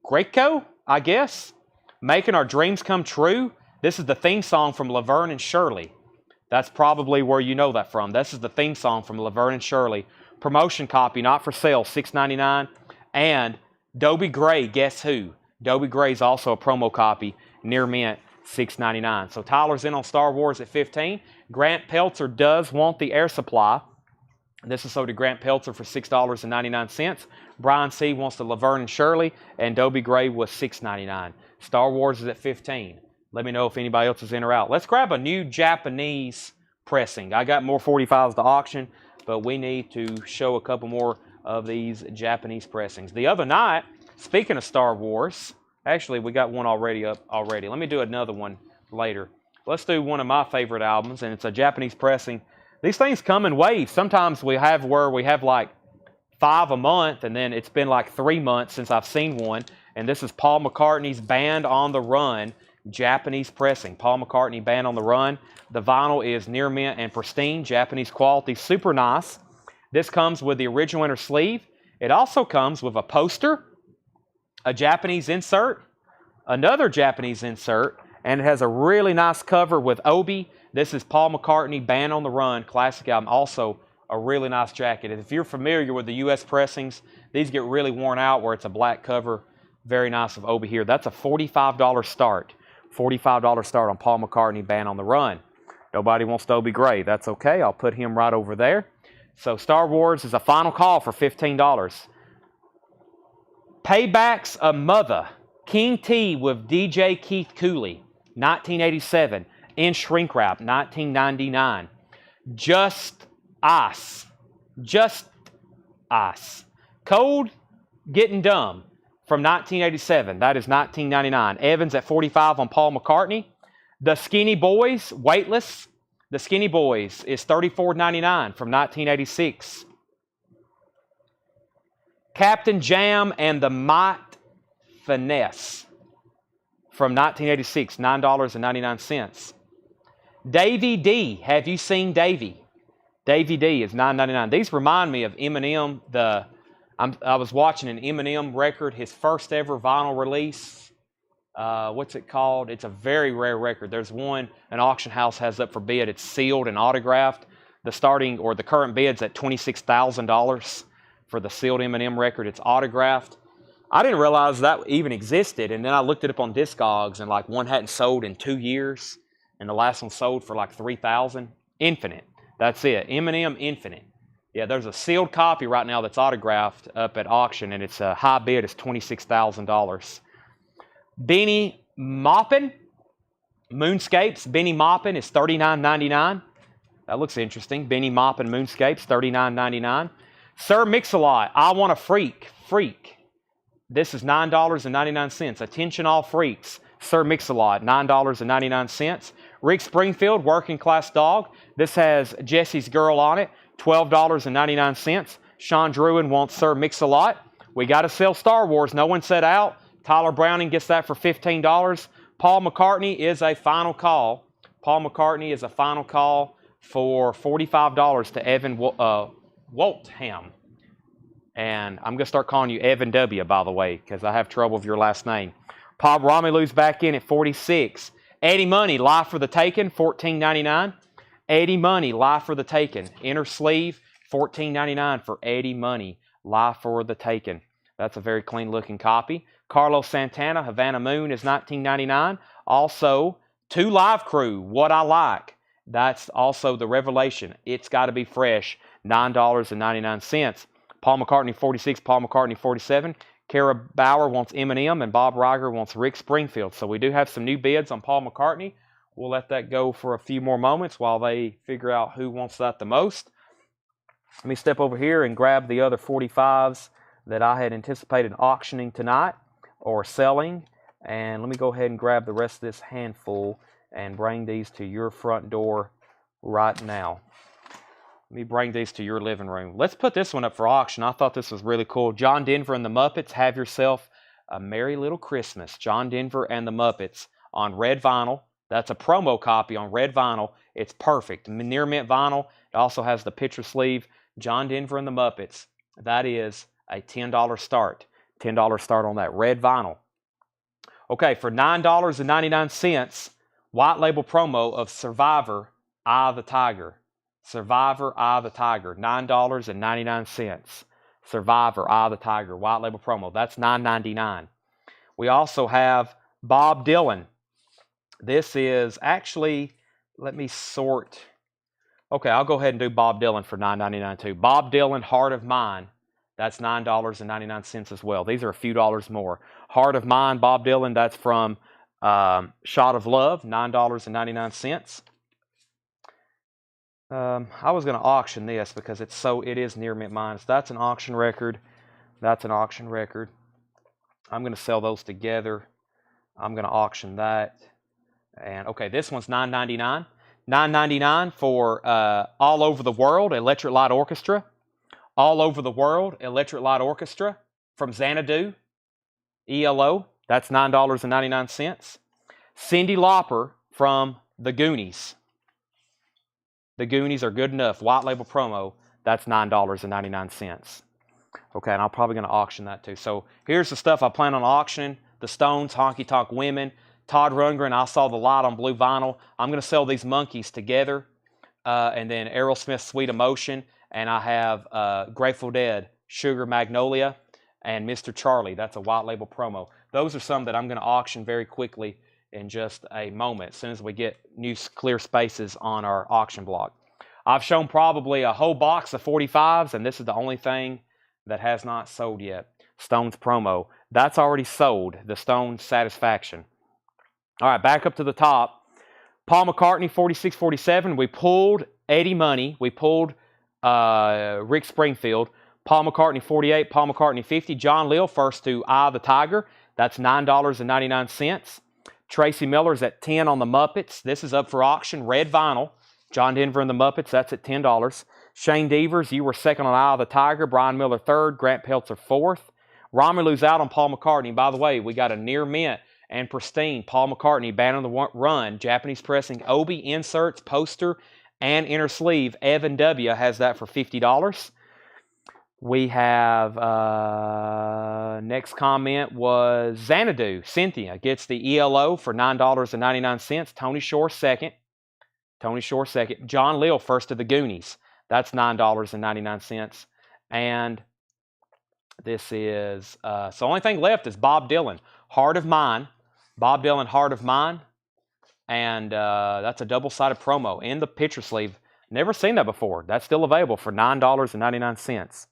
A: Greco, I guess, Making Our Dreams Come True. This is the theme song from Laverne and Shirley. That's probably where you know that from. This is the theme song from Laverne and Shirley. Promotion copy, not for sale, $6.99. And Dobie Gray, guess who? Dobie Gray is also a promo copy, near mint, $6.99. So Tyler's in on Star Wars at 15. Grant Peltzer does want the air supply. This is sold to Grant Peltzer for $6.99. Brian C. wants the Laverne and Shirley, and Dobie Gray was $6.99. Star Wars is at 15. Let me know if anybody else is in or out. Let's grab a new Japanese pressing. I got more 45s to auction, but we need to show a couple more of these Japanese pressings. The other night, speaking of Star Wars, actually we got one already up already. Let me do another one later. Let's do one of my favorite albums, and it's a Japanese pressing. These things come in waves. Sometimes we have like 5 a month, and then it's been like 3 months since I've seen one. And this is Paul McCartney's Band on the Run Japanese pressing. Paul McCartney Band on the Run. The vinyl is near mint and pristine, Japanese quality, super nice. This comes with the original inner sleeve. It also comes with a poster, a Japanese insert, another Japanese insert, and it has a really nice cover with Obi. This is Paul McCartney Band on the Run classic album. Also a really nice jacket. If you're familiar with the U.S. pressings, these get really worn out where it's a black cover. Very nice of Obi here. That's a $45 start. $45 start on Paul McCartney Band on the Run. Nobody wants Dobie Gray. That's okay. I'll put him right over there. So Star Wars is a final call for $15. Payback's a Mother. King T with DJ Keith Cooley, 1987. In shrink wrap, 1999. Just Ice. Just Ice. Cold Getting Dumb from 1987. That is 1999. Evans at 45 on Paul McCartney. The Skinny Boys, Weightless. The Skinny Boys is $34.99 from 1986. Captain Jam and the Might Finesse from 1986, $9.99. Davy D. Have you seen Davy? Davy D is $9.99. These remind me of Eminem. I was watching an Eminem record, his first ever vinyl release. What's it called? It's a very rare record. There's one an auction house has up for bid. It's sealed and autographed. The current bid's at $26,000 for the sealed Eminem record. It's autographed. I didn't realize that even existed, and then I looked it up on Discogs, and like one hadn't sold in 2 years, and the last one sold for like $3,000. Infinite. That's it. Eminem Infinite. Yeah, there's a sealed copy right now that's autographed up at auction, and its high bid is $26,000. Benny Maupin, Moonscapes. Benny Maupin is $39.99. That looks interesting. Benny Maupin Moonscapes, $39.99. Sir Mix-a-Lot, I Want a Freak. This is $9.99. Attention all freaks. Sir Mix-a-Lot, $9.99. Rick Springfield, Working Class Dog. This has Jesse's Girl on it, $12.99. Sean Druin wants Sir Mix-a-Lot. We got to sell Star Wars. No one said out. Tyler Browning gets that for $15. Paul McCartney is a final call. Paul McCartney is a final call for $45 to Evan Woltham. And I'm going to start calling you Evan W., by the way, because I have trouble with your last name. Bob Romulou's back in at 46. Eddie Money, Live for the Taken, $14.99. Eddie Money, Live for the Taken. Inner sleeve, $14.99 for Eddie Money, Live for the Taken. That's a very clean-looking copy. Carlos Santana, Havana Moon is $19.99. Also, Two Live Crew, What I Like. That's also the Revelation. It's got to be fresh, $9.99. Paul McCartney, 46. Paul McCartney, 47. Kara Bauer wants Eminem, and Bob Riger wants Rick Springfield. So we do have some new bids on Paul McCartney. We'll let that go for a few more moments while they figure out who wants that the most. Let me step over here and grab the other 45s that I had anticipated auctioning tonight or selling. And let me go ahead and grab the rest of this handful and bring these to your front door right now. Let me bring these to your living room. Let's put this one up for auction. I thought this was really cool. John Denver and the Muppets, Have Yourself A Merry Little Christmas, John Denver and the Muppets on red vinyl. That's a promo copy on red vinyl. It's perfect. Near mint vinyl. It also has the picture sleeve. John Denver and the Muppets. That is a $10 start. $10 start on that red vinyl. Okay, for $9.99, white label promo of Survivor, Eye of the Tiger. Survivor, Eye of the Tiger, $9.99. Survivor, Eye of the Tiger, white label promo. That's $9.99. We also have Bob Dylan. This is actually, let me sort. Okay, I'll go ahead and do Bob Dylan for $9.99 too. Bob Dylan, Heart of Mine. That's $9.99 as well. These are a few dollars more. Heart of Mine, Bob Dylan. That's from Shot of Love, $9.99. I was going to auction this because it is near mint mine. So that's an auction record. That's an auction record. I'm going to sell those together. I'm going to auction that. And okay, this one's $9.99. $9.99 for All Over the World, Electric Light Orchestra. All Over the World, Electric Light Orchestra from Xanadu, ELO. That's $9.99. Cyndi Lauper from The Goonies. The Goonies are good enough. White label promo. That's $9.99. Okay, and I'm probably going to auction that too. So here's the stuff I plan on auctioning. The Stones, Honky Tonk Women, Todd Rundgren, I Saw the Light on blue vinyl. I'm going to sell these monkeys together. And then Aerosmith's Sweet Emotion. And I have Grateful Dead, Sugar Magnolia, and Mr. Charlie. That's a white label promo. Those are some that I'm going to auction very quickly in just a moment, as soon as we get new clear spaces on our auction block. I've shown probably a whole box of 45s, and this is the only thing that has not sold yet. Stones promo. That's already sold, the Stones Satisfaction. All right, back up to the top. Paul McCartney, 46-47. We pulled Eddie Money. We pulled Rick Springfield. Paul McCartney, 48. Paul McCartney, 50. John Lill, first to Eye of the Tiger. That's $9.99. Tracy Miller's at 10 on the Muppets. This is up for auction. Red vinyl. John Denver and the Muppets. That's at $10. Shane Devers, you were second on Eye of the Tiger. Brian Miller, third. Grant Peltzer, fourth. Romulu's out on Paul McCartney. By the way, we got a near mint and pristine Paul McCartney Band on the Run. Japanese pressing. Obi inserts, poster, and inner sleeve. Evan W. has that for $50. We have, next comment was Xanadu. Cynthia gets the ELO for $9.99. Tony Shore, second. Tony Shore, second. John Lill, first to the Goonies. That's $9.99. And this is, so the only thing left is Bob Dylan. Heart of Mine. Bob Dylan, Heart of Mine. And that's a double-sided promo in the picture sleeve. Never seen that before. That's still available for $9.99.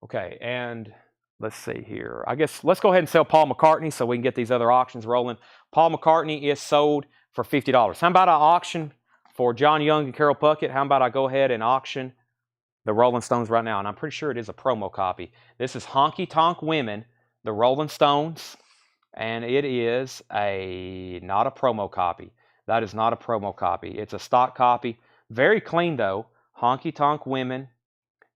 A: Okay, and let's see here. I guess let's go ahead and sell Paul McCartney so we can get these other auctions rolling. Paul McCartney is sold for $50. How about I auction for John Young and Carol Puckett? How about I go ahead and auction the Rolling Stones right now? And I'm pretty sure it is a promo copy. This is Honky Tonk Women, the Rolling Stones, and it is not a promo copy. That is not a promo copy. It's a stock copy. Very clean, though. Honky Tonk Women.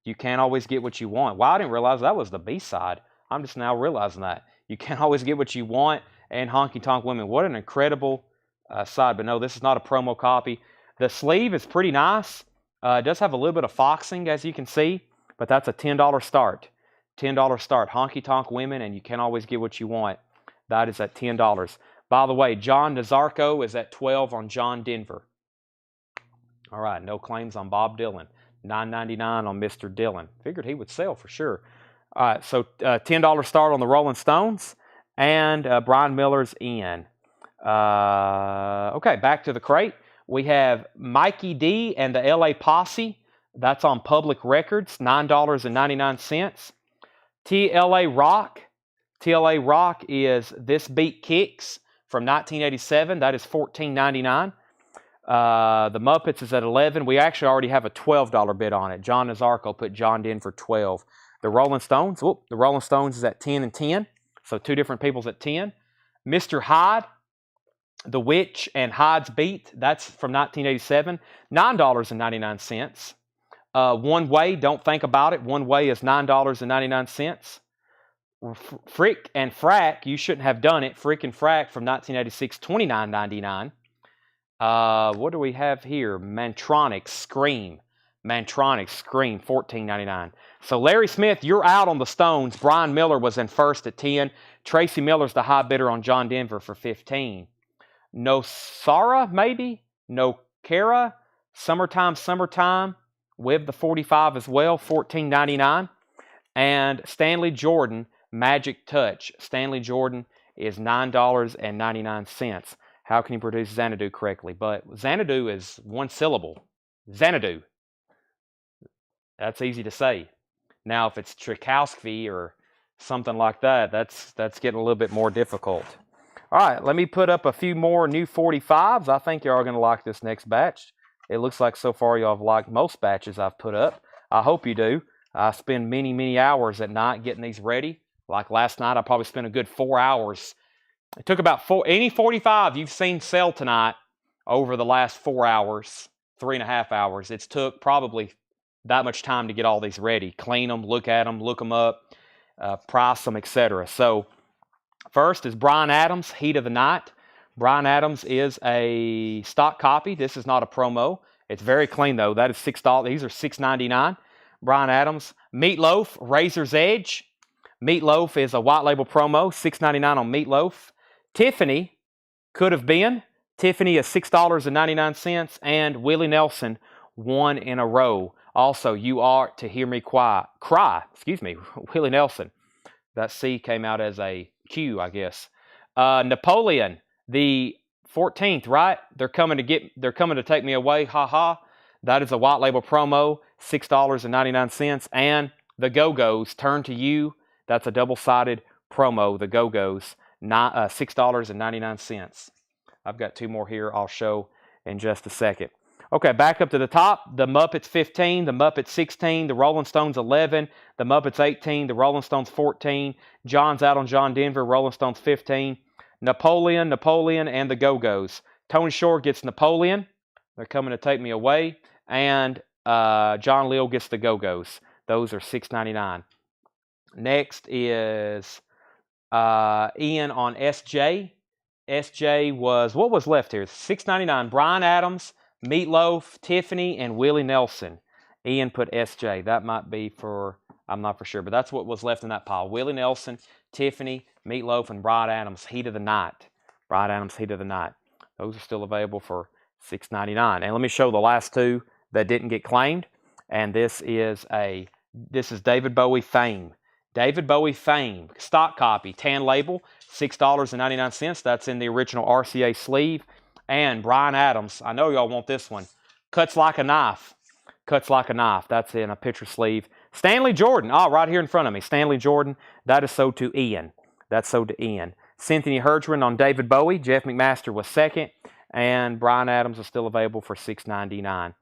A: You can't always get what you want. Wow, I didn't realize that was the B-side. I'm just now realizing that. You can't always get what you want, and Honky Tonk Women. What an incredible side. But no, this is not a promo copy. The sleeve is pretty nice. It does have a little bit of foxing, as you can see, but that's a $10 start. $10 start. Honky Tonk Women, and you can't always get what you want. That is at $10. By the way, John Nazarko is at 12 on John Denver. All right, no claims on Bob Dylan. $9.99 on Mr. Dylan. Figured he would sell for sure. All right, so $10 start on the Rolling Stones, and Brian Miller's in. Okay, back to the crate. We have Mikey D and the LA Posse. That's on Public Records, $9.99. TLA Rock. TLA Rock is This Beat Kicks from 1987. That is $14.99. The Muppets is at 11. We actually already have a $12 bid on it. John Nazarko put John Den for 12. The Rolling Stones, the Rolling Stones is at 10 and 10. So two different people's at 10. Mr. Hyde, The Witch and Hyde's Beat, that's from 1987, $9.99. One Way, Don't Think About It. One Way is $9.99. Frick and Frack, you shouldn't have done it. Frick and Frack from 1986, $29.99. What do we have here? Mantronics Scream. Mantronics Scream, $14.99. So Larry Smith, you're out on the Stones. Brian Miller was in first at 10. Tracy Miller's the high bidder on John Denver for 15. No Sarah, maybe? No Kara. Summertime. With the 45 as well, $14.99. And Stanley Jordan, Magic Touch. Stanley Jordan is $9.99. How can you produce Xanadu correctly? But Xanadu is one syllable. Xanadu. That's easy to say. Now, if it's Tchaikovsky or something like that, that's getting a little bit more difficult. All right, let me put up a few more new 45s. I think y'all are going to like this next batch. It looks like so far y'all have liked most batches I've put up. I hope you do. I spend many, many hours at night getting these ready. Like last night, I probably spent a good 4 hours. It took about any 45 you've seen sell tonight over the last 4 hours, 3.5 hours. It's took probably that much time to get all these ready. Clean them, look at them, look them up, price them, etc. So first is Bryan Adams, Heat of the Night. Bryan Adams is a stock copy. This is not a promo. It's very clean though. That is $6. These are $6.99. Bryan Adams. Meatloaf, Razor's Edge. Meatloaf is a white label promo, $6.99 on Meatloaf. Tiffany, Could Have Been. Tiffany is $6.99. And Willie Nelson, One in a Row. Also, You Are to Hear Me Cry. Willie Nelson. That C came out as a Q, I guess. Napoleon, the 14th, right? They're coming to take me away. Ha ha. That is a white label promo, $6.99. And the Go-Go's, Turn to You. That's a double-sided promo. The Go-Go's, $6.99. I've got two more here I'll show in just a second. Okay, back up to the top. The Muppets 15, the Muppets 16, the Rolling Stones 11, the Muppets 18, the Rolling Stones 14. John's out on John Denver, Rolling Stones 15. Napoleon, and the Go-Go's. Tony Shore gets Napoleon. They're coming to take me away. And John Lill gets the Go-Go's. Those are $6.99. Next is Ian on SJ. SJ was, what was left here? $6.99. Bryan Adams, Meatloaf, Tiffany, and Willie Nelson. Ian put SJ. That might be for, I'm not for sure, but that's what was left in that pile. Willie Nelson, Tiffany, Meatloaf, and Bryan Adams, Heat of the Night. Bryan Adams, Heat of the Night. Those are still available for $6.99. And let me show the last two that didn't get claimed. And this is David Bowie Fame. David Bowie Fame, stock copy, tan label, $6.99. That's in the original RCA sleeve. And Bryan Adams, I know y'all want this one. Cuts Like a Knife. Cuts Like a Knife. That's in a picture sleeve. Stanley Jordan, right here in front of me. Stanley Jordan, that is sold to Ian. That's sold to Ian. Cynthia Hergman on David Bowie. Jeff McMaster was second. And Bryan Adams is still available for $6.99.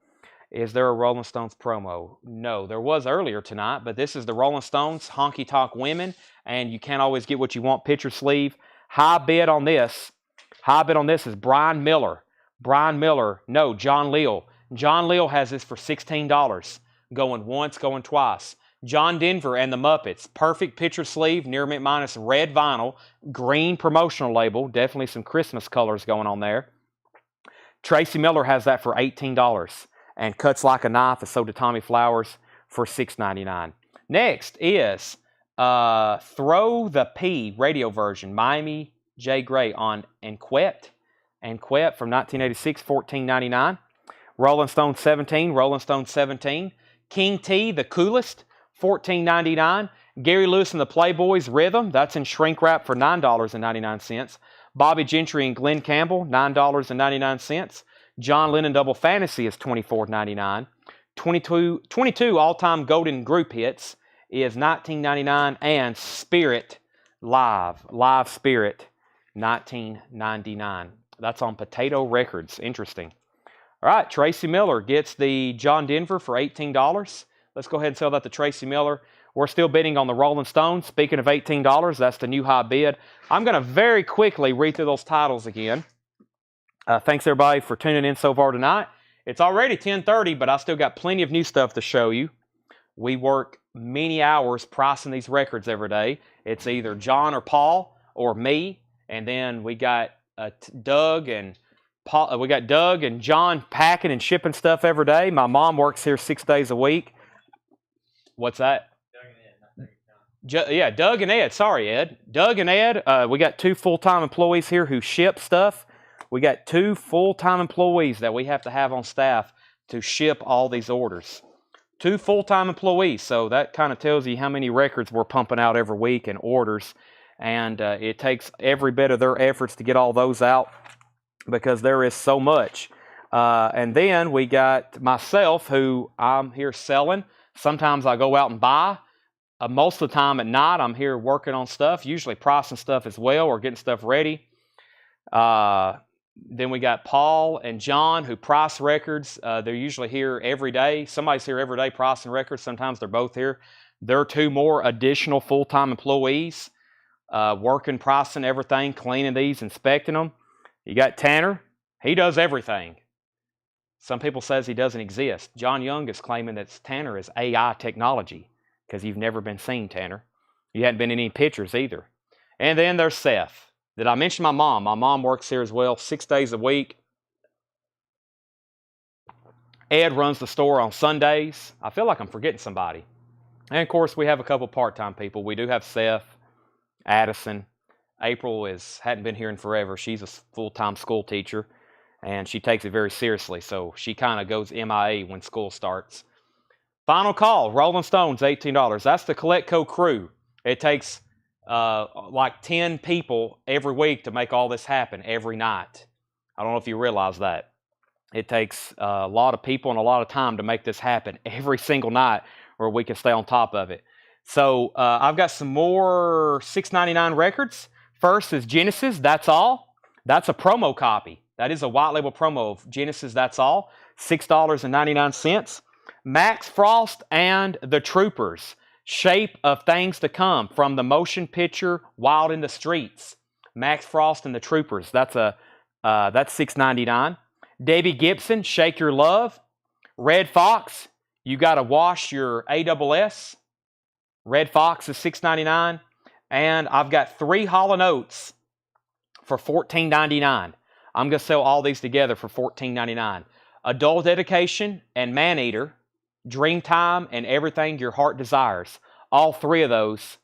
A: Is there a Rolling Stones promo? No, there was earlier tonight, but this is the Rolling Stones, Honky Tonk Women, and you can't always get what you want, picture sleeve. High bid on this is Brian Miller. John Lill. John Lill has this for $16. Going once, going twice. John Denver and the Muppets. Perfect picture sleeve, near mint minus red vinyl, green promotional label. Definitely some Christmas colors going on there. Tracy Miller has that for $18. And Cuts Like a Knife is sold to Tommy Flowers for $6.99. Next is Throw the P radio version. Miami J. Gray on Enquete. Enquete from 1986, $14.99. Rolling Stone 17. King T, The Coolest, $14.99. Gary Lewis and the Playboys, Rhythm. That's in shrink wrap for $9.99. Bobby Gentry and Glenn Campbell, $9.99. John Lennon Double Fantasy is $24.99. 22 all-time golden group hits is $19.99. And Spirit Live Spirit, $19.99. That's on Potato Records. Interesting. All right, Tracy Miller gets the John Denver for $18. Let's go ahead and sell that to Tracy Miller. We're still bidding on the Rolling Stones. Speaking of $18, that's the new high bid. I'm going to very quickly read through those titles again. Thanks, everybody, for tuning in so far tonight. It's already 10:30, but I still got plenty of new stuff to show you. We work many hours pricing these records every day. It's either John or Paul or me, and then we got Doug and Paul. We got Doug and John packing and shipping stuff every day. My mom works here 6 days a week. What's that? Yeah, Doug and Ed. Sorry, Ed. Doug and Ed. We got 2 full-time employees here who ship stuff. We got 2 full-time employees that we have to have on staff to ship all these orders. 2 full-time employees. So that kind of tells you how many records we're pumping out every week and orders. And it takes every bit of their efforts to get all those out because there is so much. And then we got myself, who I'm here selling. Sometimes I go out and buy. Most of the time at night, I'm here working on stuff, usually pricing stuff as well or getting stuff ready. Then we got Paul and John who price records. They're usually here every day. Somebody's here every day pricing records. Sometimes they're both here. There are 2 more additional full-time employees working, pricing everything, cleaning these, inspecting them. You got Tanner. He does everything. Some people says he doesn't exist. John Young is claiming that Tanner is AI technology because you've never been seen, Tanner. You hadn't been in any pictures either. And then there's Seth. Did I mention my mom? My mom works here as well 6 days a week. Ed runs the store on Sundays. I feel like I'm forgetting somebody. And of course, we have a couple part-time people. We do have Seth, Addison. April hadn't been here in forever. She's a full-time school teacher, and she takes it very seriously. So she kind of goes MIA when school starts. Final call, Rolling Stones, $18. That's the Collectco crew. It takes like 10 people every week to make all this happen every night. I don't know if you realize that. It takes a lot of people and a lot of time to make this happen every single night where we can stay on top of it. So I've got some more $6.99 records. First is Genesis, That's All. That's a promo copy. That is a white label promo of Genesis, That's All. $6.99. Max Frost and the Troopers, Shape of Things to Come, from the motion picture Wild in the Streets. Max Frost and the Troopers. That's $6.99. Debbie Gibson, Shake Your Love. Red Fox, You Gotta Wash Your ASS. Red Fox is $6.99. And I've got 3 Hall & Oates for $14.99. I'm going to sell all these together for $14.99. Adult Dedication and Maneater, Dreamtime and Everything Your Heart Desires. All 3 of those,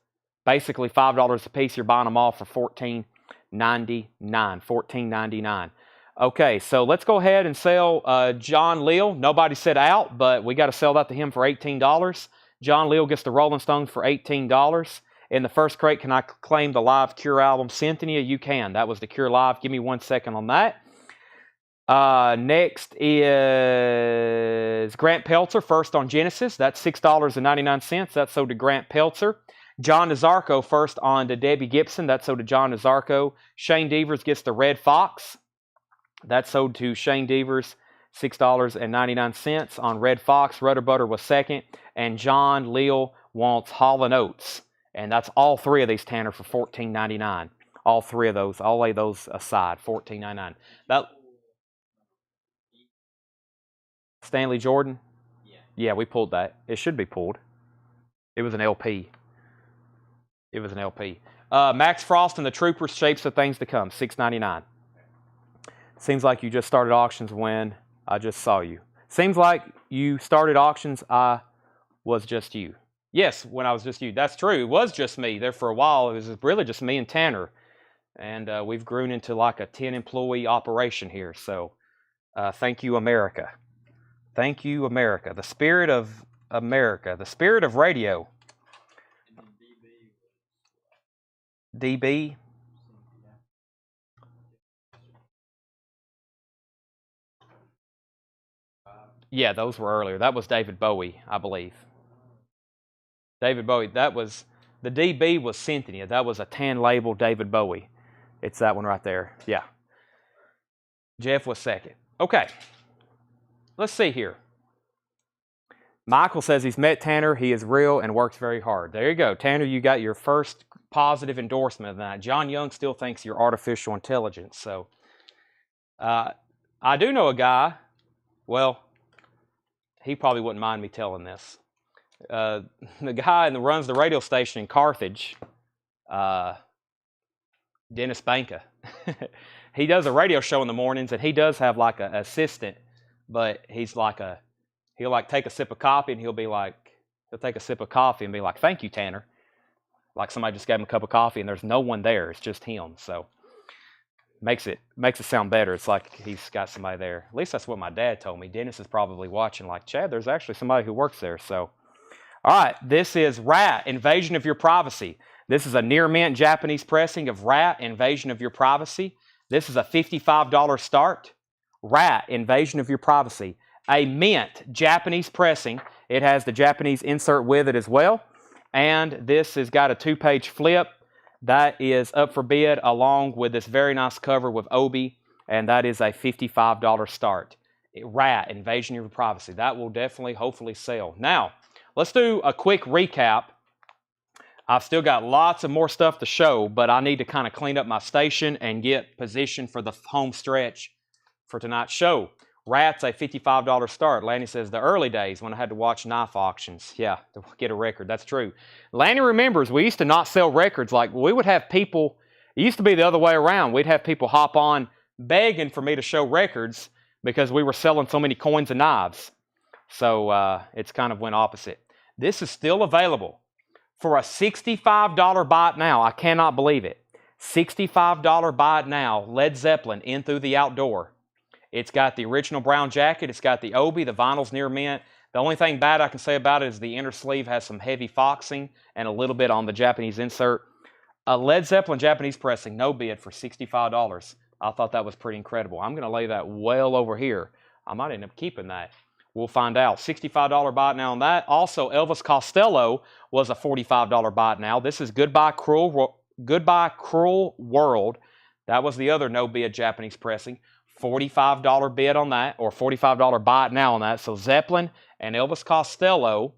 A: basically $5 a piece. You're buying them all for $14.99. Okay, so let's go ahead and sell John Leal. Nobody said out, but we got to sell that to him for $18. John Leal gets the Rolling Stones for $18. In the first crate, can I claim the live Cure album, Cynthia? You can. That was the Cure Live. Give me 1 second on that. Next is Grant Peltzer, first on Genesis. That's $6.99. That's sold to Grant Peltzer. John Nazarko, first on to Debbie Gibson. That's sold to John Nazarko. Shane Devers gets the Red Fox. That's sold to Shane Devers, $6.99 on Red Fox. Rudder Butter was second. And John Leal wants Hall & Oates. And that's all 3 of these, Tanner, for $14.99. All 3 of those. I'll lay those aside, $14.99. That Stanley Jordan? Yeah, we pulled that. It should be pulled. It was an LP. Max Frost and the Troopers, Shapes of Things to Come, $6.99. Seems like you just started auctions when I just saw you. Seems like you started auctions, I was just you. Yes, when I was just you. That's true. It was just me. There for a while, it was really just me and Tanner. And we've grown into like a 10-employee operation here. So thank you, America. Thank you, America. The spirit of America. The spirit of radio. DB. Yeah, those were earlier. That was David Bowie, I believe. David Bowie. That was, the DB was Cynthia. That was a tan label David Bowie. It's that one right there. Yeah. Jeff was second. Okay. Let's see here. Michael says he's met Tanner. He is real and works very hard. There you go. Tanner, you got your first positive endorsement of that. John Young still thinks you're artificial intelligence. So I do know a guy, well, he probably wouldn't mind me telling this. the guy that runs the radio station in Carthage, Dennis Banka, he does a radio show in the mornings, and he does have like an assistant, but he's like he'll like take a sip of coffee, and he'll take a sip of coffee and be like, "Thank you, Tanner." Like somebody just gave him a cup of coffee, and there's no one there. It's just him. So makes it sound better. It's like he's got somebody there. At least that's what my dad told me. Dennis is probably watching like, Chad, there's actually somebody who works there. So, all right, this is Rat, Invasion of Your Privacy. This is a near mint Japanese pressing of Rat, Invasion of Your Privacy. This is a $55 start. Rat, Invasion of Your Privacy. A mint Japanese pressing. It has the Japanese insert with it as well. And this has got a 2-page flip. That is up for bid along with this very nice cover with Obi. And that is a $55 start. Rat, Invasion of Your Privacy. That will definitely, hopefully sell. Now, let's do a quick recap. I've still got lots of more stuff to show, but I need to kind of clean up my station and get positioned for the home stretch for tonight's show. Rat's a $55 start. Lanny says, the early days when I had to watch knife auctions. Yeah, to get a record. That's true. Lanny remembers we used to not sell records. Like, we would have people, it used to be the other way around. We'd have people hop on begging for me to show records because we were selling so many coins and knives. So it's kind of went opposite. This is still available for a $65 buy it now. I cannot believe it. $65 buy it now. Led Zeppelin, In Through the Outdoor. It's got the original brown jacket. It's got the Obi. The vinyl's near mint. The only thing bad I can say about it is the inner sleeve has some heavy foxing and a little bit on the Japanese insert. A Led Zeppelin Japanese pressing, no bid, for $65. I thought that was pretty incredible. I'm going to lay that well over here. I might end up keeping that. We'll find out. $65 buy it now on that. Also, Elvis Costello was a $45 buy it now. This is Goodbye Cruel World. That was the other no bid Japanese pressing. $45 bid on that, or $45 buy it now on that. So Zeppelin and Elvis Costello.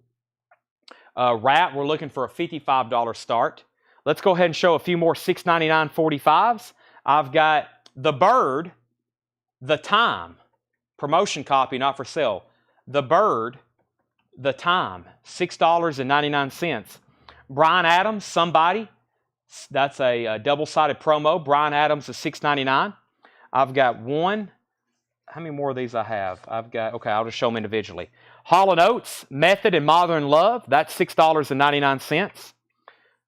A: Rat, we're looking for a $55 start. Let's go ahead and show a few more $6.99 45s. I've got The Bird, The Time. Promotion copy, not for sale. The Bird, The Time, $6.99. Bryan Adams, Somebody. That's a double-sided promo. Bryan Adams is $6.99. I've got one. How many more of these I have? Okay, I'll just show them individually. Hall & Oates, Method and Modern Love. That's $6.99.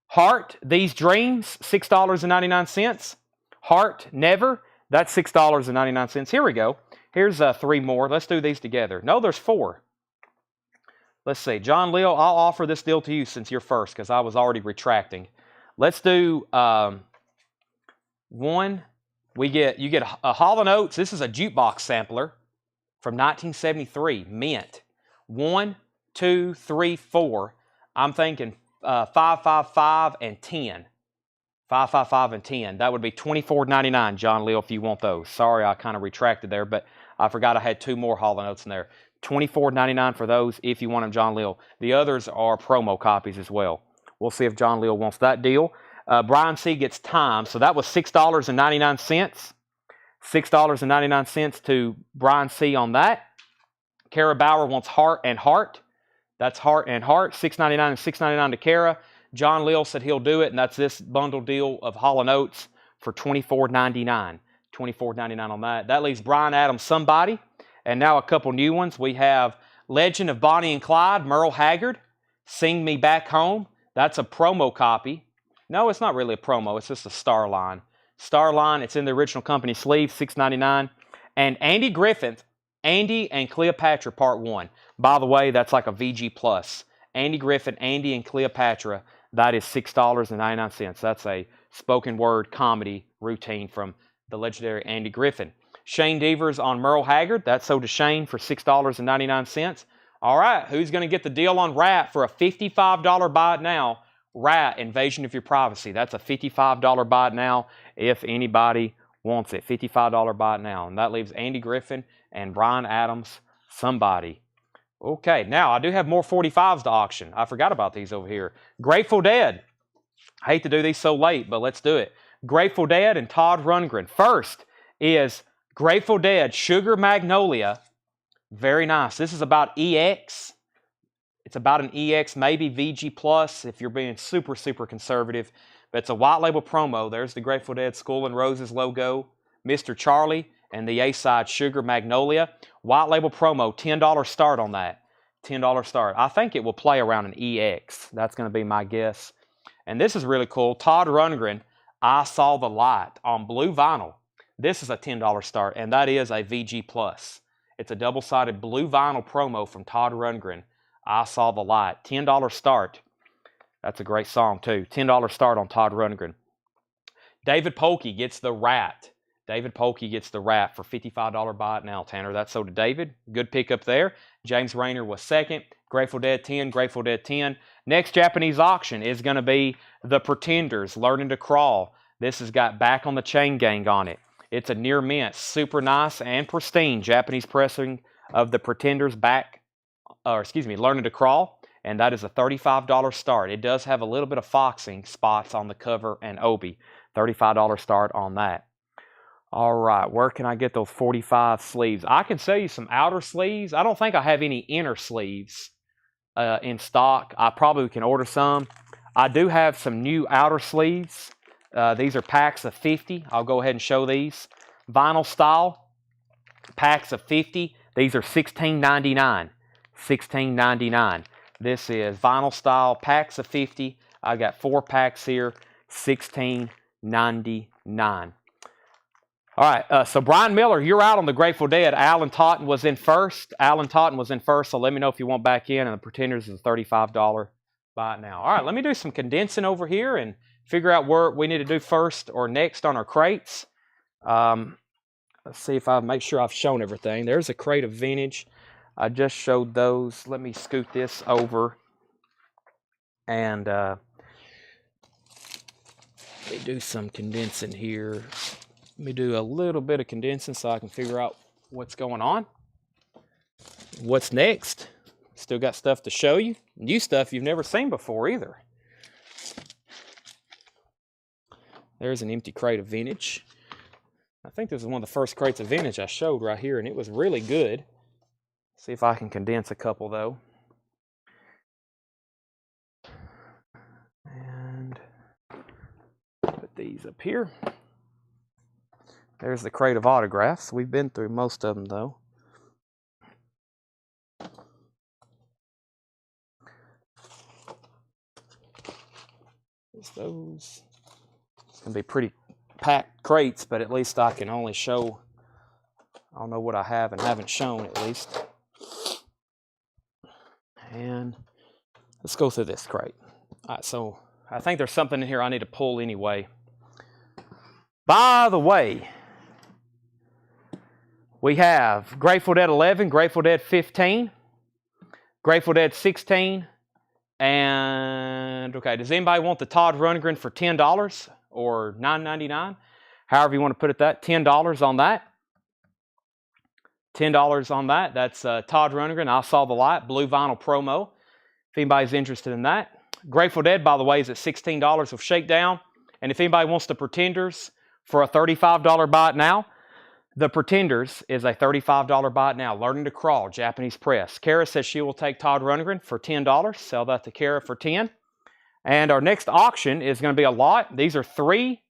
A: Heart, These Dreams, $6.99. Heart, Never. That's $6.99. Here we go. Here's 3 more. Let's do these together. No, there's 4. Let's see. John Leo, I'll offer this deal to you since you're first because I was already retracting. Let's do one. You get a Hall & Oates. This is a jukebox sampler from 1973, mint. 1, 2, 3, 4. I'm thinking 5, 5, 5, and 10. 5, 5, 5, and 10. That would be $24.99, John Leo, if you want those. Sorry, I kind of retracted there, but I forgot I had 2 more Hall & Oates in there. $24.99 for those if you want them, John Leo. The others are promo copies as well. We'll see if John Leo wants that deal. Brian C. gets Time, so that was $6.99. $6.99 to Brian C. on that. Kara Bauer wants Heart and Heart. That's Heart and Heart, $6.99 and $6.99 to Kara. John Leo said he'll do it, and that's this bundle deal of Hall & Oates for $24.99. $24.99 on that. That leaves Bryan Adams, Somebody. And now a couple new ones. We have Legend of Bonnie and Clyde, Merle Haggard. Sing Me Back Home. That's a promo copy. No, it's not really a promo. It's just a Starline. Starline, it's in the original company sleeve, $6.99. And Andy Griffith, Andy and Cleopatra Part 1. By the way, that's like a VG Plus. Andy Griffith, Andy and Cleopatra, that is $6.99. That's a spoken word comedy routine from the legendary Andy Griffith. Shane Devers on Merle Haggard. That's sold to Shane for $6.99. All right, who's going to get the deal on Rat for a $55 buy it now? Rat, Invasion of Your Privacy. That's a $55 buy it now if anybody wants it. $55 buy it now. And that leaves Andy Griffin and Bryan Adams, Somebody. Okay, now I do have more 45s to auction. I forgot about these over here. Grateful Dead. I hate to do these so late, but let's do it. Grateful Dead and Todd Rundgren. First is Grateful Dead, Sugar Magnolia. Very nice. This is about EX. It's about an EX, maybe VG Plus if you're being super, super conservative. But it's a white label promo. There's the Grateful Dead Skull and Roses logo, Mr. Charlie, and the A-side Sugar Magnolia. White label promo, $10 start on that. $10 start. I think it will play around an EX. That's going to be my guess. And this is really cool. Todd Rundgren, I Saw the Light on blue vinyl. This is a $10 start, and that is a VG Plus. It's a double-sided blue vinyl promo from Todd Rundgren. I Saw the Light. $10 start. That's a great song, too. $10 start on Todd Rundgren. David Polkey gets the Rat. David Polkey gets the Rat for $55 buy it now, Tanner. That's so to David. Good pickup there. James Rayner was second. Grateful Dead 10, Grateful Dead 10. Next Japanese auction is going to be The Pretenders, Learning to Crawl. This has got Back on the Chain Gang on it. It's a near mint, super nice and pristine Japanese pressing of The Pretenders Learning to Crawl. And that is a $35 start. It does have a little bit of foxing spots on the cover and obi. $35 start on that. All right, where can I get those 45 sleeves? I can sell you some outer sleeves. I don't think I have any inner sleeves in stock. I probably can order some. I do have some new outer sleeves. These are packs of 50. I'll go ahead and show these. Vinyl style, packs of 50. These are $16.99. $16.99. This is vinyl style, packs of 50. I got 4 packs here, $16.99. All right, so Brian Miller, you're out on the Grateful Dead. Alan Totten was in first. So let me know if you want back in. And the Pretenders is a $35 buy it now. All right, let me do some condensing over here and figure out where we need to do first or next on our crates. Let's see if I make sure I've shown everything. There's a crate of vintage. I just showed those. Let me scoot this over and let me do some condensing here. Let me do a little bit of condensing so I can figure out what's going on. What's next? Still got stuff to show you. New stuff you've never seen before either. There's an empty crate of vintage. I think this is one of the first crates of vintage I showed right here, and it was really good. See if I can condense a couple though. And put these up here. There's the crate of autographs. We've been through most of them, though. There's those. It's going to be pretty packed crates, but at least I can only show, I don't know what I have and haven't shown at least. And let's go through this crate. All right, so I think there's something in here I need to pull anyway. By the way, we have Grateful Dead 11, Grateful Dead 15, Grateful Dead 16, and, okay, does anybody want the Todd Rundgren for $10 or $9.99? However you want to put it that, $10 on that. $10 on that. That's Todd Rundgren, I Saw the Light, blue vinyl promo, if anybody's interested in that. Grateful Dead, by the way, is at $16 with Shakedown. And if anybody wants the Pretenders for a $35 buy it now, the Pretenders is a $35 buy it now. Learning to Crawl, Japanese press. Kara says she will take Todd Rundgren for $10. Sell that to Kara for $10. And our next auction is going to be a lot. These are 3.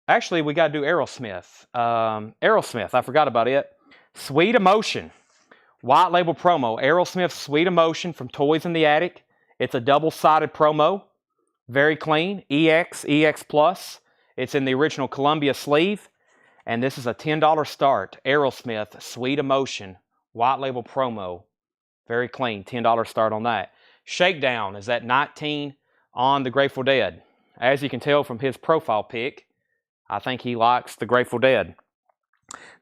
A: Actually, we got to do Aerosmith. Aerosmith, I forgot about it. Sweet Emotion, white label promo. Aerosmith Sweet Emotion from Toys in the Attic. It's a double-sided promo. Very clean. EX Plus. It's in the original Columbia sleeve. And this is a $10 start. Aerosmith Sweet Emotion, white label promo. Very clean. $10 start on that. Shakedown is at 19 on the Grateful Dead. As you can tell from his profile pic, I think he likes the Grateful Dead.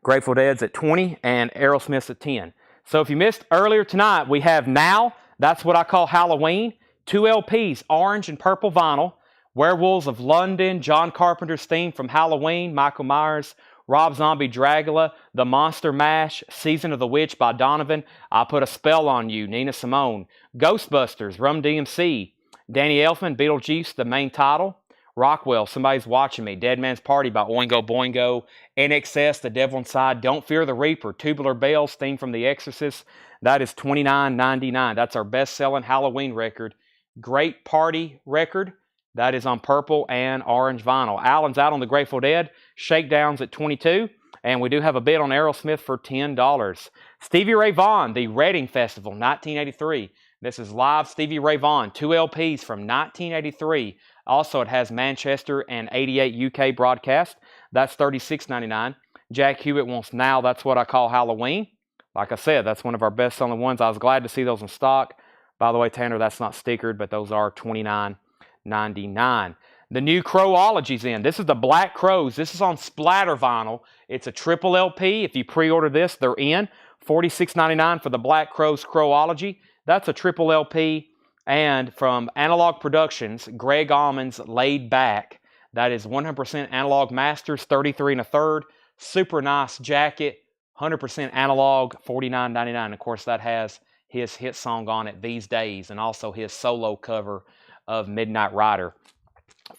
A: Grateful Dead's at 20 and Aerosmith's at 10. So if you missed earlier tonight, we have Now, that's what I call Halloween. 2 LPs, orange and purple vinyl. Werewolves of London, John Carpenter's theme from Halloween, Michael Myers, Rob Zombie, Dragula, The Monster Mash, Season of the Witch by Donovan, I Put a Spell on You, Nina Simone, Ghostbusters, Rum DMC, Danny Elfman, Beetlejuice, the main title, Rockwell, Somebody's Watching Me. Dead Man's Party by Oingo Boingo. NXS, The Devil Inside. Don't Fear the Reaper. Tubular Bells, theme from The Exorcist. That is $29.99. That's our best-selling Halloween record. Great party record. That is on purple and orange vinyl. Alan's out on the Grateful Dead. Shakedown's at $22. And we do have a bid on Aerosmith for $10. Stevie Ray Vaughan, the Reading Festival, 1983. This is live Stevie Ray Vaughan. 2 LPs from 1983. Also, it has Manchester and 88 UK broadcast. That's $36.99. Jack Hewitt wants Now That's What I Call Halloween. Like I said, that's one of our best-selling ones. I was glad to see those in stock. By the way, Tanner, that's not stickered, but those are $29.99. The new Crowology's in. This is the Black Crows. This is on splatter vinyl. It's a triple LP. If you pre-order this, they're in. $46.99 for the Black Crows Crowology. That's a triple LP. And from Analog Productions, Greg Allman's Laid Back. That is 100% analog masters, 33 1/3. Super nice jacket, 100% analog, $49.99. Of course, that has his hit song on it, These Days, and also his solo cover of Midnight Rider,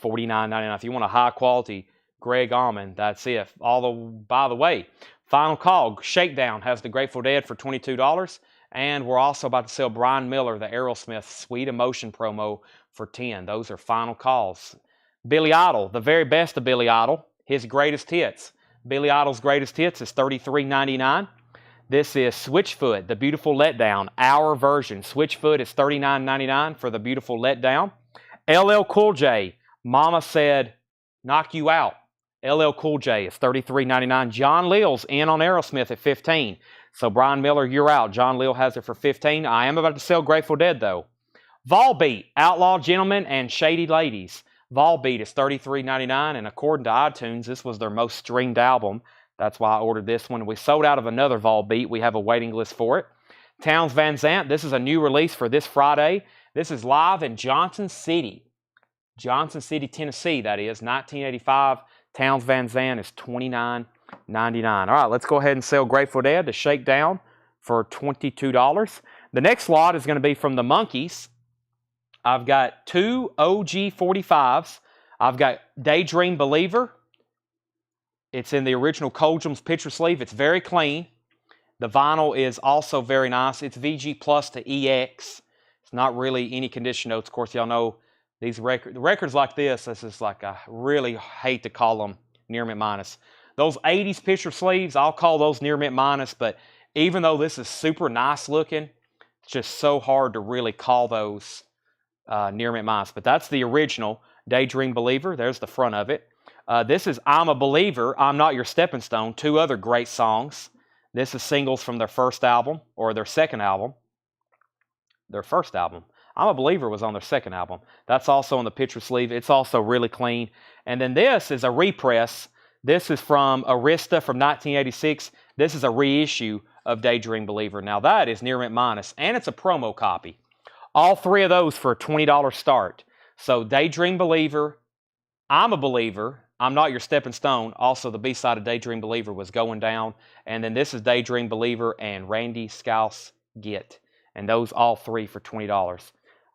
A: $49.99. If you want a high quality Greg Allman, that's it. By the way, Final Call, Shakedown has the Grateful Dead for $22. And we're also about to sell Brian Miller, the Aerosmith Sweet Emotion promo for $10. Those are final calls. Billy Idol, the very best of Billy Idol, his greatest hits. Billy Idol's greatest hits is $33.99. This is Switchfoot, The Beautiful Letdown, our version. Switchfoot is $39.99 for The Beautiful Letdown. LL Cool J, Mama Said Knock You Out. LL Cool J is $33.99. John Leal's in on Aerosmith at $15. So Brian Miller, you're out. John Leal has it for $15. I am about to sell Grateful Dead, though. Volbeat, Outlaw Gentlemen and Shady Ladies. Volbeat is $33.99, and according to iTunes, this was their most streamed album. That's why I ordered this one. We sold out of another Volbeat. We have a waiting list for it. Townes Van Zandt, this is a new release for this Friday. This is live in Johnson City. Johnson City, Tennessee, that is. 1985. Townes Van Zandt is $29.99. All right, let's go ahead and sell Grateful Dead, The Shakedown, for $22. The next lot is going to be from the Monkees. I've got 2 OG 45s. I've got Daydream Believer. It's in the original Coldrum's picture sleeve. It's very clean. The vinyl is also very nice. It's VG Plus to EX. It's not really any condition notes. Of course, y'all know these records like this is like, I really hate to call them near mint minus. Those 80s picture sleeves, I'll call those near mint minus, but even though this is super nice looking, it's just so hard to really call those near mint minus. But that's the original Daydream Believer. There's the front of it. This is I'm a Believer, I'm Not Your Stepping Stone, 2 other great songs. This is singles from their first album, or their second album. Their first album. I'm a Believer was on their second album. That's also on the picture sleeve. It's also really clean. And then this is a repress. This is from Arista from 1986. This is a reissue of Daydream Believer. Now that is near mint minus, and it's a promo copy. All 3 of those for a $20 start. So Daydream Believer, I'm a Believer, I'm Not Your Stepping Stone. Also, the B-side of Daydream Believer was Going Down. And then this is Daydream Believer and Randy Scouse Get. And those all 3 for $20.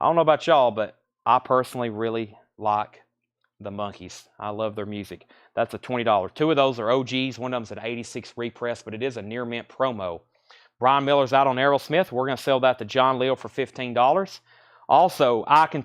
A: I don't know about y'all, but I personally really like the Monkees. I love their music. That's a $20. 2 of those are OGs. One of them's an 86 repress, but it is a near mint promo. Brian Miller's out on Aerosmith. We're going to sell that to John Leal for $15. Also, I Continue